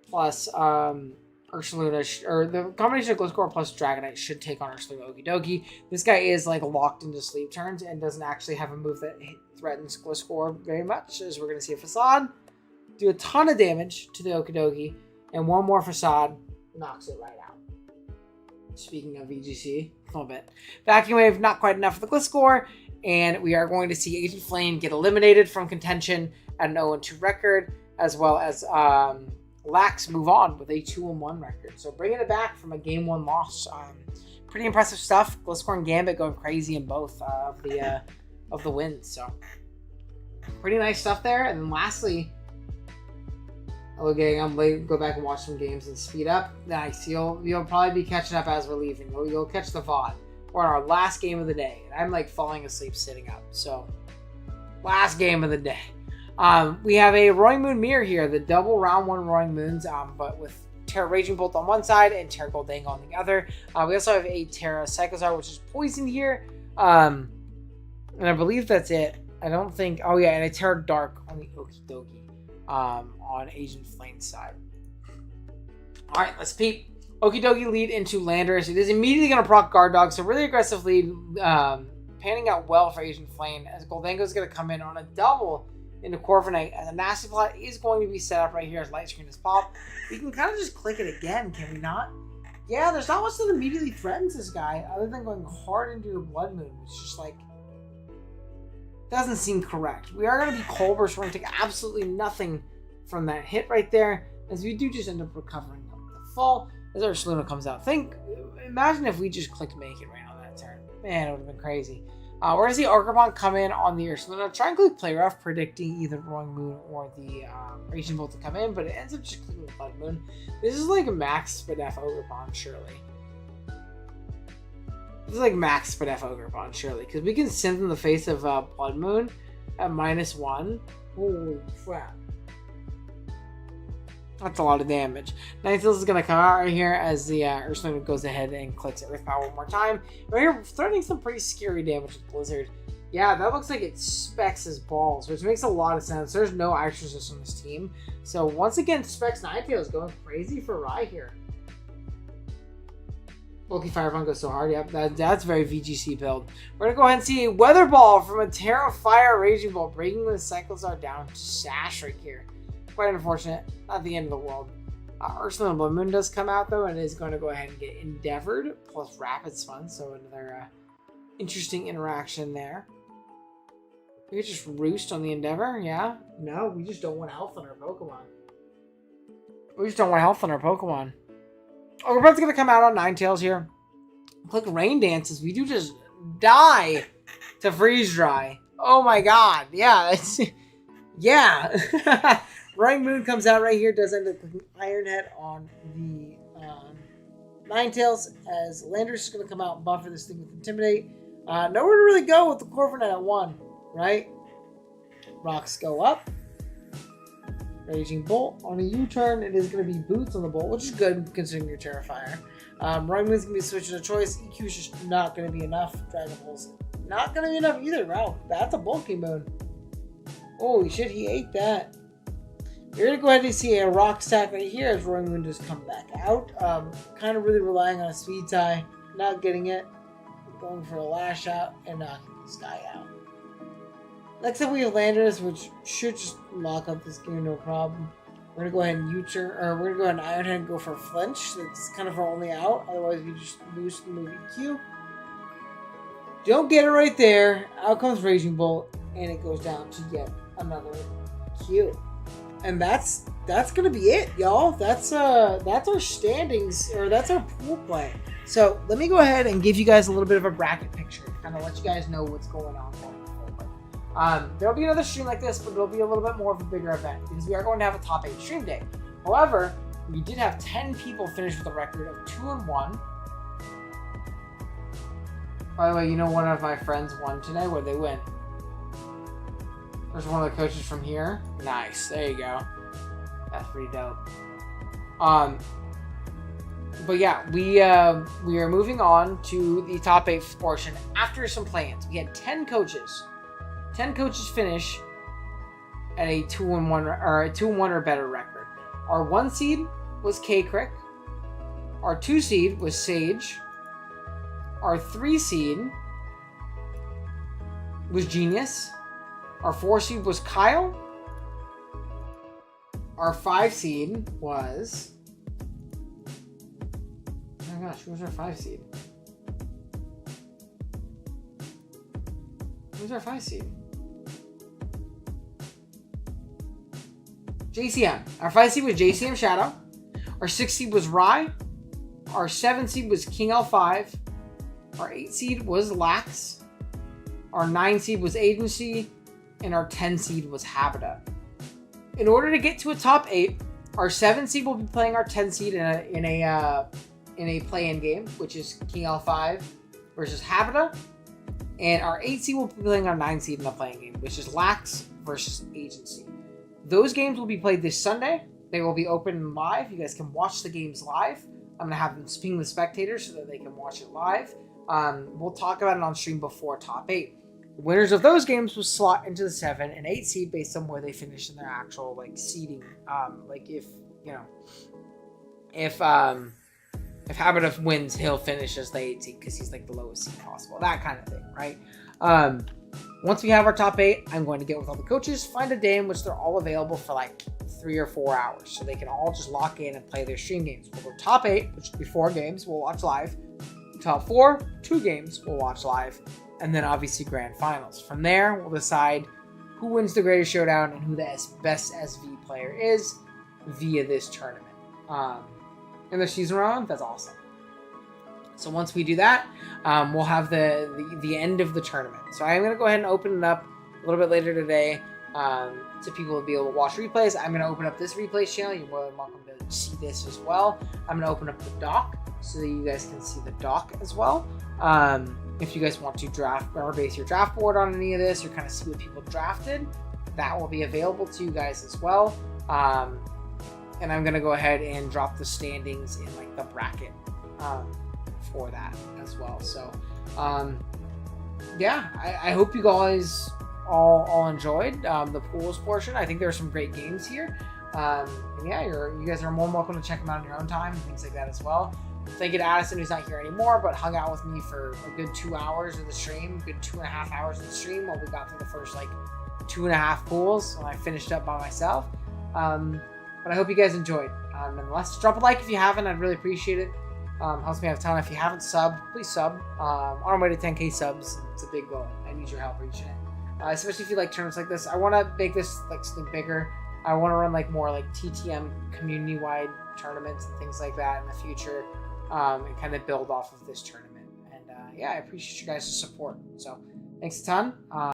plus Ursaluna, or the combination of Gliscor plus Dragonite should take on Ursaluna Okidogi. This guy is like locked into sleep turns and doesn't actually have a move that threatens Gliscor very much, as we're going to see a Facade do a ton of damage to the Okidogi, and 1 more Facade knocks it right out. Speaking of VGC, a little bit. Vacuum Wave, not quite enough for the glitch score. And we are going to see Agent Flame get eliminated from contention at an 0-2 record, as well as Lax move on with a 2-1 record. So bringing it back from a game 1 loss. Pretty impressive stuff. Glitch score and Gambit going crazy in both of the wins. So pretty nice stuff there. And then lastly, okay, I'm late. Go back and watch some games and speed up. Nice. You'll probably be catching up as we're leaving. You'll catch the VOD. We're on our last game of the day, and I'm like falling asleep sitting up. So, last game of the day. We have a Roaring Moon Mirror here, the double round 1 Roaring Moons, but with Terra Raging Bolt on one side and Terra Goldang on the other. We also have a Terra Cyclozar, which is poisoned here. And I believe that's it. I don't think... Oh, yeah, and a Terra Dark on the Okie Dokie on Agent Flame's side. All right, let's peep. Okie Dokie lead into Landorus. It is immediately going to proc Guard Dog, so really aggressive lead, panning out well for Agent Flame, as Goldango is going to come in on a double into Corviknight, and the Nasty Plot is going to be set up right here as Light Screen is popped. We can kind of just click it again, can we not? Yeah, there's not much that immediately threatens this guy, other than going hard into a Blood Moon, which just like, doesn't seem correct. We are going to be Cold Burst, we're going to take absolutely nothing from that hit right there, as we do just end up recovering up the full. As our Ursaluna comes out. Imagine if we just clicked make it right on that turn. Man, it would have been crazy. We're going to see Arcabon come in on the Ursaluna. Try and click Play Rough, predicting either Roaring Moon or the Raging Bolt to come in, but it ends up just clicking Blood Moon. This is like a max Spadef Ogrepon, surely. This is like max Spadef Ogrepon, surely. Because we can synth in the face of Blood Moon at -1. Holy crap. That's a lot of damage. Ninetales is going to come out right here as the Ursaluna goes ahead and clicks Earth Power one more time. Right here, threatening some pretty scary damage with Blizzard. Yeah, that looks like it specs his balls, which makes a lot of sense. There's no ice resist on this team. So once again, specs Ninetales going crazy for Rai here. Bulky Fire Fun goes so hard. Yep, that's very VGC build. We're going to go ahead and see a Weather Ball from a Terra Fire Raging Bolt, breaking the Cyclozar down to Sash right here. Quite unfortunate. Not the end of the world. Ursaluna Blood Moon does come out, though, and is going to go ahead and get Endeavored, plus Rapid Spun, so another interesting interaction there. We could just Roost on the Endeavor, yeah? No, we just don't want health on our Pokemon. We just don't want health on our Pokemon. Ogerpod's going to come out on Ninetales here. Click Rain Dances. We do just die to Freeze Dry. Oh my god. Yeah, it's... Yeah. Roaring Moon comes out right here, does end up clicking Iron Head on the Ninetales, as Landorus is going to come out and buffer this thing with Intimidate. Nowhere to really go with the Corviknight at 1, right? Rocks go up. Raging Bolt on a U-turn. It is going to be Boots on the Bolt, which is good considering your Terrifier. Roaring Moon's going to be switching a choice. EQ is just not going to be enough. Dragon Pulse not going to be enough either. Wow, that's a bulky moon. Holy shit, he ate that. You're going to go ahead and see a Rock Stack right here as Roaring Moon just come back out. Kind of really relying on a Speed Tie. Not getting it. Going for a Lash Out and knocking this guy out. Next up we have Landorus, which should just lock up this game no problem. We're going to go ahead and U-turn, or we're going to go ahead and Iron Head and go for a Flinch. That's kind of our only out. Otherwise we just lose the move EQ. Don't get it right there. Out comes Raging Bolt, and it goes down to yet another Q. And that's gonna be it, y'all. That's our standings, or that's our pool play. So let me go ahead and give you guys a little bit of a bracket picture, kind of let you guys know what's going on going forward. There'll be another stream like this, but it'll be a little bit more of a bigger event because we are going to have a top 8 stream day. However, we did have 10 people finish with a record of 2-1. By the way, you know one of my friends won today. Where'd they win? There's one of the coaches from here. Nice. There you go. That's pretty dope. But yeah, we are moving on to the top 8 portion after some plans. We had 10 coaches. 10 coaches finish at a 2-1 or a 2-1 or better record. Our 1 seed was K-Crick. Our 2 seed was Sage. Our 3 seed was Genius. Our 4 seed was Kyle. Our 5 seed was... Oh my gosh, who was our 5 seed? Who's our 5 seed? JCM. Our 5 seed was JCM Shadow. Our 6 seed was Rye. Our 7 seed was King L5. Our 8 seed was Lax. Our 9 seed was Agency. And our 10 seed was Habita. In order to get to a top 8, our 7 seed will be playing our 10 seed in a play-in game, which is King L5 versus Habita. And our 8 seed will be playing our 9 seed in a play-in game, which is Lax versus Agency. Those games will be played this Sunday. They will be open and live. You guys can watch the games live. I'm going to have them ping the spectators so that they can watch it live. We'll talk about it on stream before top 8. The winners of those games will slot into the 7 and 8 seed based on where they finish in their actual seeding. If Habita wins, he'll finish as the 8 seed because he's the lowest seed possible. That kind of thing, right? Once we have our top 8, I'm going to get with all the coaches, find a day in which they're all available for 3 or 4 hours, so they can all just lock in and play their stream games. We'll go top 8, which will be 4 games, we'll watch live. Top 4, 2 games, we'll watch live. And then obviously grand finals. From there, we'll decide who wins the greatest showdown and who the best SV player is via this tournament. In the season round, that's awesome. So once we do that, we'll have the end of the tournament. So I'm going to go ahead and open it up a little bit later today to people to be able to watch replays. I'm going to open up this replays channel. You're more than welcome to see this as well. I'm going to open up the doc so that you guys can see the doc as well. If you guys want to draft or base your draft board on any of this or kind of see what people drafted, that will be available to you guys as well. And I'm going to go ahead and drop the standings in the bracket for that as well. So, yeah, I hope you guys all enjoyed the pools portion. I think there are some great games here. And yeah, you guys are more than welcome to check them out on your own time and things like that as well. Thank you to Addison, who's not here anymore, but hung out with me for a good 2 hours of the stream, good 2.5 hours of the stream while we got through the first 2.5 pools when I finished up by myself. But I hope you guys enjoyed. Nonetheless, drop a like if you haven't. I'd really appreciate it. Helps me out a ton. If you haven't subbed, please sub. On our way to 10k subs. It's a big goal. I need your help reaching it. Especially if you like tournaments like this. I want to make this something bigger. I want to run more TTM community-wide tournaments and things like that in the future. And kind of build off of this tournament. And yeah, I appreciate you guys' support. So thanks a ton.